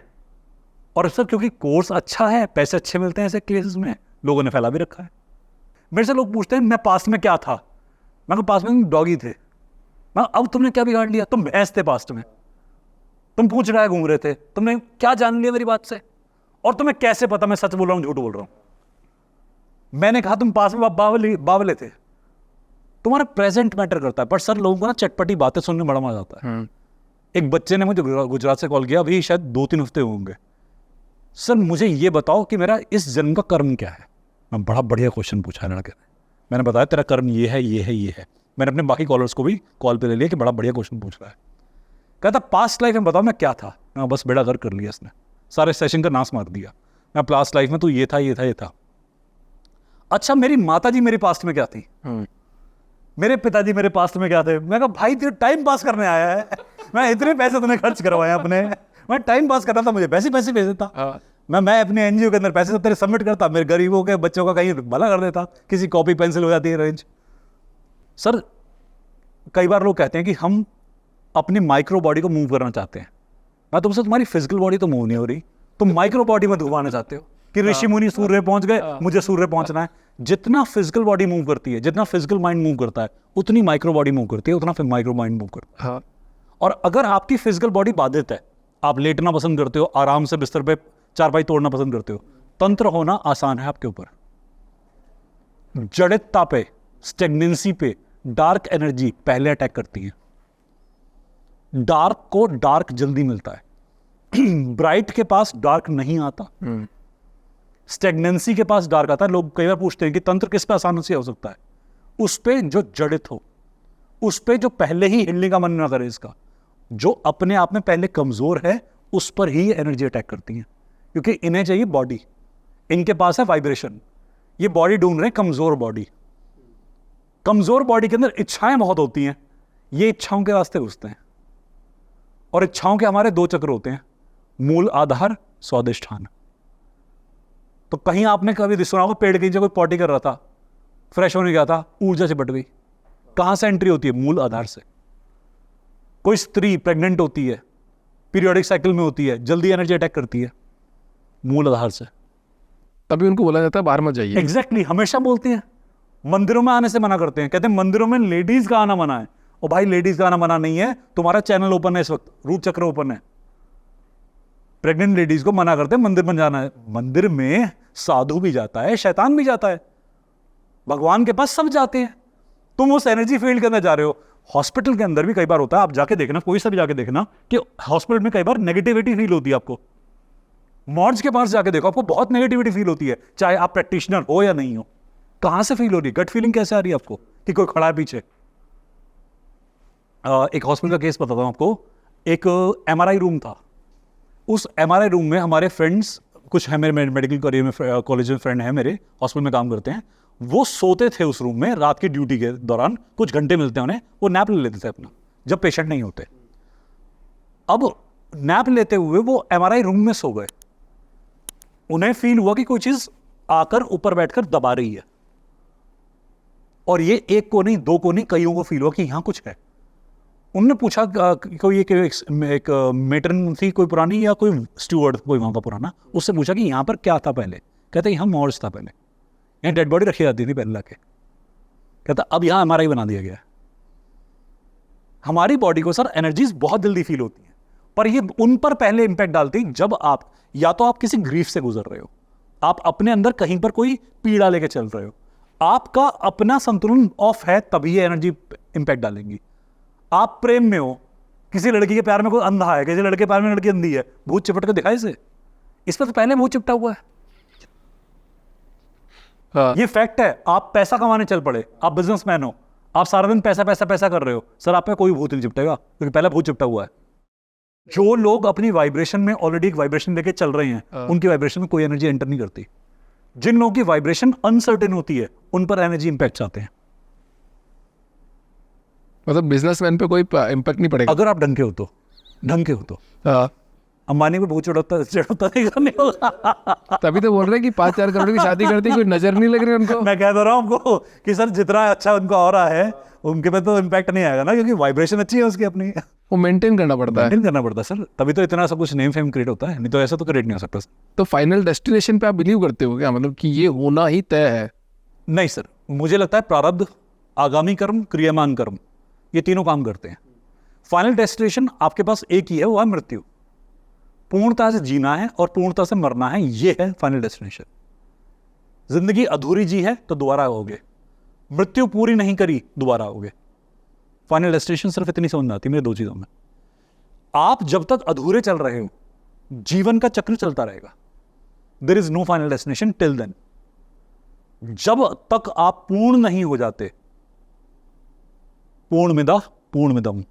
और सर क्योंकि कोर्स अच्छा है, पैसे अच्छे मिलते हैं ऐसे केसेस में, लोगों ने फैला भी रखा है। मेरे से लोग पूछते हैं मैं पास्ट में क्या था, मैं कहा पास्ट में डॉगी थे। मैं अब तुमने क्या बिगाड़ लिया, तुम भैंस थे पास्ट में, तुम पूछ रहा है घूम रहे थे, तुमने क्या जान लिया मेरी बात से? और तुम्हें कैसे पता मैं सच बोल रहा हूं झूठ बोल रहा हूं? मैंने कहा तुम पास में बावले थे। तुम्हारा प्रेजेंट मैटर करता है। पर सर लोगों को ना चटपटी बातें सुनने में बड़ा मजा आता है। एक बच्चे ने मुझे गुजरात से कॉल किया, अभी शायद 2-3 हफ्ते होंगे। सर मुझे ये बताओ कि मेरा इस जन्म का कर्म क्या है। मैं बड़ा बढ़िया क्वेश्चन पूछा है लड़के ने। मैंने बताया तेरा कर्म ये है, ये है, ये है। मैंने अपने बाकी कॉलर्स को भी कॉल पे ले लिया कि बड़ा बढ़िया क्वेश्चन पूछ रहा है। कहता पास्ट लाइफ में बताओ मैं क्या था। मैं बस बेड़ा गर्क कर लिया इसने, सारे सेशन का नाश मार दिया। मैं पास्ट लाइफ में तो ये था, ये था, ये था। अच्छा मेरी माता जी मेरे पास्ट में क्या थी, मेरे पिताजी मेरे पास्ट में क्या थे? मैं कहा भाई तेरे टाइम पास करने आया है, मैं इतने पैसे तूने खर्च करवाए अपने, मैं टाइम पास कर रहा था, मुझे पैसे भेजता। मैं अपने एनजीओ के अंदर पैसे तेरे सबमिट करता, मेरे गरीबों के बच्चों का कहीं भला कर देता, किसी कॉपी पेंसिल हो जाती है रेंज। सर कई बार लोग कहते हैं कि हम अपनी माइक्रो बॉडी को मूव करना चाहते हैं। मैं तुमसे तुम्हारी फिजिकल बॉडी तो मूव नहीं हो रही, तुम माइक्रो बॉडी में घुमाना चाहते हो कि ऋषि मुनि सूर्य पहुंच गए, मुझे सूर्य पहुंचना है। जितना फिजिकल बॉडी मूव करती है, जितना फिजिकल माइंड मूव करता है, उतनी माइक्रो बॉडी मूव करती है, उतना फिर माइक्रो माइंड मूव करता है। और अगर आपकी फिजिकल बॉडी बाधित है, आप लेटना पसंद करते हो, आराम से बिस्तर पे चारपाई तोड़ना पसंद करते हो, तंत्र होना आसान है आपके ऊपर। जड़ितता पे, स्टेग्नेंसी पे डार्क एनर्जी पहले अटैक करती है। डार्क को डार्क जल्दी मिलता है, ब्राइट के पास डार्क नहीं आता, स्टेग्नेंसी के पास डार्क आता है। लोग कई बार पूछते हैं कि तंत्र किस पे आसानी से हो सकता है? उस पे जो जड़ित हो, उस पे जो पहले ही हिलने का मन ना करे, इसका जो अपने आप में पहले कमजोर है, उस पर ही एनर्जी अटैक करती है। क्योंकि इन्हें चाहिए बॉडी, इनके पास है वाइब्रेशन। ये बॉडी ढूंढ रहे हैं, कमजोर बॉडी। कमजोर बॉडी के अंदर इच्छाएं बहुत होती हैं, ये इच्छाओं के रास्ते घुसते हैं। और इच्छाओं के हमारे 2 चक्र होते हैं, मूल आधार, स्वादिष्ठान। तो कहीं आपने कभी सुना होगा पेड़ के नीचे कोई पॉटी कर रहा था, फ्रेश होने गया था, ऊर्जा चिपट गई। कहां से एंट्री होती है? मूल आधार से। कोई स्त्री प्रेग्नेंट होती है, पीरियोडिक साइकिल में होती है, जल्दी एनर्जी अटैक करती है, मूल आधार से। तभी उनको बोला जाता है बाहर मत जाइए। एग्जैक्टली, हमेशा बोलते हैं। मंदिरों में आने से मना करते हैं, कहते हैं मंदिरों में लेडीज का आना मना है। और भाई लेडीज का आना मना नहीं है, तुम्हारा चैनल ओपन है इस वक्त, रूट चक्र ओपन है। प्रेग्नेंट लेडीज को मना करते हैं मंदिर में जाना है। मंदिर में साधु भी जाता है, शैतान भी जाता है, भगवान के पास सब जाते हैं। तुम उस एनर्जी फील्ड के अंदर जा रहे हो। हॉस्पिटल के अंदर भी कई बार होता है, आप जाके देखना, कोई सा भी जाके देखना कि हॉस्पिटल में कई बार नेगेटिविटी फील होती है आपको। मॉर्ज के पास जाके देखो, आपको बहुत नेगेटिविटी फील होती है, चाहे आप प्रैक्टिशनर हो या नहीं हो। कहां से फील हो रही है? गट फीलिंग कैसे आ रही है आपको कि कोई खड़ा है पीछे? एक हॉस्पिटल का केस बताता हूं आपको। एक MRI रूम था। उस MRI रूम में हमारे फ्रेंड्स कुछ है, मेरे मेडिकल करियर में कॉलेज में फ्रेंड है मेरे, हॉस्पिटल में काम करते हैं। वो सोते थे उस रूम में रात की ड्यूटी के दौरान, कुछ घंटे मिलते हैं उन्हें, वो नैप ले लेते थे अपना। जब पेशेंट नहीं होते। अब नैप लेते हुए वो एमआरआई रूम में सो गए, उन्हें फील हुआ कि कोई चीज आकर ऊपर बैठकर दबा रही है, और ये एक को नहीं, दो को नहीं, कईयों को फील हुआ कि यहां कुछ है। उन्होंने पूछा कोई एक मेट्रन थी कोई पुरानी, या कोई स्टूअर्ड कोई वहां का पुराना, उससे पूछा कि यहां पर क्या था पहले। कहते यहाँ मॉर्ज था पहले, यहाँ डेड बॉडी रखी जाती थी पहले लाके। कहता अब यहाँ एमआरआई बना दिया गया है। हमारी बॉडी को सर एनर्जीज बहुत जल्दी फील होती हैं, पर ये उन पर पहले इंपैक्ट डालती है जब आप, या तो आप किसी ग्रीफ से गुजर रहे हो, आप अपने अंदर कहीं पर कोई पीड़ा लेके चल रहे हो, आपका अपना संतुलन ऑफ है, तभी ये एनर्जी इंपैक्ट डालेंगी। आप प्रेम में हो, किसी लड़की के प्यार में कोई अंधा है, किसी लड़के के प्यार में लड़की अंधी है, भूत चिपट के दिखाई से, इस पर तो पहले भूत चिपटा हुआ है। हाँ। ये फैक्ट है। आप पैसा कमाने चल पड़े, आप बिजनेसमैन हो, आप सारा दिन पैसा पैसा पैसा कर रहे हो, सर आप पे कोई भूत नहीं चिपटेगा, क्योंकि पहले भूत चिपटा हुआ है। जो लोग अपनी वाइब्रेशन में ऑलरेडी एक वाइब्रेशन लेके चल रहे हैं, उनकी वाइब्रेशन में कोई एनर्जी एंटर नहीं करती। जिन लोगों की वाइब्रेशन अनसर्टेन होती है, उन पर एनर्जी इंपैक्ट आते हैं। मतलब बिजनेसमैन पे कोई इम्पैक्ट नहीं पड़ेगा अगर आप ढंग के हो तो, ढंग के हो तो। हाँ। अंबानी को बहुत चढ़ता नहीं होगा। तभी तो बोल रहे हैं कि 5-4 करोड़ की शादी करती, कोई नजर नहीं लग रही उनको। मैं कह दे रहा हूँ आपको कि सर जितना अच्छा उनको हो रहा है, उनके पे तो इम्पैक्ट नहीं आएगा ना, क्योंकि वाइब्रेशन अच्छी है उसकी अपनी। वो मेंटेन करना पड़ता है। मेंटेन करना पड़ता है सर, तभी तो इतना सब कुछ नेम फेम क्रिएट होता है, नहीं तो ऐसा तो क्रिएट नहीं हो सकता। तो फाइनल डेस्टिनेशन पे आप बिलीव करते हो क्या, मतलब कि ये होना ही तय है? नहीं सर, मुझे लगता है प्रारब्ध, आगामी कर्म, क्रियामान कर्म, ये तीनों काम करते हैं। फाइनल डेस्टिनेशन आपके पास एक ही है, वो है मृत्यु। पूर्णता से जीना है और पूर्णता से मरना है, ये है फाइनल डेस्टिनेशन। जिंदगी अधूरी जी है तो दोबारा आओगे, मृत्यु पूरी नहीं करी दोबारा आओगे। फाइनल डेस्टिनेशन सिर्फ इतनी समझ में आती है मेरे दो चीजों में। आप जब तक अधूरे चल रहे हो, जीवन का चक्र चलता रहेगा। There is no final destination till then. जब तक आप पूर्ण नहीं हो जाते, पूर्णमिदा पूर्णमिदम,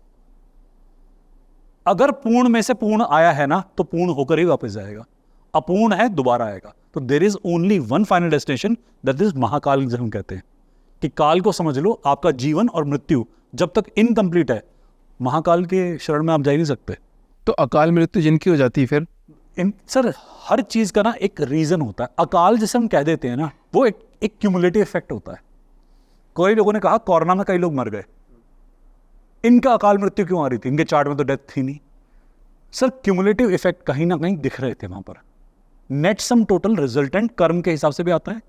अगर पूर्ण में से पूर्ण आया है ना, तो पूर्ण होकर ही वापस जाएगा। अपूर्ण है दोबारा आएगा। तो there is only one final destination, that is Mahakal, जिसे हम कहते हैं कि काल को समझ लो। आपका जीवन और मृत्यु जब तक इनकम्प्लीट है, महाकाल के शरण में आप जा ही नहीं सकते। तो अकाल मृत्यु जिनकी हो जाती है फिर? सर हर चीज का ना एक रीजन होता है। अकाल जिसे हम कह देते हैं ना, वो एक क्यूमुलेटिव इफेक्ट होता है। कई लोगों ने कहा कोरोना में कई लोग मर गए, इनका अकाल मृत्यु क्यों आ रही थी, इनके चार्ट में तो डेथ थी नहीं। सर क्यूमुलेटिव इफेक्ट कहीं ना कहीं दिख रहे थे वहां पर। नेट सम टोटल रिजल्टेंट कर्म के हिसाब से भी आता है,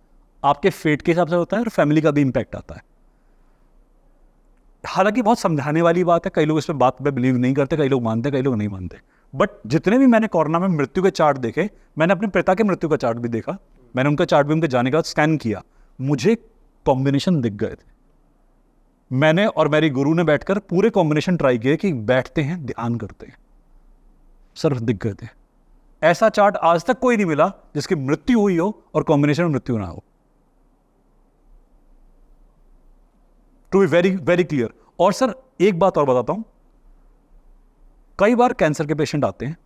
आपके फेट के हिसाब से होता है, और फैमिली का भी इंपैक्ट आता है। हालांकि बहुत समझाने वाली बात है, कई लोग इस पर बात पे बिलीव नहीं करते, कई लोग मानते, कई लोग नहीं मानते। बट जितने भी मैंने कोरोना में मृत्यु के चार्ट देखे, मैंने अपने पिता के मृत्यु का चार्ट भी देखा, मैंने उनका चार्ट भी उनके जाने के बाद स्कैन किया, मुझे कॉम्बिनेशन दिख गए थे। मैंने और मेरी गुरु ने बैठकर पूरे कॉम्बिनेशन ट्राई किए कि बैठते हैं ध्यान करते हैं, सर दिख गए थे। ऐसा चार्ट आज तक कोई नहीं मिला जिसकी मृत्यु हुई हो और कॉम्बिनेशन में मृत्यु ना हो। To be very very clear. और सर एक बात और बताता हूं, कई बार कैंसर के पेशेंट आते हैं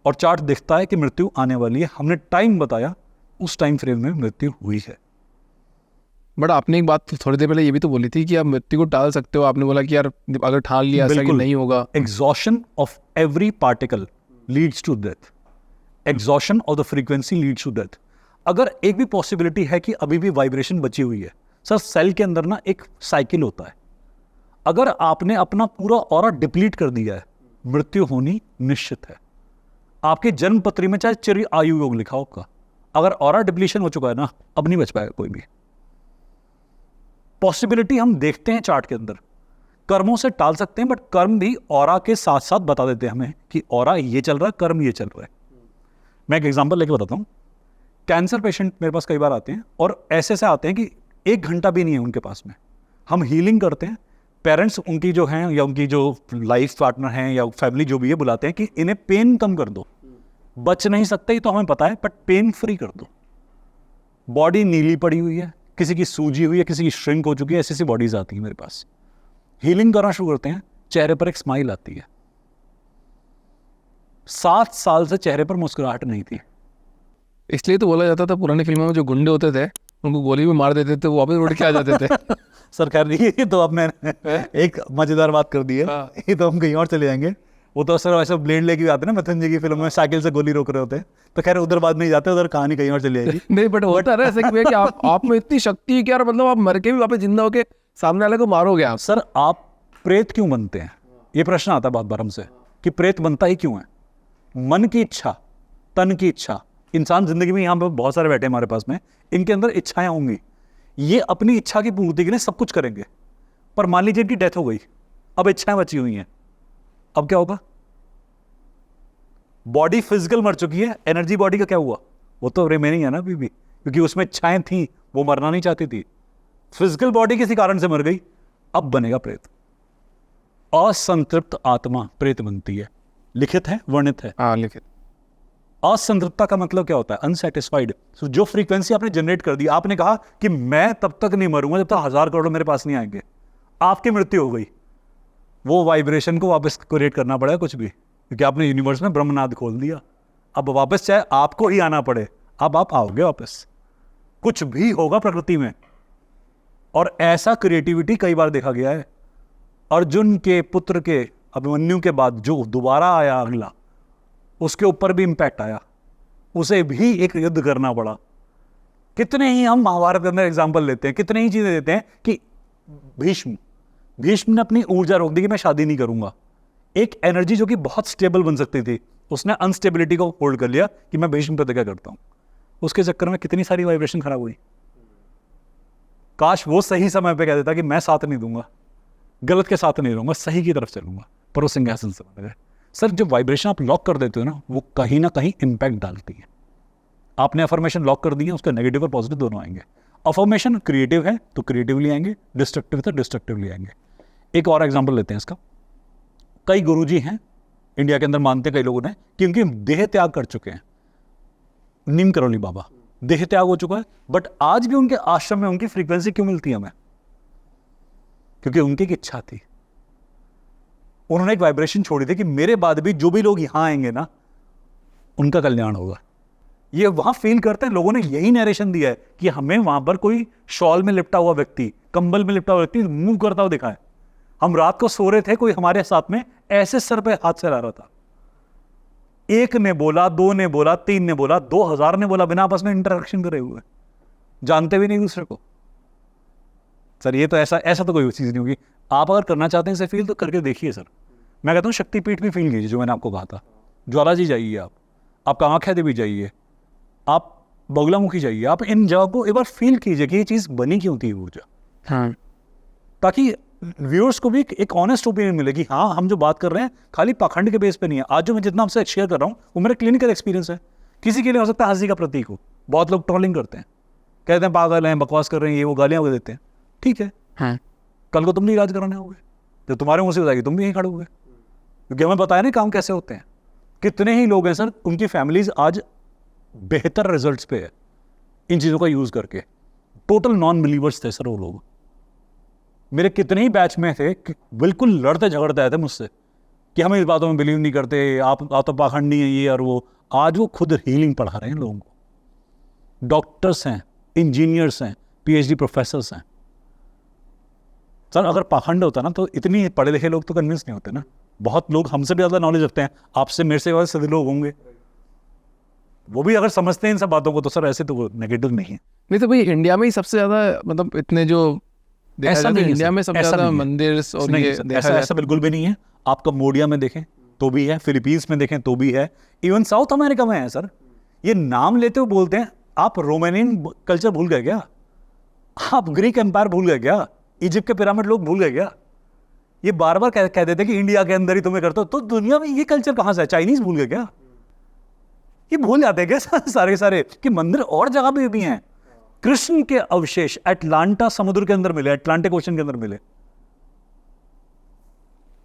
और चार्ट दिखता है कि मृत्यु आने वाली है, हमने टाइम बताया, उस टाइम फ्रेम में मृत्यु हुई है। बट आपने एक बात थोड़ी देर पहले ये भी तो बोली थी कि आप मृत्यु को टाल सकते हो। आपने बोला कि यार अगर ठान लिया ऐसा कि नहीं होगा। Exhaustion of every particle leads to death, exhaustion of the frequency leads to death. अगर एक भी पॉसिबिलिटी है कि अभी भी वाइब्रेशन बची हुई है, सर सेल के अंदर ना एक साइकिल होता है, अगर आपने अपना पूरा ऑरा डिप्लीट कर दिया है, मृत्यु होनी निश्चित है। आपके जन्म पत्री में चाहे चिर आयु योग लिखा होगा, अगर ऑरा डिप्लीशन हो चुका है ना, अब नहीं बच पाएगा कोई भी। पॉसिबिलिटी हम देखते हैं चार्ट के अंदर, कर्मों से टाल सकते हैं, बट कर्म भी ऑरा के साथ साथ बता देते हैं हमें कि ऑरा ये चल रहा है, कर्म ये चल रहा है। मैं एक एग्जांपल लेके बताता हूं। कैंसर पेशेंट मेरे पास कई बार आते हैं और ऐसे से आते हैं कि 1 घंटा भी नहीं है उनके पास में, हम हीलिंग करते हैं। पेरेंट्स उनकी जो हैं या उनकी जो लाइफ पार्टनर हैं या फैमिली जो भी है, बुलाते हैं कि इन्हें पेन कम कर दो, बच नहीं सकते ही तो हमें पता है, बट पेन फ्री कर दो। बॉडी नीली पड़ी हुई है, किसी की सूजी हुई है, किसी की श्रिंक हो चुकी है, ऐसी बॉडीज आती है मेरे पास। हीलिंग करना शुरू करते हैं, चेहरे पर एक स्माइल आती है। 7 साल से चेहरे पर मुस्कुराहट नहीं थी। इसलिए तो बोला जाता था पुरानी फिल्मों में जो गुंडे होते थे उनको गोली में मार देते थे, वो वापस उड़ के आ जाते थे। सर खैर ये तो आपने एक मजेदार बात कर दी है। ये तो हम कहीं और चले जाएंगे। वो तो सर ऐसा ब्लेड लेके आते हैं ना, मिथुन जी की फिल्म में साइकिल से गोली रोक रहे होते हैं, तो खैर उधर बाद नहीं जाते, उधर कहानी कहीं और चली जाएगी। नहीं बट होता है ना ऐसे कि भैया कि आप में इतनी शक्ति है कि यार मतलब आप मर के भी वापस जिंदा होके सामने वाले को मारोगे आप। सर आप प्रेत क्यों बनते हैं, ये प्रश्न आता है बहुत बार हमसे कि प्रेत बनता ही क्यों है। मन की इच्छा, तन की इच्छा, इंसान जिंदगी में यहाँ पे बहुत सारे बैठे हैं हमारे पास में, इनके अंदर इच्छाएं होंगी, ये अपनी इच्छा की पूर्ति के लिए सब कुछ करेंगे। पर मान लीजिए इनकी डेथ हो गई, अब इच्छाएं बची हुई हैं, अब क्या होगा। बॉडी फिजिकल मर चुकी है, एनर्जी बॉडी का क्या हुआ, वो तो रिमेनिंग है ना अभी भी, क्योंकि उसमें इच्छाएं थी, वो मरना नहीं चाहती थी। फिजिकल बॉडी किसी कारण से मर गई, अब बनेगा प्रेत। असंतृप्त आत्मा प्रेत बनती है, लिखित है, वर्णित है। हाँ लिखित। असंतृप्तता का मतलब क्या होता है, अनसेटिस्फाइड। जो फ्रीक्वेंसी आपने जनरेट कर दी, आपने कहा कि मैं तब तक नहीं मरूंगा जब तक 1000 करोड़ मेरे पास नहीं आएंगे, आपकी मृत्यु हो गई, वो वाइब्रेशन को वापस क्रिएट करना पड़ेगा कुछ भी, क्योंकि आपने यूनिवर्स में ब्रह्मनाद खोल दिया। अब वापस चाहे आपको ही आना पड़े, अब आप आओगे वापस, कुछ भी होगा प्रकृति में। और ऐसा क्रिएटिविटी कई बार देखा गया है। अर्जुन के पुत्र के अभिमन्यु के बाद जो दोबारा आया अगला, उसके ऊपर भी इंपैक्ट आया, उसे भी एक युद्ध करना पड़ा। कितने ही हम महाभारत के अंदर एग्जाम्पल लेते हैं, कितने ही चीजें देते हैं कि भीष्म ने अपनी ऊर्जा रोक दी कि मैं शादी नहीं करूंगा। एक एनर्जी जो कि बहुत स्टेबल बन सकती थी, उसने अनस्टेबिलिटी को होल्ड कर लिया कि मैं भीष्म प्रतिज्ञा करता हूं। उसके चक्कर में कितनी सारी वाइब्रेशन खराब हुई। काश वो सही समय पे कह देता कि मैं साथ नहीं दूंगा, गलत के साथ नहीं रहूंगा, सही की तरफ चलूंगा, पर वो सिंहासन से बन गए। सर जब वाइब्रेशन आप लॉक कर देते हो ना, वो कहीं ना कहीं इंपैक्ट डालती है। आपने अफर्मेशन लॉक कर दी है, उसका नेगेटिव और पॉजिटिव दोनों आएंगे। अफर्मेशन क्रिएटिव है तो क्रिएटिवली आएंगे, डिस्ट्रक्टिव है तो डिस्ट्रक्टिवली आएंगे। एक और एग्जांपल लेते हैं इसका। कई गुरुजी हैं इंडिया के अंदर, मानते कई लोगों ने कि उनके देह त्याग कर चुके हैं। नीम करौली बाबा, देह त्याग हो चुका है, बट आज भी उनके आश्रम में उनकी फ्रीक्वेंसी क्यों मिलती है हमें, क्योंकि उनकी एक इच्छा थी। उन्होंने एक वाइब्रेशन छोड़ी थी कि मेरे बाद भी जो भी लोग यहां आएंगे ना, उनका कल्याण होगा। ये वहां फील करते हैं, लोगों ने यही नरेशन दिया है कि हमें वहां पर कोई शॉल में लिपटा हुआ व्यक्ति, कंबल में लिपटा हुआ व्यक्ति मूव करता हुआ दिखा है। हम रात को सो रहे थे, कोई हमारे साथ में ऐसे सर पे हाथ चला रहा था। एक ने बोला, दो ने बोला, तीन ने बोला, 2000 ने बोला, बिना आपस में इंटरेक्शन करे हुए, जानते भी नहीं दूसरे को। सर ये तो ऐसा तो कोई चीज नहीं होगी। आप अगर करना चाहते हैं इसे फील, तो करके देखिए सर। मैं कहता हूँ शक्तिपीठ भी फील कीजिए, जो मैंने आपको कहा था। ज्वाला जी जाइए, आप कामाख्या देवी जाइए, आप बगलामुखी जाइए, आप इन जगह को एक बार फील कीजिए कि ये चीज बनी क्यों थी ऊर्जा। हाँ ताकि व्यूअर्स को भी एक ऑनेस्ट ओपिनियन मिलेगी। हाँ, हम जो बात कर रहे हैं खाली पाखंड के बेस पे नहीं है। आज जो मैं जितना आपसे शेयर कर रहा हूँ वो मेरा क्लिनिकल एक्सपीरियंस है। किसी के लिए हो सकता है हंसी का प्रतीक हो। बहुत लोग ट्रोलिंग करते हैं, कहते हैं पागल हैं, बकवास कर रहे हैं, ये वो गालियां देते हैं। ठीक है, हाँ कल को तुम भी इलाज कराने होगे, जब तुम्हारे मुंह से हो जाएगी तुम भी यहीं खड़े होगे, क्योंकि हमें पता है ना काम कैसे होते हैं। कितने ही लोग हैं सर, उनकी फैमिलीज आज बेहतर रिजल्ट्स पे है इन चीज़ों का यूज़ करके। टोटल नॉन बिलीवर्स थे सर वो लोग। मेरे कितने ही बैच में थे कि बिल्कुल लड़ते झगड़ते आए थे मुझसे कि हम इस बातों में बिलीव नहीं करते, आप तो पाखंडी हैं ये और वो। आज वो खुद हीलिंग पढ़ा रहे हैं लोगों को। डॉक्टर्स हैं, इंजीनियर्स हैं, PhD प्रोफेसर्स हैं। सर अगर पाखंड होता ना तो इतनी पढ़े लिखे लोग तो कन्विंस नहीं होते ना। बहुत लोग हमसे भी ज़्यादा नॉलेज रखते हैं, आपसे मेरे से सभी लोग होंगे, वो भी अगर समझते हैं इन सब बातों को, तो सर ऐसे तो नेगेटिव नहीं है। नहीं तो भाई इंडिया में ही सबसे ज्यादा मतलब इतने जो ऐसा नहीं है इंडिया सर, में सबसे ऐसा ज्यादा नहीं है। मंदिर और नहीं ये सर, देखा ऐसा जाए ऐसा बिल्कुल भी नहीं है। आप कंबोडिया में देखें तो भी है, फिलीपींस में देखें तो भी है, इवन साउथ अमेरिका में है सर। ये नाम लेते हुए बोलते हैं, आप रोमानियन कल्चर भूल गए क्या? आप ग्रीक एम्पायर भूल गए क्या? इजिप्ट के पिरामिड लोग भूल गए क्या? ये बार बार कह देते कि इंडिया के अंदर ही तुम्हें करते हो, तो दुनिया में ये कल्चर कहां से है? चाइनीज भूल गए क्या? ये भूल जाते हैं क्या सारे सारे कि मंदिर और जगह पे भी हैं। कृष्ण के अवशेष अटलांटा समुद्र के अंदर मिले, अटलांटिक ओशन के अंदर मिले।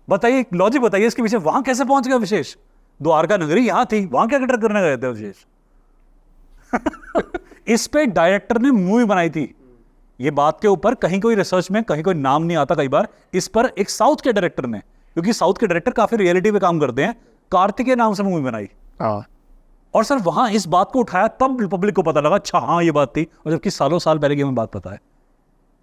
बताइए, लॉजिक बताइए इसके पीछे। वहां कैसे पहुंच गया अवशेष? द्वारका नगरी यहां थी, वहां क्या कटर करने गए थे अवशेष? इस पे डायरेक्टर ने मूवी बनाई थी। ये बात के ऊपर कहीं कोई रिसर्च में कहीं कोई नाम नहीं आता कई बार। इस पर एक साउथ के डायरेक्टर ने, क्योंकि साउथ के डायरेक्टर काफी रियलिटी पे काम करते हैं, कार्तिकेय नाम से मूवी बनाई। हाँ और सर वहां इस बात को उठाया, तब पब्लिक को पता लगा अच्छा हाँ ये बात थी, और जबकि सालों साल पहले की हमें बात पता है।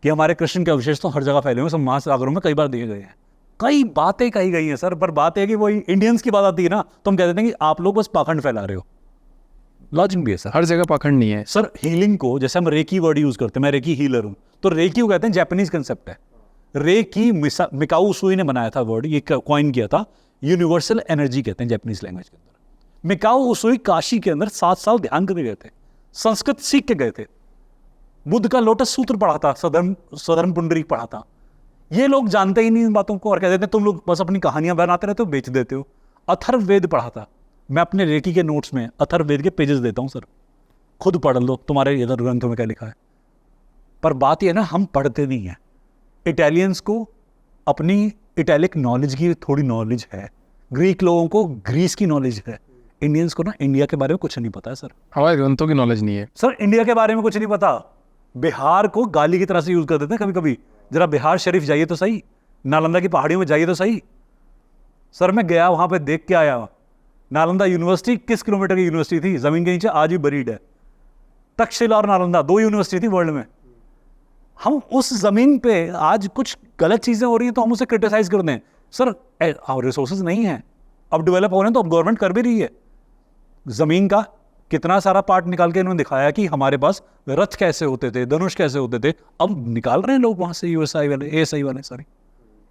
कि हमारे कृष्ण के अवशेष तो हर जगह फैले हुए हैं, सब महासागरों में कई बार दिए गए हैं, कई बातें कही गई हैं सर। पर बात है कि वही इंडियंस की बात आती है ना, तो हम कह देते हैं कि आप लोग बस पाखंड फैला रहे हो। लॉजिक भी है सर। हर जगह पाखंड नहीं है सर हीलिंग को, जैसे हम रेकी वर्ड यूज करते हैं, मैं रेकी हीलर हूं, तो रेकी को कहते हैं, जापानीज कंसेप्ट है। रेकी मिकाओ उसूई ने बनाया था वर्ड, ये कॉइन किया था, यूनिवर्सल एनर्जी कहते हैं जापानीज लैंग्वेज के अंदर। मिकाओ उसूई काशी के अंदर 7 साल ध्यान करके गए थे, संस्कृत सीख के गए थे, बुद्ध का लोटस सूत्र पढ़ा था, स्वधर्म पुंडरीक पढ़ा था। ये लोग जानते ही नहीं इन बातों को और कह देते हैं तुम लोग बस अपनी कहानियां बनाते रहते हो, बेच देते हो। अथर्ववेद पढ़ा था, मैं अपने रेकी के नोट्स में अथर्ववेद के पेजेस देता हूं सर, खुद पढ़ लो, तुम्हारे इधर ग्रंथों में क्या लिखा है। पर बात यह है ना, हम पढ़ते नहीं है। इटालियंस को अपनी इटैलिक नॉलेज की थोड़ी नॉलेज है, ग्रीक लोगों को ग्रीस की नॉलेज है, इंडियंस को ना इंडिया के बारे में कुछ नहीं पता है सर। हमारे ग्रंथों की नॉलेज नहीं है सर, इंडिया के बारे में कुछ नहीं पता। बिहार को गाली की तरह से यूज कर देते हैं कभी कभी। जरा बिहार शरीफ जाइए तो सही, नालंदा की पहाड़ियों में जाइए तो सही। सर मैं गया, वहां पे देख के आया, नालंदा यूनिवर्सिटी किस किलोमीटर की यूनिवर्सिटी थी, जमीन के नीचे आज भी बरीड है। तक्षशिला और नालंदा 2 यूनिवर्सिटी थी वर्ल्ड में। हम उस जमीन पे आज कुछ गलत चीजें हो रही हैं तो हम उसे क्रिटिसाइज कर दें। सर रिसोर्सेज नहीं है, अब डेवलप हो रहे हैं, तो अब गवर्नमेंट कर भी रही है। जमीन का कितना सारा पार्ट निकाल के इन्होंने दिखाया कि हमारे पास रथ कैसे होते थे, धनुष कैसे होते थे। अब निकाल रहे हैं लोग वहां से, यूएसआई वाले, एएसआई वाले, सॉरी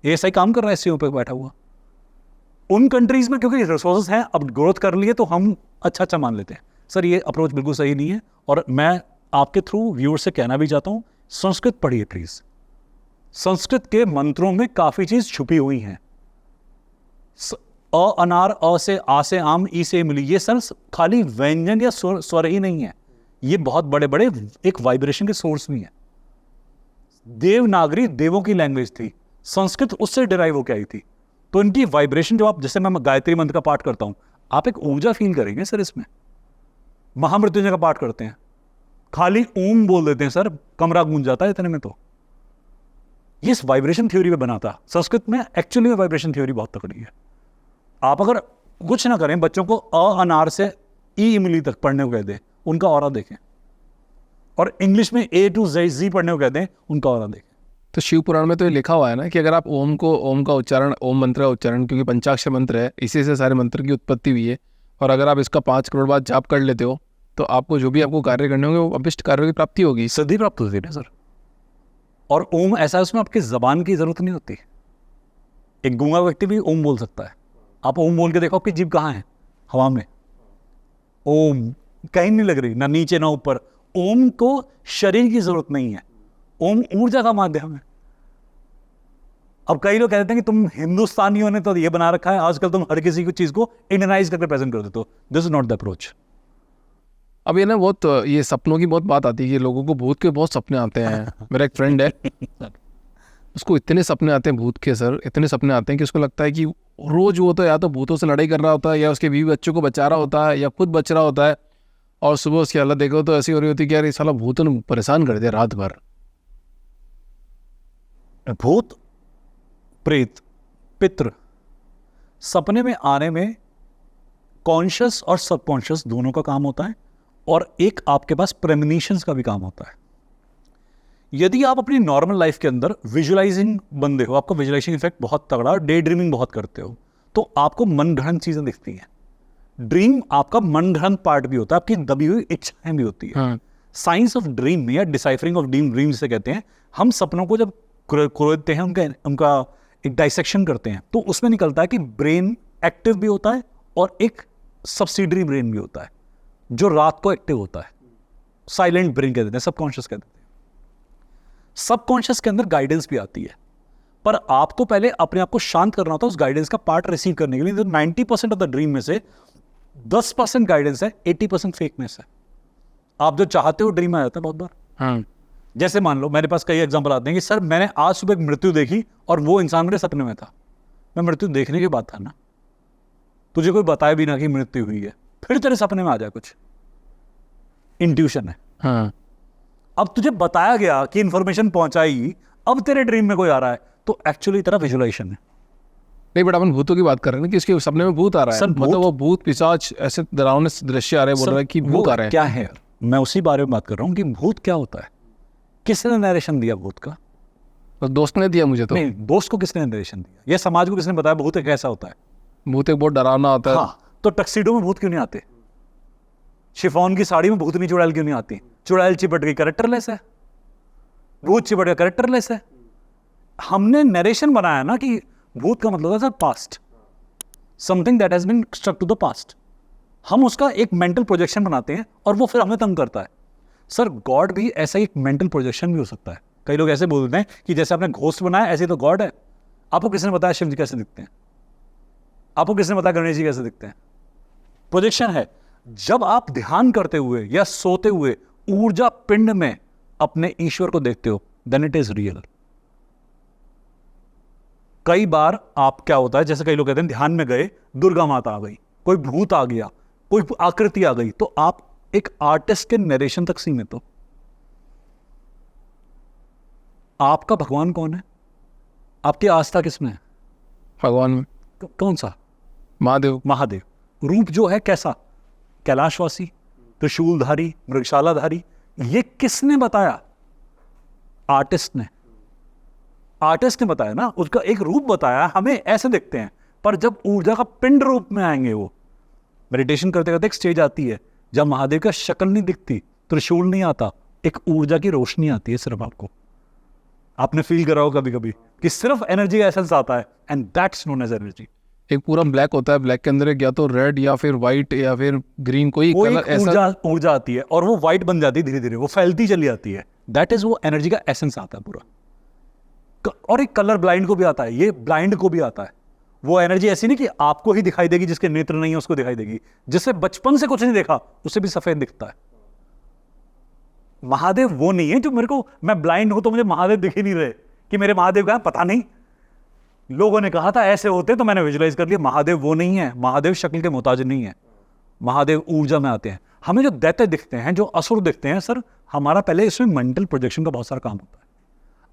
एएसआई काम कर रहा है एससीओ पे बैठा हुआ। उन कंट्रीज में क्योंकि रिसोर्सेज हैं, अब ग्रोथ कर लिए तो हम अच्छा मान लेते हैं। सर ये अप्रोच बिल्कुल सही नहीं है, और मैं आपके थ्रू व्यूअर से कहना भी चाहता हूं, संस्कृत पढ़िए प्लीज। संस्कृत के मंत्रों में काफी चीज छुपी हुई हैं। अ अनार, अ से आ से आम, ई से इमली, ये सर खाली व्यंजन या स्वर ही नहीं है, ये बहुत बड़े बड़े एक वाइब्रेशन के सोर्स भी हैं। देवनागरी देवों की लैंग्वेज थी, संस्कृत उससे डिराइव होकर आई थी। तो इनकी वाइब्रेशन, जब आप, जैसे मैं गायत्री मंत्र का पाठ करता हूं, आप एक ऊर्जा फील करेंगे सर इसमें। महामृत्युंजय का पाठ करते हैं, खाली ओम बोल देते हैं सर, कमरा गूंज जाता है इतने में। तो ये इस वाइब्रेशन थ्योरी पे बना था। संस्कृत में एक्चुअली में वाइब्रेशन थ्योरी बहुत तकड़ी है। आप अगर कुछ ना करें, बच्चों को अ अनार से ई इमली तक पढ़ने को कह दें, उनका ऑरा देखें, और इंग्लिश में ए टू जी पढ़ने को कह दें, उनका ऑरा देखें। तो शिव पुराण में तो ये लिखा हुआ है ना कि अगर आप ओम का उच्चारण, ओम मंत्र का उच्चारण, क्योंकि पंचाक्षर मंत्र है, इसी से सारे मंत्र की उत्पत्ति हुई है, और अगर आप इसका 5 करोड़ बार जाप कर लेते हो तो आपको जो भी आपको कार्य करने होंगे वो अभिष्ट कार्यों की प्राप्ति होगी, सिद्धि प्राप्त होती है सर। और ओम ऐसा है, उसमें आपकी जबान की जरूरत नहीं होती। एक गूंगा व्यक्ति भी ओम बोल सकता है। आप ओम बोल के देखो, आपकी जीभ कहाँ है, हवा में। ओम कहीं नहीं लग रही, ना नीचे ना ऊपर। ओम को शरीर की जरूरत नहीं है, ओम ऊर्जा का माध्यम है। अब कई लोग कहते हैं कि तुम हिंदुस्तानियों ने तो ये बना रखा है, आजकल तुम हर किसी की चीज को इंडियनाइज करके प्रेजेंट कर देते हो। This is not the approach. अब ये ना बहुत, ये सपनों की बहुत बात आती है कि लोगों को भूत के बहुत सपने आते हैं। मेरा एक फ्रेंड है, उसको इतने सपने आते हैं भूत के सर, इतने सपने आते हैं कि उसको लगता है कि रोज वो तो या तो भूतों से लड़ाई कर रहा होता है, या उसके बीवी बच्चों को बचा रहा होता है, या खुद बच रहा होता है, और सुबह उसकी हालत देखो तो ऐसी हो रही होती है कि यार ये साला भूतों ने परेशान कर दिया रात भर। भूत, प्रेत, पितृ सपने में आने में कॉन्शियस और सबकॉन्शियस दोनों का काम होता है, और एक आपके पास प्रेमनिशंस का भी काम होता है। यदि आप अपनी नॉर्मल लाइफ के अंदर विजुअलाइजिंग बंदे हो, आपका विजुअलाइजेशन इफेक्ट बहुत तगड़ा, डे ड्रीमिंग बहुत करते हो, तो आपको मनगढ़ंत चीजें दिखती हैं। ड्रीम आपका मनगढ़ंत पार्ट भी होता है, आपकी दबी हुई इच्छाएं भी होती है। साइंस ऑफ ड्रीम में, या डिसाइफरिंग ऑफ ड्रीम से कहते हैं, हम सपनों को जब खोजते हैं, उनका एक डाइसेक्शन करते हैं, तो उसमें निकलता है कि ब्रेन एक्टिव भी होता है और एक सब्सिडरी ब्रेन भी होता है जो रात को एक्टिव होता है। साइलेंट ब्रेन कहते हैं, सबकॉन्शियस कहते हैं। सबकॉन्शियस के अंदर गाइडेंस भी आती है, पर आपको पहले अपने आप को शांत करना होता है उस गाइडेंस का पार्ट रिसीव करने के लिए। तो 90% ऑफ द ड्रीम में से 10% गाइडेंस है, 80% फेकनेस है। आप जो चाहते हो ड्रीम में आ जाता है बहुत बार। जैसे मान लो, मेरे पास कई एग्जांपल आते हैं कि सर मैंने आज सुबह एक मृत्यु देखी और वो इंसान मेरे सपने में था। मैं मृत्यु देखने के बाद था ना, तुझे कोई बताया भी ना कि मृत्यु हुई है, फिर तेरे सपने में आ जाए कुछ, इंट्यूशन है। हाँ, अब तुझे बताया गया कि इंफॉर्मेशन पहुंचाई, अब तेरे ड्रीम में कोई आ रहा है, तो एक्चुअली तेरा विजुअलाइजेशन है। नहीं बट अपन भूतों की बात कर रहे हैं ना कि उसके सपने में भूत आ रहा है। सर, मतलब वो भूत पिशाच ऐसे डरावने दृश्य आ रहे हैं, बोल रहा है कि भूत आ रहे हैं। क्या है, मैं उसी बारे में बात कर रहा हूं कि भूत क्या होता है। किसने नरेशन दिया भूत का? तो दोस्त ने दिया मुझे तो। नहीं, दोस्त को किसने नरेशन दिया? ये समाज को किसने बताया भूत एक ऐसा होता है? भूत एक बहुत डरावना होता है। हाँ, तो टक्सीडो में भूत क्यों नहीं आते? शिफॉन की साड़ी में भूतनी चुड़ैल क्यों नहीं आती? चुड़ैल चिपट गई, कैरेक्टरलेस है। भूत चिपट गया, कैरेक्टरलेस है। हमने नरेशन बनाया ना कि भूत का मतलब है past, something that has been stuck to the past. हम उसका एक मेंटल प्रोजेक्शन बनाते हैं और वो फिर हमें तंग करता है। सर, गॉड भी ऐसा ही एक मेंटल प्रोजेक्शन भी हो सकता है। कई लोग ऐसे बोलते हैं कि जैसे आपने घोस्ट बनाया ऐसे ही तो गॉड है। आपको किसने बताया शिव जी कैसे दिखते हैं? आपको किसने बताया गणेश जी कैसे दिखते हैं? प्रोजेक्शन है। जब आप ध्यान करते हुए या सोते हुए ऊर्जा पिंड में अपने ईश्वर को देखते हो, देन इट इज रियल। कई बार आप क्या होता है, जैसे कई लोग कहते हैं ध्यान में गए, दुर्गा माता आ गई, कोई भूत आ गया, कोई आकृति आ गई, तो आप एक आर्टिस्ट के नरेशन तक सीमित हो। आपका भगवान कौन है? आपकी आस्था किसमें है? भगवान में। कौन सा? महादेव। महादेव। रूप जो है कैसा? कैलाशवासी, त्रिशूलधारी, मृगशालाधारी। ये किसने बताया? आर्टिस्ट ने। आर्टिस्ट ने बताया ना, उसका एक रूप बताया, हमें ऐसे दिखते हैं। पर जब ऊर्जा का पिंड रूप में आएंगे, वो मेडिटेशन करते करते एक स्टेज आती है जब महादेव का शक्ल नहीं दिखती, त्रिशूल नहीं आता, एक ऊर्जा की रोशनी आती है सिर्फ आपको। आपने फील करा हो कभी कभी कि सिर्फ एनर्जी का एसेंस आता है, and that's known as energy. एक पूरा ब्लैक होता है, ब्लैक के अंदर एक या तो रेड या फिर व्हाइट या फिर ग्रीन कोई वो कलर एक ऐसा ऊर्जा आती है और वो व्हाइट बन जाती है, धीरे धीरे वो फैलती चली जाती है। दैट इज वो एनर्जी का एसेंस आता है पूरा। और एक कलर ब्लाइंड को भी आता है, ये ब्लाइंड को भी आता है। वो एनर्जी ऐसी नहीं कि आपको ही दिखाई देगी, जिसके नेत्र नहीं है उसको दिखाई देगी, जिससे बचपन से कुछ नहीं देखा उसे भी सफेद दिखता है। महादेव वो नहीं है जो मेरे को, मैं ब्लाइंड हूं तो मुझे महादेव दिख ही नहीं रहे कि मेरे महादेव कहां, पता नहीं, लोगों ने कहा था ऐसे होते तो मैंने विजुलाइज कर लिया। महादेव वो नहीं है, महादेव शक्ल के मोहताज नहीं है, महादेव ऊर्जा में आते हैं। हमें जो दैत्य दिखते हैं, जो असुर दिखते हैं, सर हमारा पहले इसमें मेंटल प्रोजेक्शन का बहुत सारा काम होता है।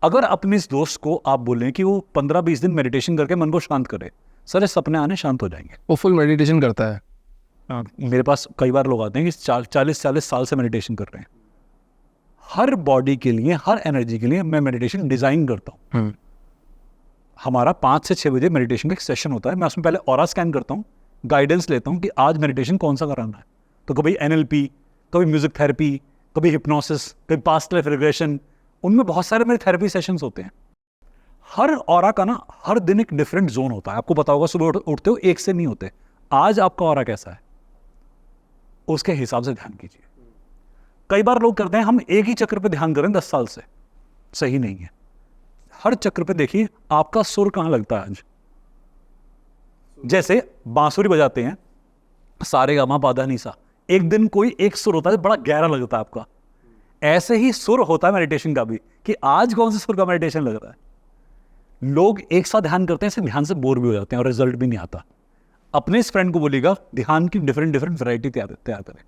अगर अपने इस दोस्त को आप बोलें कि वो 15-20 दिन मेडिटेशन करके मन को शांत करे, सर ये सपने आने शांत हो जाएंगे। वो फुल मेडिटेशन करता है। मेरे पास कई बार लोग आते हैं कि 40 साल से मेडिटेशन कर रहे हैं। हर बॉडी के लिए, हर एनर्जी के लिए मैं मेडिटेशन डिजाइन करता हूँ। हमारा 5 से 6 बजे मेडिटेशन का एक सेशन होता है। मैं उसमें पहले ऑरा स्कैन करता हूँ, गाइडेंस लेता हूँ कि आज मेडिटेशन कौन सा कराना है। तो कभी NLP, कभी म्यूजिक थेरेपी, कभी हिप्नोसिस, कभी पास्ट लाइफ रिग्रेशन, उनमें बहुत सारे मेरे थेरेपी सेशंस होते हैं। हर ऑरा का ना हर दिन एक डिफरेंट जोन होता है। आपको पता होगा, सुबह उठते हो एक से नहीं होते। आज आपका ऑरा कैसा है, उसके हिसाब से ध्यान कीजिए। कई बार लोग करते हैं हम एक ही चक्र पे ध्यान करें 10 साल से, सही नहीं है। हर चक्र पे देखिए आपका सुर कहां लगता है। आज जैसे बांसुरी बजाते हैं, सारे गामा पाधा निसा, एक दिन कोई एक सुर होता है बड़ा गहरा लगता है आपका। ऐसे ही सुर होता है मेडिटेशन का भी, कि आज कौन से सुर का मेडिटेशन लग रहा है। लोग एक साथ ध्यान करते हैं, ऐसे ध्यान से बोर भी हो जाते हैं और रिजल्ट भी नहीं आता। अपने इस फ्रेंड को बोलिएगा ध्यान की डिफरेंट वैरायटी तैयार करें,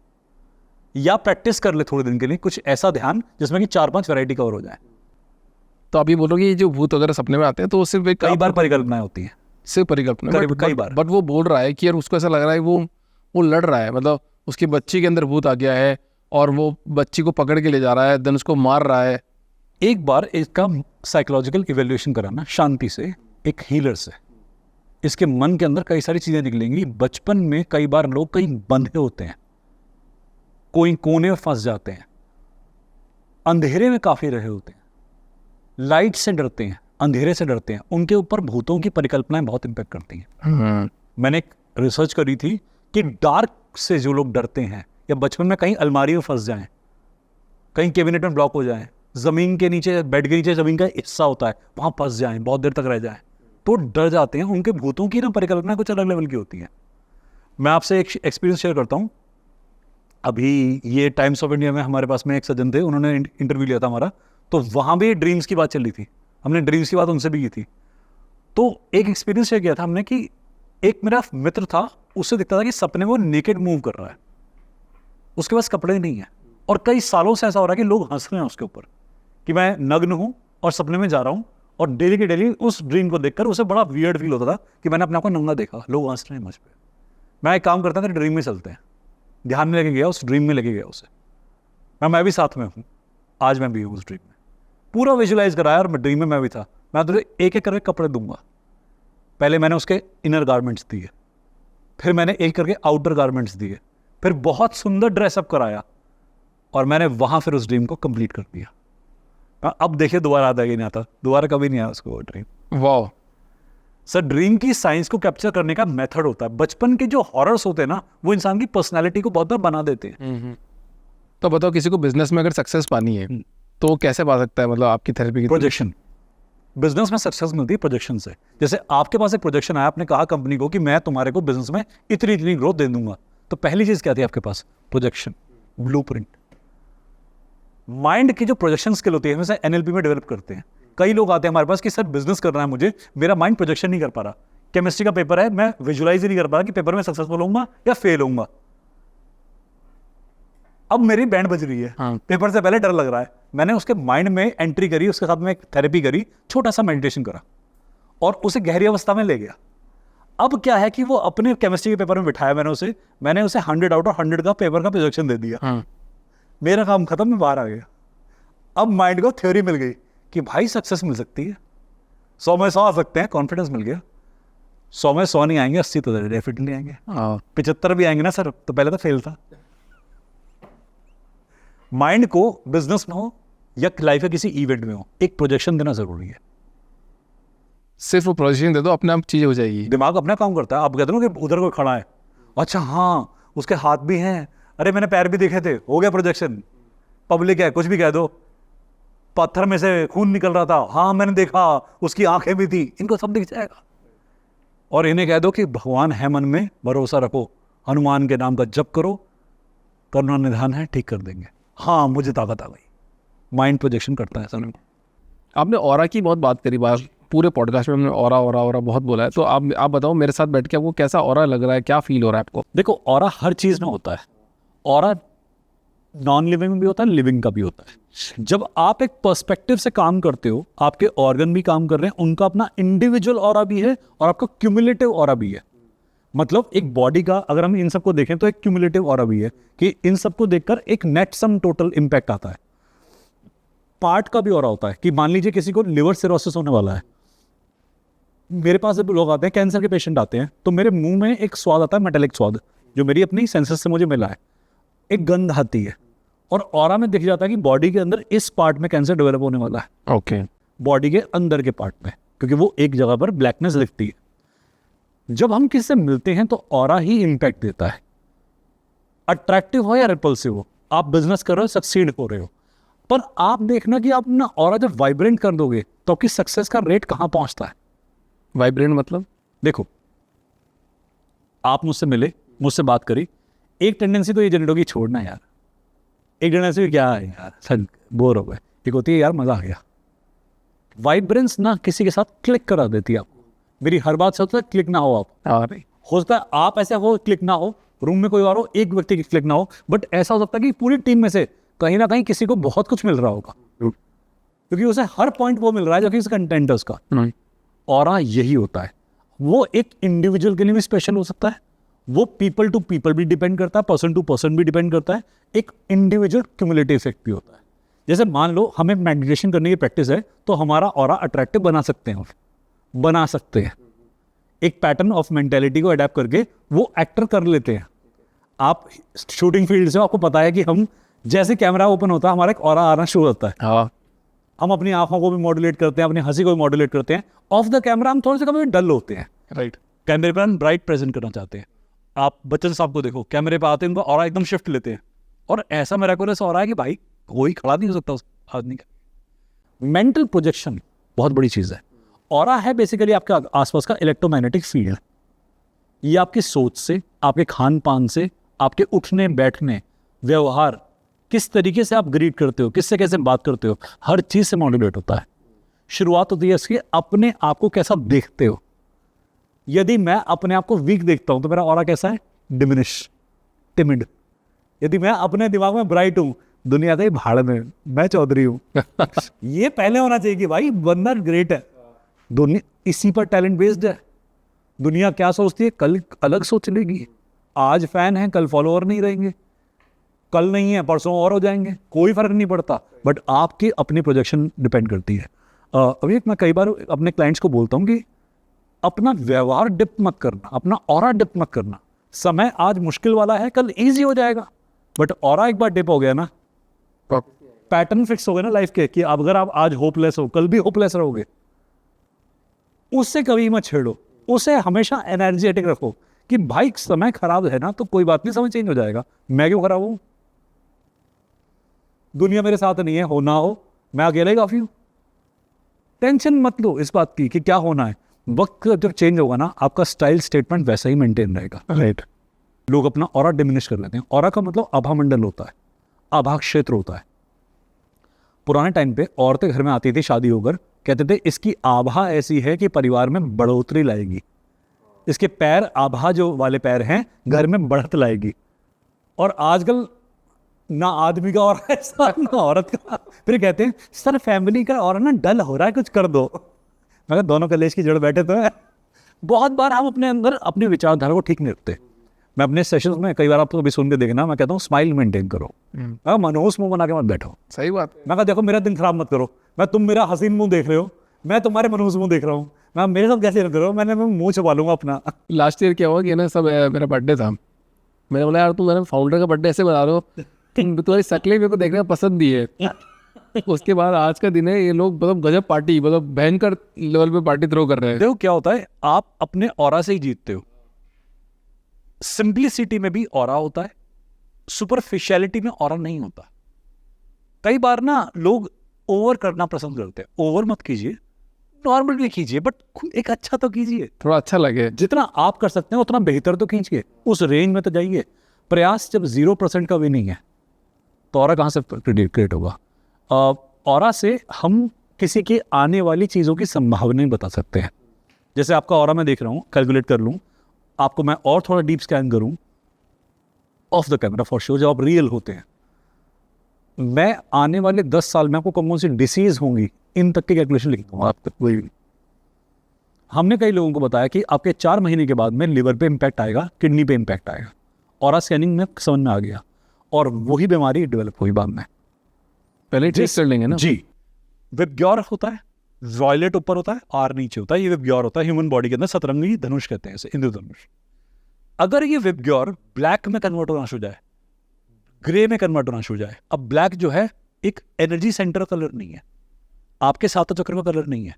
या प्रैक्टिस कर ले थोड़े दिन के लिए कुछ ऐसा ध्यान जिसमें कि 4-5 वैरायटी कवर हो जाए। तो आप ये बोलोगे ये जो भूत वगैरह सपने में आते हैं तो वो सिर्फ एक कई बार परिकल्पनाएं होती हैं, सिर्फ परिकल्पना, कई बार। बट वो बोल रहा है कि यार उसको ऐसा लग रहा है वो लड़ रहा है, मतलब उसकी बच्ची के अंदर भूत आ गया है और वो बच्ची को पकड़ के ले जा रहा है, देन उसको मार रहा है। एक बार इसका साइकोलॉजिकल इवैल्यूएशन कराना शांति से, एक हीलर से। इसके मन के अंदर कई सारी चीजें निकलेंगी। बचपन में कई बार लोग कहीं बंधे होते हैं, कोई कोने में फंस जाते हैं, अंधेरे में काफी रहे होते हैं, लाइट से डरते हैं, अंधेरे से डरते हैं। उनके ऊपर भूतों की परिकल्पनाएं बहुत इम्पैक्ट करती हैं। मैंने एक रिसर्च करी थी कि डार्क से जो लोग डरते हैं, या बचपन में कहीं अलमारी में फंस जाएं, कहीं कैबिनेट में ब्लॉक हो जाएं, जमीन के नीचे, बेड के नीचे जमीन का हिस्सा होता है, वहां फंस जाएं, बहुत देर तक रह जाएं, तो डर जाते हैं। उनके भूतों की ना परिकल्पना कुछ अलग लेवल की होती है। मैं आपसे एक एक्सपीरियंस शेयर करता हूँ। अभी ये टाइम्स ऑफ इंडिया में हमारे पास में एक सज्जन थे, उन्होंने इंटरव्यू लिया था हमारा, तो वहाँ भी ड्रीम्स की बात चल रही थी। हमने ड्रीम्स की बात उनसे भी की थी। तो एक एक्सपीरियंस शेयर किया था हमने कि एक मेरा मित्र था, उससे दिखता था कि सपने में वो नेकेड मूव कर रहा है, उसके पास कपड़े नहीं है, और कई सालों से ऐसा हो रहा है कि लोग हंस रहे हैं उसके ऊपर कि मैं नग्न हूँ और सपने में जा रहा हूँ, और डेली के डेली उस ड्रीम को देखकर उसे बड़ा वियर्ड फील होता था कि मैंने अपने आप को नंगा देखा, लोग हंस रहे हैं मुझ पर। मैं एक काम करता था, ड्रीम में चलते हैं, ध्यान में लेके गया, उस ड्रीम में लेके गया उसे। मैं भी साथ में हूँ, आज मैं भी हूँ उस ड्रीम में। पूरा विजुलाइज कराया और मैं ड्रीम में मैं भी था, मैं तुझे एक एक करके कपड़े दूंगा। पहले मैंने उसके इनर गारमेंट्स दिए, फिर मैंने एक करके आउटर गारमेंट्स दिए, फिर बहुत सुंदर ड्रेसअप कराया और मैंने वहां फिर उस ड्रीम को कंप्लीट कर दिया। अब देखिए दोबारा आता है कि नहीं आता, दोबारा कभी नहीं आया उसको वो ड्रीम। वाह। सर ड्रीम की साइंस को कैप्चर करने का मेथड होता है। बचपन के जो हॉरर्स होते हैं ना, वो इंसान की पर्सनैलिटी को बहुत बार बना देते हैं। तो बताओ, किसी को बिजनेस में अगर सक्सेस पानी है तो वो कैसे पा सकता है, मतलब आपकी थेरेपी की? प्रोजेक्शन। बिजनेस में सक्सेस मिलती है प्रोजेक्शन से। जैसे आपके पास एक प्रोजेक्शन आया, आपने कहा कंपनी को कि मैं तुम्हारे को बिजनेस में इतनी इतनी ग्रोथ दे दूंगा, तो पहली चीज क्या थी आपके पास? Projection, blueprint. माइंड की जो प्रोजेक्शन स्किल होती है हमेशा एनएलपी में डेवलप करते हैं। कई लोग आते हैं हमारे पास कि सर बिजनेस करना है मुझे, मेरा माइंड प्रोजेक्शन नहीं कर पा रहा, केमिस्ट्री का पेपर है, मैं विजुलाइज ही नहीं कर पा रहा कि पेपर में सक्सेसफुल होऊंगा या फेल होऊंगा। अब मेरी बैंड बज रही है, पेपर से पहले डर लग रहा है, मैंने उसके माइंड में एंट्री करी, उसके साथ में एक थेरेपी करी, छोटा सा मेडिटेशन करा और उसे गहरी अवस्था में ले गया। अब क्या है कि वो अपने केमिस्ट्री के पेपर में बिठाया, मैंने उसे 100 आउट ऑफ 100 का पेपर का प्रोजेक्शन दे दिया। मेरा काम खत्म, मैं बाहर आ गया। अब माइंड को थ्योरी मिल गई कि भाई सक्सेस मिल सकती है, 100 में 100 आ सकते हैं, कॉन्फिडेंस मिल गया। 100 में 100 नहीं आएंगे, 80 तो डेफिनेटली आएंगे, 75 भी आएंगे ना सर, तो पहले तो फेल था। माइंड को बिजनेस में हो या लाइफ के किसी इवेंट में हो, एक प्रोजेक्शन देना जरूरी है। सिर्फ वो प्रोजेक्शन दे दो, अपने आप चीजें हो जाएगी। दिमाग अपना काम करता है। आप कहते हो कि उधर कोई खड़ा है, अच्छा हाँ उसके हाथ भी हैं, अरे मैंने पैर भी देखे थे, हो गया प्रोजेक्शन। पब्लिक है, कुछ भी कह दो, पत्थर में से खून निकल रहा था, हाँ मैंने देखा, उसकी आंखें भी थी, इनको सब दिख जाएगा। और इन्हें कह दो कि भगवान है, मन में भरोसा रखो, हनुमान के नाम का जप करो, करुणा निधान है, ठीक कर देंगे। हाँ मुझे ताकत आ गई। माइंड प्रोजेक्शन करता है सर। आपने ऑरा की बहुत बात करी, बार पूरे पॉडकास्ट में हमने ऑरा बहुत बोला है, तो आप बताओ मेरे साथ बैठ के आपको कैसा ऑरा लग रहा है, क्या फील हो रहा है आपको? देखो ऑरा हर चीज में होता है। ऑरा नॉन लिविंग में भी होता है, लिविंग का भी होता है। जब आप एक पर्सपेक्टिव से काम करते हो, आपके ऑर्गन भी काम कर रहे हैं, उनका अपना इंडिविजुअल ऑरा भी है और आपका क्यूमुलेटिव ऑरा भी है। मतलब एक बॉडी का अगर हम इन सबको देखें तो एक क्यूमुलेटिव ऑरा भी है कि इन सबको देखकर एक नेट सम टोटल इंपैक्ट आता है। पार्ट का भी ऑरा होता है कि मान लीजिए किसी को लिवर सिरोसिस होने वाला है, मेरे पास जब लोग आते हैं, कैंसर के पेशेंट आते हैं, तो मेरे मुंह में एक स्वाद आता है, मेटेलिक स्वाद, जो मेरी अपनी सेंसेस से मुझे मिला है, एक गंध आती है, और ऑरा में दिख जाता है कि बॉडी के अंदर इस पार्ट में कैंसर डेवलप होने वाला है। ओके। बॉडी के अंदर के पार्ट में, क्योंकि वो एक जगह पर ब्लैकनेस दिखती है। जब हम किससे मिलते हैं तो ऑरा ही इंपैक्ट देता है, अट्रैक्टिव हो या रिपल्सिव हो। आप बिजनेस कर रहे हो, सक्सीड हो रहे हो, पर आप देखना कि आप अपना ऑरा जब वाइब्रेंट कर दोगे तो आपकी सक्सेस का रेट कहां पहुंचता है। वाइब्रेंट मतलब? देखो, आप मुझसे मिले, मुझसे बात करी, एक टेंडेंसी तो ये जनरेट होगी छोड़ना यार, एक टेंडेंसी क्या है यार सर बोर हो गए, एक होती है यार मजा आ गया। वाइब्रेंस ना किसी के साथ क्लिक करा देती है आपको। मेरी हर बात से होता है क्लिक ना हो आप, हो सकता है आप ऐसे हो क्लिक ना हो, रूम में कोई और हो, एक व्यक्ति की क्लिक ना हो, बट ऐसा हो सकता है कि पूरी टीम में से कहीं ना कहीं किसी को बहुत कुछ मिल रहा होगा, क्योंकि उसे हर पॉइंट वो मिल रहा है जो कि उसका कंटेंट है उसका। ऑरा यही होता है। वो एक इंडिविजुअल के लिए भी स्पेशल हो सकता है, वो पीपल टू पीपल भी डिपेंड करता है, पर्सन टू पर्सन भी डिपेंड करता है, एक इंडिविजुअल क्यूमुलेटिव इफेक्ट भी होता है। जैसे मान लो हमें मेडिटेशन करने की प्रैक्टिस है, तो हमारा ऑरा अट्रैक्टिव बना सकते हैं, एक पैटर्न ऑफ मेंटेलिटी को अडेप्ट करके वो एक्टर कर लेते हैं। आप शूटिंग फील्ड से, आपको पता है कि हम जैसे कैमरा ओपन होता है हमारा एक ऑरा आना शुरू होता है। हाँ, हम अपनी आंखों को भी मॉड्यूलेट करते हैं, अपनी हंसी को भी मॉड्यूलेट करते हैं। ऑफ द कैमरा हम थोड़े से कभी डल होते हैं, राइट। कैमरे पर हम ब्राइट प्रेजेंट करना चाहते हैं। आप बच्चन साहब को देखो, कैमरे पे आते हैं, उनका ऑरा एकदम शिफ्ट लेते हैं, और ऐसा मिरेकलस ऑरा है कि भाई कोई खड़ा नहीं हो सकता उस आदमी का। मेंटल प्रोजेक्शन बहुत बड़ी चीज है। ऑरा है बेसिकली आपके आसपास का इलेक्ट्रोमैग्नेटिक फील्ड। ये आपकी सोच से, आपके खान पान से, आपके उठने बैठने, व्यवहार, किस तरीके से आप ग्रीट करते हो, किससे कैसे बात करते हो, हर चीज से मॉड्यूलेट होता है। शुरुआत होती है इसकी अपने आप को कैसा देखते हो। यदि मैं अपने आप को वीक देखता हूं तो मेरा ऑरा कैसा है? Diminish, timid. यदि मैं अपने दिमाग में ब्राइट हूं, दुनिया से भाड़ में, मैं चौधरी हूं। ये पहले होना चाहिए कि भाई बंदा ग्रेट है। दुनिया इसी पर टैलेंट बेस्ड है। दुनिया क्या सोचती है, कल अलग सोच लेगी। आज फैन है, कल फॉलोअर नहीं रहेंगे। कल नहीं है परसों और हो जाएंगे, कोई फर्क नहीं पड़ता, बट आपकी अपनी प्रोजेक्शन डिपेंड करती है। अभी मैं कई बार अपने क्लाइंट्स को बोलता हूँ कि अपना व्यवहार डिप मत करना, अपना ऑरा डिप मत करना। समय आज मुश्किल वाला है, कल इजी हो जाएगा, बट ऑरा एक बार डिप हो गया ना, पैटर्न फिक्स हो गए ना लाइफ के, कि अगर आप आज होपलेस हो कल भी होपलेस रहोगे। उससे कभी मत छेड़ो, उसे हमेशा एनर्जेटिक रखो कि भाई समय खराब है ना तो कोई बात नहीं, समय चेंज हो जाएगा, मैं क्यों खराब हूं, दुनिया मेरे साथ नहीं है, हो ना हो मैं अकेले काफी हूं। टेंशन मत लो इस बात की कि क्या होना है, वक्त जब चेंज होगा ना आपका स्टाइल स्टेटमेंट वैसा ही मेंटेन रहेगा। राइट। लोग अपना ऑरा डिमिनिश कर लेते हैं। ऑरा का मतलब आभा मंडल होता है, आभा क्षेत्र होता है। पुराने टाइम पे औरतें घर में आती थी शादी होकर, कहते थे इसकी आभा ऐसी है कि परिवार में बढ़ोतरी लाएगी, इसके पैर आभा जो वाले पैर हैं घर में बढ़त लाएगी। और आजकल ना आदमी का और ऐसा ना औरत का, फिर कहते हैं सर फैमिली का और ना डल हो रहा है, कुछ कर दो। मगर दोनों कलेश की जड़ बैठे तो है। बहुत बार हम अपने अंदर अपनी विचारधारा को ठीक नहीं रखते। मैं अपने सेशंस में कई बार, आपको अभी सुन के देखना, मैं कहता हूँ स्माइल मेंटेन करो, मनोस मुंह बना के मत बैठो। सही बात। मैं कहा देखो मेरा दिन खराब मत करो, मैं तुम मेरा हसीन मुंह देख रहे हो, मैं तुम्हारे मनोस मुंह देख रहा हूँ, मैं मेरे साथ कैसे न करो, मैं मुंह छुपा लूंगा अपना। लास्ट ईयर क्या हुआ कि ना सब मेरा बर्थडे था, मैंने बोला यार तुम मेरे फाउंडर का बर्थडे ऐसे बता रहे हो, तुम्हारी शक्लें मेरे को देखने में पसंद नहीं है। उसके बाद आज का दिन है, ये लोग मतलब गजब पार्टी, मतलब भयंकर लेवल पे पार्टी थ्रो कर रहे हैं। देखो क्या होता है, आप अपने ऑरा से ही जीतते हो। सिंपलिसिटी में भी ऑरा होता है, सुपरफिशियलिटी में ऑरा नहीं होता। कई बार ना लोग ओवर करना पसंद करते हैं। ओवर मत कीजिए, नॉर्मल भी कीजिए, बट एक अच्छा तो कीजिए, थोड़ा अच्छा लगे। जितना आप कर सकते हैं उतना बेहतर तो कीजिए, उस रेंज में तो जाइए। प्रयास जब 0% का भी नहीं है तो ऑरा कहां से क्रिएट होगा। ऑरा से हम किसी की आने वाली चीज़ों की संभावनाएं बता सकते हैं। जैसे आपका ऑरा मैं देख रहा हूँ, कैलकुलेट कर लूँ, आपको मैं और थोड़ा डीप स्कैन करूँ of the camera for sure, जब आप रियल होते हैं, मैं आने वाले 10 साल में आपको कौन कौन सी डिसीज होंगी इन तक की कैलकुलेशन लिख दूंगा आपको। हमने कई लोगों को बताया कि आपके 4 महीने के बाद में लिवर पे इम्पैक्ट आएगा, किडनी पे इम्पैक्ट आएगा। ऑरा स्कैनिंग में समझ में आ गया, और वही बीमारी डेवलप हुई बाद में। पहले टेस्ट कर लेंगे ना जी। विबग्योर होता है, वॉयलेट ऊपर होता है, आर नीचे होता है, ये विबग्योर होता है ह्यूमन बॉडी के अंदर, सतरंगी धनुष कहते हैं इसे, इंद्रधनुष। अगर ये विबग्योर ब्लैक में कन्वर्ट होना शुरू हो जाए, ग्रे में कन्वर्ट होना शुरू हो जाए, अब ब्लैक जो है एक एनर्जी सेंटर कलर नहीं है, आपके सातों चक्र का कलर नहीं है।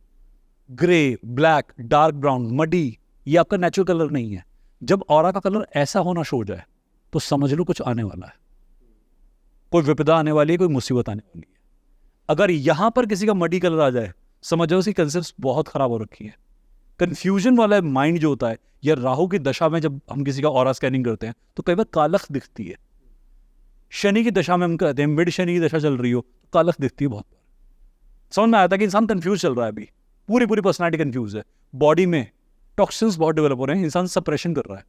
Grey, black, dark brown, muddy, ये आपका नेचुरल कलर नहीं है। जब ऑरा का कलर ऐसा होना शुरू हो जाए तो समझ लो कुछ आने वाला है, कोई विपदा आने वाली है, कोई मुसीबत आने वाली है। अगर यहां पर किसी का मडी कलर आ जाए, समझो उसकी कंसेप्ट बहुत खराब हो रखी है। कंफ्यूजन वाला माइंड जो होता है, या राहु की दशा में जब हम किसी का ऑरा स्कैनिंग करते हैं तो कई बार कालख दिखती है। शनि की दशा में हम कहते हैं, मिड शनि की दशा चल रही हो, कालख दिखती है बहुत बार। समझ में आता है कि इंसान कंफ्यूज चल रहा है, अभी पूरी पर्सनालिटी कंफ्यूज है, बॉडी में टॉक्सिन्स बहुत डेवलप हो रहे हैं, इंसान सप्रेशन कर रहा है,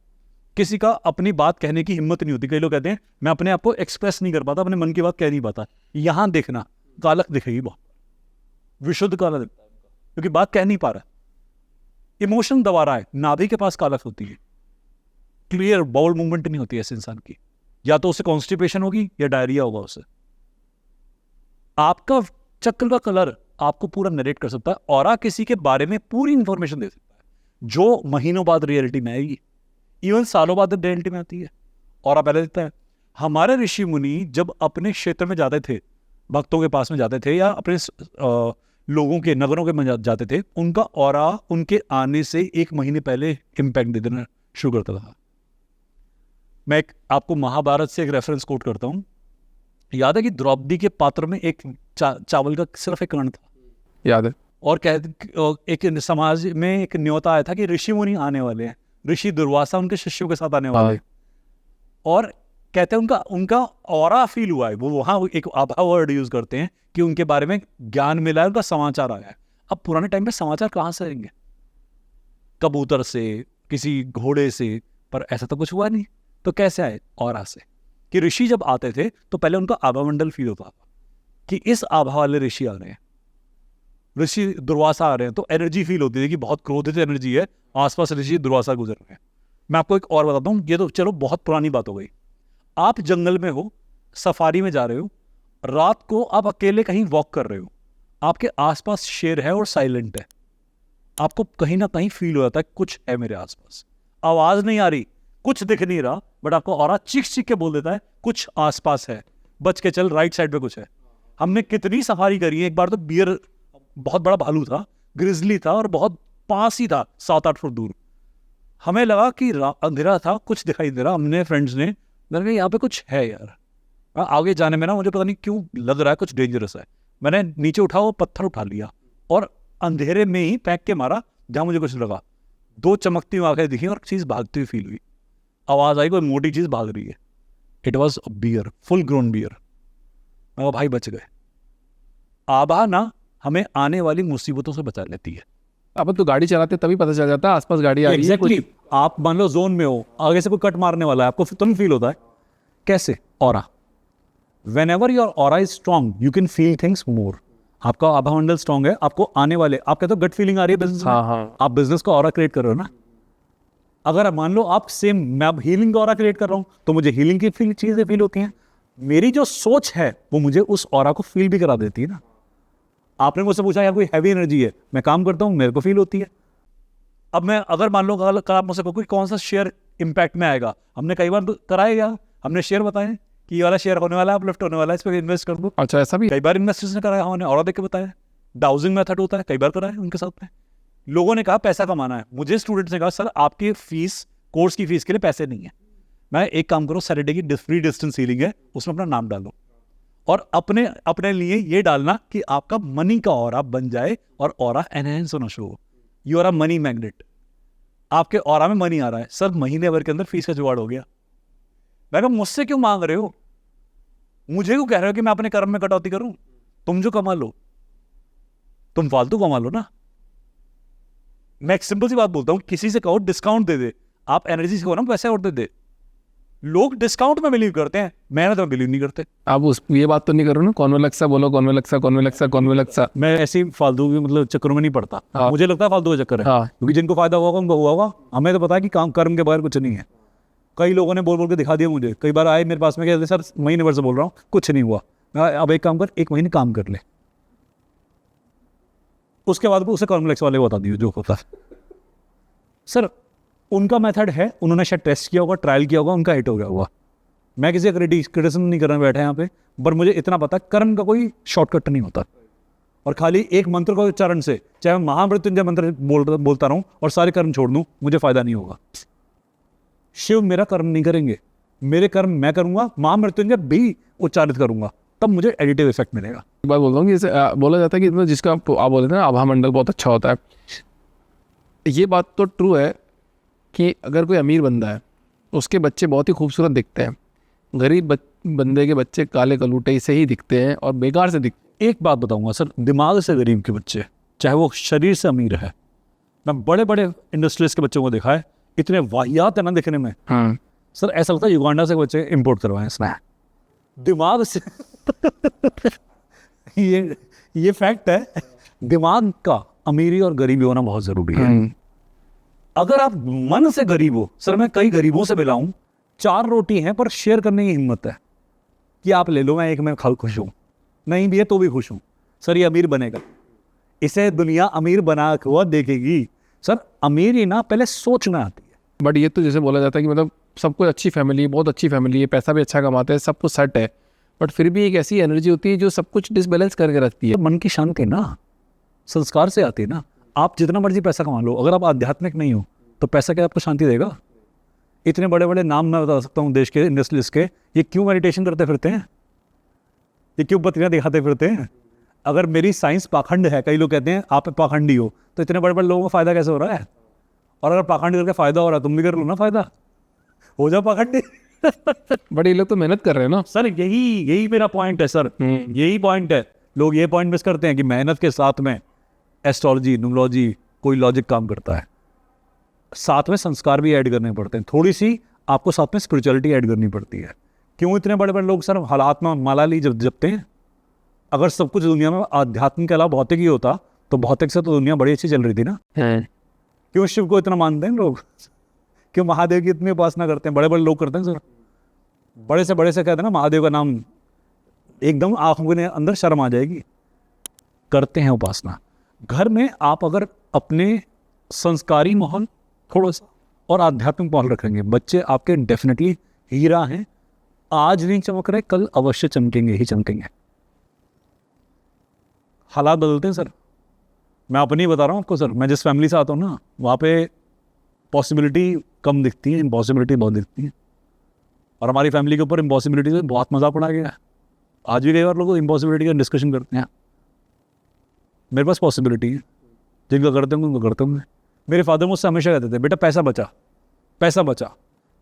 किसी का अपनी बात कहने की हिम्मत नहीं होती। कई लोग कहते हैं मैं अपने आप को एक्सप्रेस नहीं कर पाता, अपने मन की बात कह नहीं पाता। यहां देखना, कालख दिखेगी बहुत, विशुद्ध काला दिखता है, क्योंकि बात कह नहीं पा रहा, इमोशन दबा रहा है। नाभि के पास कालख होती है, क्लियर बाउल मूवमेंट नहीं होती ऐसे इंसान की, या तो उसे कॉन्स्टिपेशन होगी या डायरिया होगा उसे। आपका चक्र का कलर आपको पूरा नरेट कर सकता है, ऑरा किसी के बारे में पूरी इंफॉर्मेशन दे सकता है, जो महीनों बाद रियलिटी में आएगी, इवन सालों बाद रियलिटी में आती है। ऑरा पहले देता है। हमारे ऋषि मुनि जब अपने क्षेत्र में जाते थे, भक्तों के पास में जाते थे, या अपने लोगों के नगरों के में जाते थे, उनका ऑरा उनके आने से 1 महीने पहले इम्पैक्ट दे देना शुरू करता था। मैं आपको महाभारत से एक रेफरेंस कोट करता हूं। याद है कि द्रौपदी के पात्र में एक चावल का सिर्फ एक कण था, याद है। और एक समाज में एक न्योता आया था कि ऋषि मुनि आने वाले हैं, ऋषि दुर्वासा उनके शिष्यों के साथ आने वाले हैं, और कहते हैं उनका ऑरा फील हुआ है। वो वहां एक आभा वर्ड यूज करते हैं कि उनके बारे में ज्ञान मिला है, उनका समाचार आया है। अब पुराने टाइम में समाचार कहां से आएंगे, कबूतर से, किसी घोड़े से, पर ऐसा तो कुछ हुआ नहीं, तो कैसे आए? ऑरा से। कि ऋषि जब आते थे तो पहले उनका आभा मंडल फील होता था कि इस आभा वाले ऋषि आ रहे हैं, ऋषि दुर्वासा आ रहे हैं, तो एनर्जी फील होती थी कि बहुत क्रोधित एनर्जी है, आसपास ऋषि दुर्वासा गुजर रहे हैं। मैं आपको एक और बताता हूँ, ये तो चलो बहुत पुरानी बात हो गई। आप जंगल में हो, सफारी में जा रहे हो, रात को आप अकेले कहीं वॉक कर रहे हो, आपके आसपास शेर है और साइलेंट है, आपको कहीं ना कहीं फील हो जाता है कुछ है मेरे आसपास, आवाज नहीं आ रही, कुछ दिख नहीं रहा, बट आपको ऑरा चीख चीख के बोल देता है कुछ आसपास है, बच के चल, राइट साइड पे कुछ है। हमने कितनी सफारी करी है। एक बार तो बियर, बहुत बड़ा भालू था, ग्रिजली था और बहुत पास ही था, 7-8 फुट दूर। हमें लगा कि अंधेरा था, कुछ दिखाई दे रहा, हमने फ्रेंड्स ने लगा यहाँ पे कुछ है यार। आगे जाने में ना मुझे पता नहीं क्यों लग रहा है कुछ डेंजरस है। मैंने नीचे उठा वो पत्थर उठा लिया और अंधेरे में ही फेंक के मारा जहां मुझे कुछ लगा। 2 चमकती हुई आंखें दिखी और चीज भागती हुई फील हुई, आवाज आई कोई मोटी चीज भाग रही है। It was bear, full grown bear. मैं भाई बच गए। आभा ना हमें आने वाली मुसीबतों से बचा लेती है। अब तो गाड़ी चलाते तभी पता चल जाता है आसपास गाड़ी आ रही है। एग्जैक्टली आप मान लो जोन में हो, आगे से कोई कट मारने वाला है, आपको तुरंत फील होता है। कैसे? Aura. Whenever your aura is strong, you can feel things more. आपका आभा मंडल स्ट्रॉन्ग है, आपको आने वाले, आप कहते हो गट फीलिंग आ रही है बिजनेस में, हाँ। आप बिजनेस का ऑरा क्रिएट कर रहे हो ना। अगर मान लो आप सेम, मैं अब हीलिंग का ऑरा क्रिएट कर रहा हूं तो मुझे हीलिंग की चीजें फील होती हैं। मेरी जो सोच है वो मुझे उस ऑरा को फील भी करा देती है ना। आपने मुझसे पूछा यार कोई हैवी एनर्जी है, मैं काम करता हूं, मेरे को फील होती है। अब मैं अगर मान लो कल आप मुझसे कोई कौन सा शेयर इंपैक्ट में आएगा, हमने कई बार कराया यार, हमने शेयर बताए कि ये वाला शेयर होने वाला है, अपलिफ्ट होने वाला है, इस पर इन्वेस्ट कर दो। अच्छा, ऐसा भी कई बार इन्वेस्टर्स ने कराया, हमने और देख के बताया। डाउजिंग मेथड होता है, कई बार कराया उनके साथ में। लोगों ने कहा पैसा कमाना है, मुझे स्टूडेंट्स ने कहा सर आपकी फीस, कोर्स की फीस के लिए पैसे नहीं है। मैं एक काम करो, सैटरडे की फ्री डिस्टेंस हीलिंग है, उसमें अपना नाम डालो और अपने लिए ये डालना कि आपका मनी का ऑरा बन जाए और ऑरा एनहेंस होना शुरू हो। You are a money magnet, आपके ऑरा में मनी आ रहा है। सर महीने भर के अंदर फीस का जुगाड़ हो गया। मैं कहा मुझसे क्यों मांग रहे हो, मुझे क्यों कह रहे हो कि मैं अपने कर्म में कटौती करूं? तुम जो कमा लो, तुम फालतू कमा लो ना। मैं एक सिंपल सी बात बोलता हूं, किसी से कहो डिस्काउंट दे दे, आप एनर्जी से कहो ना पैसे और दे दे। लोग डिस्काउंट में बिलीव करते हैं, मेहनत में बिलीव नहीं करते। आप ये बात तो नहीं करो ना, कॉन्वेलक्सा बोलो, कॉन्वेलक्सा। मैं ऐसी फालतू की मतलब चक्करों में नहीं पड़ता। हाँ। मुझे लगता है फालतू का चक्कर है, हाँ। क्योंकि जिनको फायदा हुआ उनको हुआ होगा। हमें तो पता है कि काम कर्म के बगैर कुछ नहीं है। कई लोगों ने बोल के दिखा दिया मुझे। कई बार आए मेरे पास में, कहते सर महीने भर से बोल रहा हूँ कुछ नहीं हुआ। मैं अब एक काम कर, 1 महीने काम कर ले, उसके बाद उसे कॉन्फ्लेक्स वाले बता दियो जो होता है। सर उनका मेथड है, उन्होंने शायद टेस्ट किया होगा, ट्रायल किया होगा, उनका हिट हो गया होगा। मैं किसी का क्रिटिसिज्म नहीं करने बैठा यहाँ पे, पर मुझे इतना पता कर्म का कोई शॉर्टकट नहीं होता। और खाली एक मंत्र का उच्चारण से, चाहे मैं महामृत्युंजय मंत्र बोलता रहूं और सारे कर्म छोड़ दूं, मुझे फायदा नहीं होगा। शिव मेरा कर्म नहीं करेंगे, मेरे कर्म मैं करूंगा, महामृत्युंजय भी उच्चारित करूंगा, तब मुझे एडिटिव इफेक्ट मिलेगा। एक बात बोल रहा हूँ कि जैसे बोला जाता है कि मतलब जिसका आप बोले थे ना आभा मंडल बहुत अच्छा होता है। ये बात तो ट्रू है कि अगर कोई अमीर बंदा है उसके बच्चे बहुत ही खूबसूरत दिखते हैं, गरीब बंदे के बच्चे काले कलूटे से ही दिखते हैं और बेकार से दिखते। एक बात बताऊंगा सर, दिमाग से गरीब के बच्चे, चाहे वो शरीर से अमीर है, मैं बड़े बड़े इंडस्ट्रीज के बच्चों को देखा है, इतने वाहियात है ना दिखने में। हाँ सर ऐसा लगता है युगांडा से बच्चे इंपोर्ट करवाए इसमें दिमाग से। ये फैक्ट है, दिमाग का अमीरी और गरीबी होना बहुत जरूरी है। अगर आप मन से गरीब हो, सर मैं कई गरीबों से मिला हूं, 4 रोटी हैं पर शेयर करने की हिम्मत है कि आप ले लो, मैं एक में खा खुश हूं, नहीं भी है तो भी खुश हूं। सर ये अमीर बनेगा, इसे दुनिया अमीर बना हुआ देखेगी। सर अमीरी ना पहले सोचना आती है। बट ये तो जैसे बोला जाता है कि मतलब सब कुछ अच्छी फैमिली, बहुत अच्छी फैमिली है, पैसा भी अच्छा कमाते हैं, सब कुछ सेट है, बट फिर भी एक ऐसी एनर्जी होती है जो सब कुछ डिसबैलेंस करके रखती है। मन की शांति ना संस्कार से आती है ना। आप जितना मर्जी पैसा कमा लो, अगर आप आध्यात्मिक नहीं हो तो पैसा क्या आपको शांति देगा? इतने बड़े बड़े नाम मैं बता सकता हूँ देश के इंडस्ट्रीज के, ये क्यों मेडिटेशन करते फिरते हैं, ये क्यों बत्तियां दिखाते फिरते हैं? अगर मेरी साइंस पाखंड है, कई लोग कहते हैं आप पाखंडी हो, तो इतने बड़े बड़े लोगों को फायदा कैसे हो रहा है? और अगर पाखंड करके फायदा हो रहा है, तुम भी कर लो ना, फायदा हो जाओ पाखंडी। बट ये लोग तो मेहनत कर रहे हैं ना सर। यही मेरा पॉइंट है सर, यही पॉइंट है। लोग ये पॉइंट मिस करते हैं कि मेहनत के साथ में एस्ट्रोलॉजी, न्यूमरोलॉजी, कोई लॉजिक काम करता है, साथ में संस्कार भी ऐड करने पड़ते हैं, थोड़ी सी आपको साथ में स्पिरिचुअलिटी ऐड करनी पड़ती है। क्यों इतने बड़े बड़े लोग सर हालात में माला ली जपते हैं? अगर सब कुछ दुनिया में आध्यात्मिक के अलावा भौतिक ही होता तो भौतिक से तो दुनिया बड़ी अच्छी चल रही थी ना। क्यों शिव को इतना मानते हैं लोग? क्यों महादेव की इतनी उपासना करते हैं? बड़े बड़े लोग करते हैं सर। बड़े से कहते हैं ना महादेव का नाम, एकदम आंखों के अंदर शर्म आ जाएगी। करते हैं उपासना। घर में आप अगर अपने संस्कारी माहौल थोड़ा सा और आध्यात्मिक माहौल रखेंगे, बच्चे आपके डेफिनेटली हीरा हैं। आज नहीं चमक रहे, कल अवश्य चमकेंगे ही चमकेंगे। हालात बदलते हैं सर। मैं अपनी बता रहा हूँ आपको सर, मैं जिस फैमिली से आता हूँ ना, वहाँ पे पॉसिबिलिटी कम दिखती है, इम्पॉसिबिलिटी बहुत दिखती है। और हमारी फैमिली के ऊपर इम्पॉसिबिलिटी से बहुत मजाक उड़ा गया है। आज भी कई बार लोग इम्पॉसिबिलिटी का डिस्कशन करते हैं। मेरे पास पॉसिबिलिटी है, जिनका करते होंगे उनको करते होंगे। मेरे फादर मुझसे हमेशा कहते थे, बेटा पैसा बचा, पैसा बचा,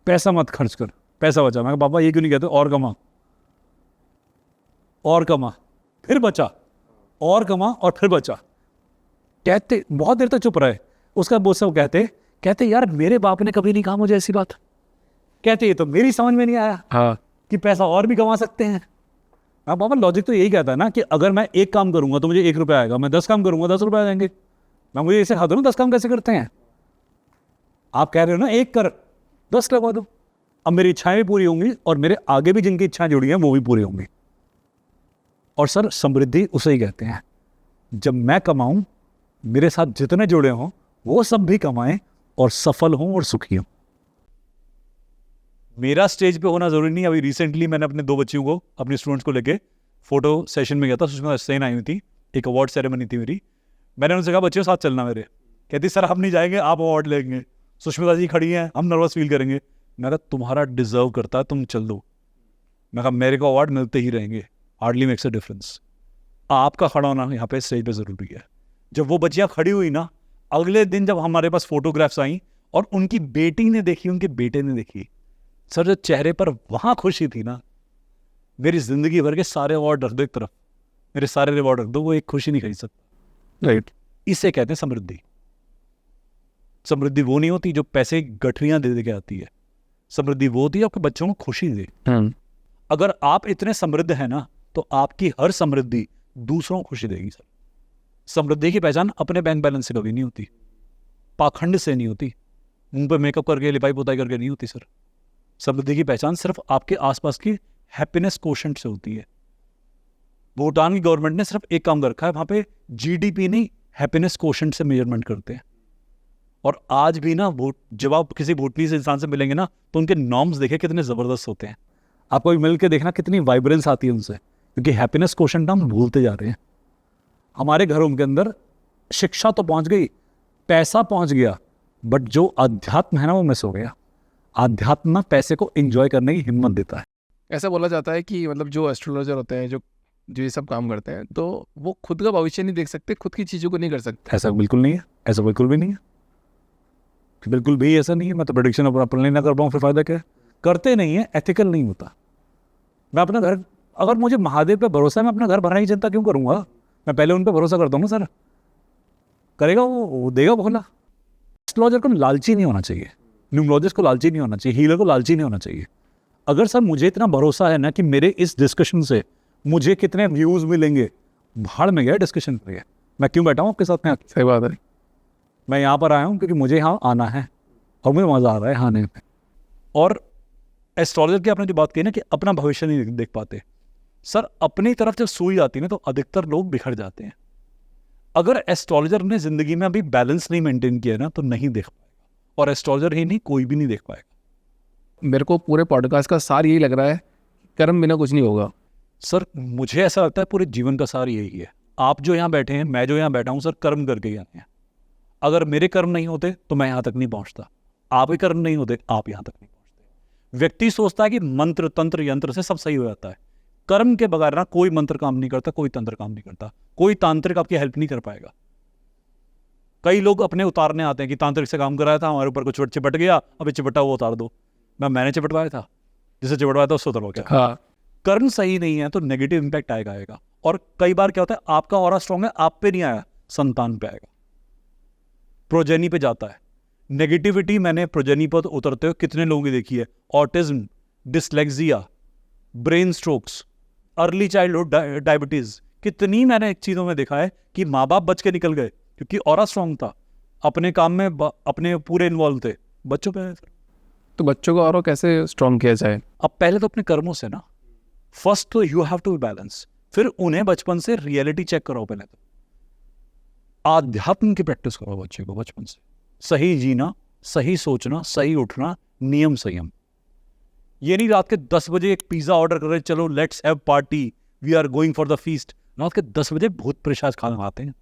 पैसा मत खर्च कर, पैसा बचा। मैं कहा पापा ये क्यों नहीं कहते, और कमा, और कमा, फिर बचा, और कमा, और फिर बचा। कहते बहुत देर तक चुप रहे। उसका बोल सब कहते यार मेरे बाप ने कभी नहीं कहा मुझे ऐसी बात। कहते ये तो मेरी समझ में नहीं आया हाँ, कि पैसा और भी कमा सकते हैं। हाँ पापा, लॉजिक तो यही कहता है ना कि अगर मैं एक काम करूंगा तो मुझे 1 रुपया आएगा, मैं 10 काम करूंगा 10 रुपये आएंगे। मैं मुझे इसे खाता हूँ 10 काम कैसे करते हैं। आप कह रहे हो ना 1 कर 10 लगवा दो। अब मेरी इच्छाएं भी पूरी होंगी और मेरे आगे भी जिनकी इच्छाएं जुड़ी हैं वो भी पूरी होंगी। और सर समृद्धि उसे ही कहते हैं, जब मैं कमाऊं, मेरे साथ जितने जुड़े हों वो सब भी कमाएं और सफल हों और सुखी हों। मेरा स्टेज पे होना जरूरी नहीं। अभी रिसेंटली मैंने अपने 2 बच्चियों को, अपने स्टूडेंट्स को लेके फोटो सेशन में गया था। सुषमा सेन आई हुई थी, एक अवार्ड सेरेमनी थी मेरी। मैंने उनसे कहा बच्चों साथ चलना मेरे। कहती सर हम नहीं जाएंगे, आप अवार्ड लेंगे, सुष्मिता जी खड़ी हैं, हम नर्वस फील करेंगे। मैं कहा तुम्हारा डिजर्व करता है, तुम चल दो। मैं कहा मेरे को अवार्ड मिलते ही रहेंगे, हार्डली मेक्स अ डिफरेंस। आपका खड़ा होना यहाँ पे स्टेज पे जरूरी है। जब वो बच्चियाँ खड़ी हुई ना, अगले दिन जब हमारे पास फोटोग्राफ्स आई और उनकी बेटी ने देखी, उनके बेटे ने देखी, सर जो चेहरे पर वहां खुशी थी ना, मेरी जिंदगी भर के सारे अवार्ड रख दो एक तरफ, मेरे सारे रिवॉर्ड रख दो, वो एक खुशी नहीं खरीद सकता। राइट। इसे कहते हैं समृद्धि। समृद्धि वो नहीं होती जो पैसे गठरियां दे के आती है। समृद्धि वो होती है आपके बच्चों को खुशी दे। अगर आप इतने समृद्ध हैं ना, तो आपकी हर समृद्धि दूसरों को खुशी देगी सर। समृद्धि की पहचान अपने बैंक बैलेंस से कभी नहीं होती, पाखंड से नहीं होती, मुंह पे मेकअप करके लिपाई पोताई करके नहीं होती सर। समृद्धि की पहचान सिर्फ आपके आसपास की हैप्पीनेस कोशेंट से होती है। भूटान की गवर्नमेंट ने सिर्फ एक काम कर रखा है, वहां पे जीडीपी नहीं, हैप्पीनेस कोशेंट से मेजरमेंट करते हैं। और आज भी ना जब आप किसी भूटनीज इंसान से मिलेंगे ना, तो उनके नॉर्म्स देखे कितने जबरदस्त होते हैं। आपको भी मिल के देखना कितनी वाइब्रेंस आती है उनसे, क्योंकि हैप्पीनेस कोशेंट हम भूलते जा रहे हैं। हमारे घरों के अंदर शिक्षा तो पहुंच गई, पैसा पहुंच गया, बट जो अध्यात्म है ना वो मिस हो गया। आध्यात्म ना पैसे को एंजॉय करने की हिम्मत देता है। ऐसा बोला जाता है कि मतलब जो एस्ट्रोलॉजर होते हैं, जो जो ये सब काम करते हैं, तो वो खुद का भविष्य नहीं देख सकते, खुद की चीज़ों को नहीं कर सकते। ऐसा बिल्कुल नहीं है, ऐसा बिल्कुल भी नहीं है, बिल्कुल भी ऐसा नहीं है। मैं तो प्रेडिक्शन अपने ना कर पाऊँ फिर फायदा क्या है। करते नहीं है, एथिकल नहीं होता। मैं अपना घर, अगर मुझे महादेव पे भरोसा है, मैं अपना घर बनाने की चिंता क्यों करूँगा। मैं पहले उन पर भरोसा करता हूँ ना सर, करेगा वो देगा भोला। एस्ट्रोलॉजर को लालची नहीं होना चाहिए, न्यूमरोलॉजिस्ट को लालची नहीं होना चाहिए, हीलर को लालची नहीं होना चाहिए। अगर सर मुझे इतना भरोसा है ना कि मेरे इस डिस्कशन से मुझे कितने व्यूज़ मिलेंगे, भाड़ में गया डिस्कशन करिए, मैं क्यों बैठा हूँ आपके साथ में। सही बात है। मैं यहाँ पर आया हूँ क्योंकि मुझे यहाँ आना है और मुझे मज़ा आ रहा है आने में। और एस्ट्रोलॉजर की आपने जो बात कही ना कि अपना भविष्य नहीं देख पाते, सर अपनी तरफ जब सुई आती है ना, तो अधिकतर लोग बिखर जाते हैं। अगर एस्ट्रोलॉजर ने ज़िंदगी में अभी बैलेंस नहीं मेंटेन किया ना, तो नहीं देख पाएगा। और एस्ट्रोलॉजर ही नहीं, कोई भी नहीं देख पाएगा। मेरे को पूरे पॉडकास्ट का सार यही लग रहा है, कर्म बिना कुछ नहीं होगा। सर मुझे ऐसा लगता है पूरे जीवन का सार यही है। आप जो यहाँ बैठे हैं, मैं जो यहाँ बैठा हूँ सर, कर्म करके ही आए हैं। अगर मेरे कर्म नहीं होते तो मैं यहाँ तक नहीं पहुँचता, आपके कर्म नहीं होते आप यहाँ तक नहीं पहुँचते। व्यक्ति सोचता है कि मंत्र तंत्र यंत्र से सब सही हो जाता है। कर्म के बगैर ना कोई मंत्र काम नहीं करता, कोई तंत्र काम नहीं करता, कोई तांत्रिक आपकी हेल्प नहीं कर पाएगा। कई लोग अपने उतारने आते हैं कि तांत्रिक से काम कराया था, हमारे ऊपर कुछ चिपट गया, अभी चिपटा वो उतार दो। मैंने चिपटवाया था, जिसे चिपटवाया था उससे उतरवा क्या। हाँ, कर्म सही नहीं है तो नेगेटिव इंपैक्ट आएगा। और कई बार क्या होता है, आपका ऑरा स्ट्रांग है, आप पे नहीं आया, संतान पे आएगा, प्रोजेनी पे जाता है। नेगेटिविटी मैंने प्रोजेनी पर उतरते हुए कितने लोगों की देखी है। Autism, dyslexia, brain strokes, early childhood diabetes, कितनी मैंने चीज़ों में देखा है कि माँ बाप बच के निकल गए क्योंकि ऑरा स्ट्रांग था, अपने काम में अपने पूरे इन्वॉल्व थे, बच्चों पे। तो बच्चों को और कैसे स्ट्रॉन्ग किया जाए? अब पहले तो अपने कर्मों से ना, फर्स्ट तो यू हैव टू बैलेंस, फिर उन्हें बचपन से रियलिटी चेक कराओ। पहले तो आध्यात्म की प्रैक्टिस कराओ बच्चे को बचपन से, सही जीना, सही सोचना, सही उठना, नियम संयम। ये नहीं रात के 10 बजे एक पिज्जा ऑर्डर कर रहे, चलो let's have party, we are going for the feast. रात के 10 बजे भूत प्रेशाज खाना खाते हैं।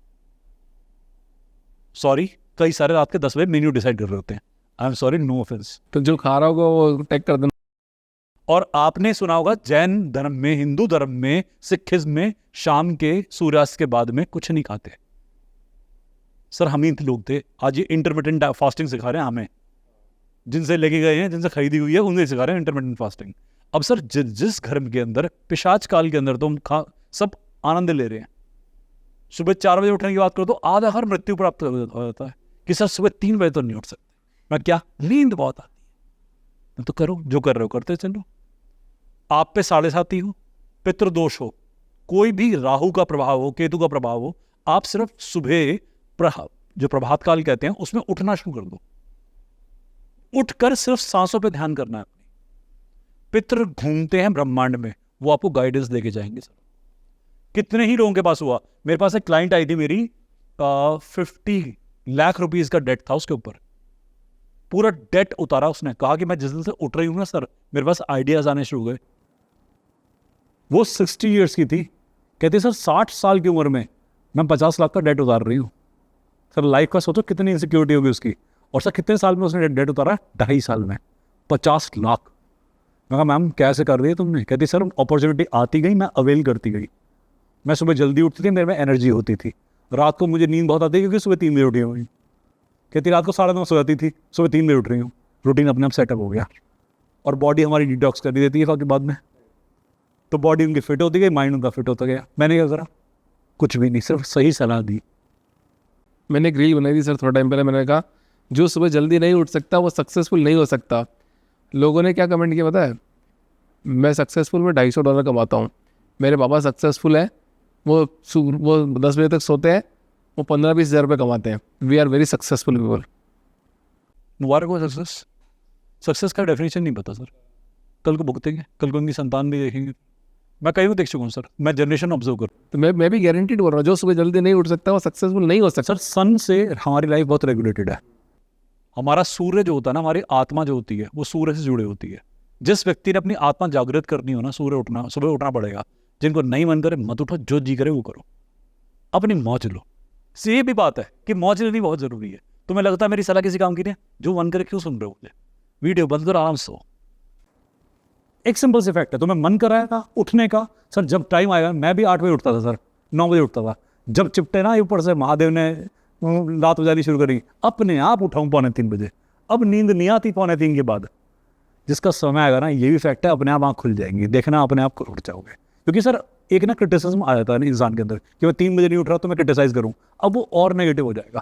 सॉरी, कई सारे रात के 10 बजे मेन्यू डिसाइड कर रहे होते हैं। I am sorry, no offence. तो जो खा रहा होगा वो टैग कर देना। और आपने सुना होगा जैन धर्म में, हिंदू धर्म में, सिखिज्म में शाम के सूर्यास्त के बाद में कुछ नहीं खाते। सर हम ही लोग थे, आज ये इंटरमिटेंट फास्टिंग सिखा रहे हैं हमें, जिनसे लेके गए हैं, जिनसे खरीदी हुई है, उनसे सिखा रहे हैं इंटरमिटेंट फास्टिंग। अब सर जिस घर के अंदर पिशाच काल के अंदर तो हम सब आनंद ले रहे हैं। सुबह 4 बजे उठने की बात करो तो आधा घर मृत्यु प्राप्त हो जाता है कि सर सुबह 3 बजे तो नहीं उठ सकते। मैं क्या, नींद बहुत आती है। तो करो, जो कर रहे हो करते चलो। आप पे 7.5 हो, पितृदोष हो, कोई भी राहु का प्रभाव हो, केतु का प्रभाव हो, आप सिर्फ सुबह जो प्रभात काल कहते हैं उसमें उठना शुरू कर दो। उठकर सिर्फ सांसों पे ध्यान करना है अपनी। पितृ घूमते हैं ब्रह्मांड में, वो आपको गाइडेंस देके जाएंगे। सर कितने ही लोगों के पास हुआ। मेरे पास एक क्लाइंट आई थी मेरी, 50 लाख रुपीज का डेट था उसके ऊपर। पूरा डेट उतारा उसने, कहा कि मैं जिस दिन से उठ रही हूं ना सर, मेरे पास आइडियाज आने शुरू हुए। वो 60 ईयर्स की थी, कहती सर 60 साल की उम्र में मैं 50 लाख का डेट उतार रही हूँ। सर लाइफ का सोचो कितनी इनसिक्योरिटी होगी उसकी। और सर कितने साल में उसने डेट उतारा? 2.5 साल में 50 लाख। मैं कहा मैम कैसे कर रही है तुमने? कहती सर अपॉर्चुनिटी आती गई, मैं अवेल करती गई। मैं सुबह जल्दी उठती थी, मेरे में एनर्जी होती थी। रात को मुझे नींद बहुत आती है क्योंकि सुबह 3 बजे उठी हुई। कहती रात को 9:30 सो जाती थी, सुबह 3 बजे उठ रही हूँ। रूटीन अपने आप सेटअप हो गया और बॉडी हमारी डिटॉक्स कर देती है के बाद में। तो बॉडी उनकी फिट होती गई, माइंड उनका फिट होता गया। मैंने क्या करा? कुछ भी नहीं, सिर्फ सही सलाह दी। मैंने एक रील बनाई थी सर थोड़ा टाइम पहले। मैंने कहा जो सुबह जल्दी नहीं उठ सकता वो सक्सेसफुल नहीं हो सकता। लोगों ने क्या कमेंट किया पता है? मैं सक्सेसफुल में $250 कमाता हूँ। मेरे पापा सक्सेसफुल हैं, वो 10 बजे तक सोते हैं, वो 15-20 हज़ार रुपये कमाते हैं। We are very successful people. मुबारक हो। सक्सेस का डेफिनेशन नहीं पता सर। कल को भुगतेंगे, कल को उनकी संतान भी देखेंगे। मैं कई को देख चुका हूँ सर, मैं जनरेशन ऑब्जर्व कर। तो मैं भी गारंटीड बोल रहा हूँ, जो सुबह जल्दी नहीं उठ सकता वो सक्सेसफुल नहीं हो सकता। सर सन से हमारी लाइफ बहुत रेगुलेटेड है। हमारा सूर्य जो होता है ना, हमारी आत्मा जो होती है वो सूर्य से जुड़ी होती है। जिस व्यक्ति ने अपनी आत्मा जागृत करनी हो ना, सुबह उठना पड़ेगा। जिनको नहीं मन करे मत उठो, जो जी करे वो करो, अपनी मौज लो। ये भी बात है कि मौज लेनी बहुत जरूरी है। तुम्हें लगता है मेरी सलाह किसी काम की नहीं? जो मन करे क्यों सुन रहे हो मुझे? वीडियो बंद करो, आराम से। एक सिंपल सी फैक्ट है, तुम्हें मन कराया था उठने का। सर जब टाइम आएगा, मैं भी 8 बजे उठता था सर, 9 बजे उठता था। जब चिपटे ना ऊपर से महादेव ने लात बजानी शुरू करी, अपने आप उठाऊं 2:45 बजे। अब नींद नहीं आती 2:45 के बाद। जिसका समय आएगा ना, ये भी फैक्ट है, अपने आप आँख खुल जाएंगी, देखना अपने आप को उठ जाओगे। क्योंकि सर एक ना क्रिटिसिज्म आ जाता है इंसान के अंदर कि मैं 3 बजे नहीं उठ रहा तो मैं क्रिटिसाइज करूँ। अब वो और नेगेटिव हो जाएगा।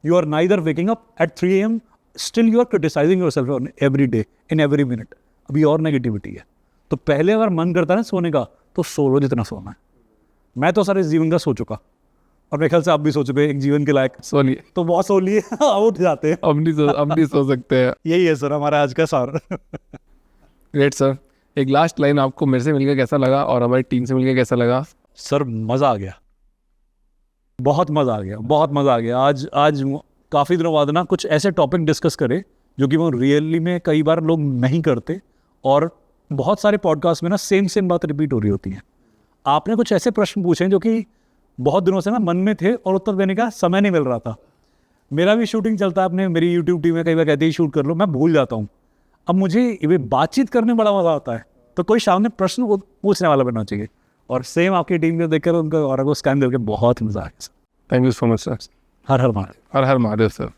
You are neither waking up at 3 AM, still you are criticising yourself every day in every minute. अभी और नेगेटिविटी है। तो पहले अगर मन करता है ना सोने का, तो सो लो जितना सोना है। मैं तो सर इस जीवन का सो चुका, और मेरे ख्याल से आप भी सो चुके एक जीवन के लायक। सो लिए तो बहुत सो लिए, उठ जाते हैं। अब नहीं सो सकते हैं। यही है सर हमारा आज का सार। Great sir. एक लास्ट लाइन, आपको मेरे से मिलकर कैसा लगा और हमारी टीम से मिलकर कैसा लगा? सर मज़ा आ गया, बहुत मज़ा आ गया, बहुत मज़ा आ गया। आज काफ़ी दिनों बाद ना कुछ ऐसे टॉपिक डिस्कस करें जो कि वो रियली में कई बार लोग नहीं करते, और बहुत सारे पॉडकास्ट में ना सेम बात रिपीट हो रही होती है। आपने कुछ ऐसे प्रश्न पूछे जो कि बहुत दिनों से ना मन में थे और उत्तर देने का समय नहीं मिल रहा था। मेरा भी शूटिंग चलता है अपने, मेरी यूट्यूब टीम में कई बार कहती है शूट कर लो, मैं भूल जाता हूँ। अब मुझे ये बातचीत करने में बड़ा मज़ा आता है, तो कोई सामने प्रश्न पूछने वाला बनना चाहिए। और सेम आपकी टीम को देखकर उनका और स्कैन करके बहुत मज़ा आ गया। Thank you so much sir. Her her Mahadev. Her her Mahadev sir.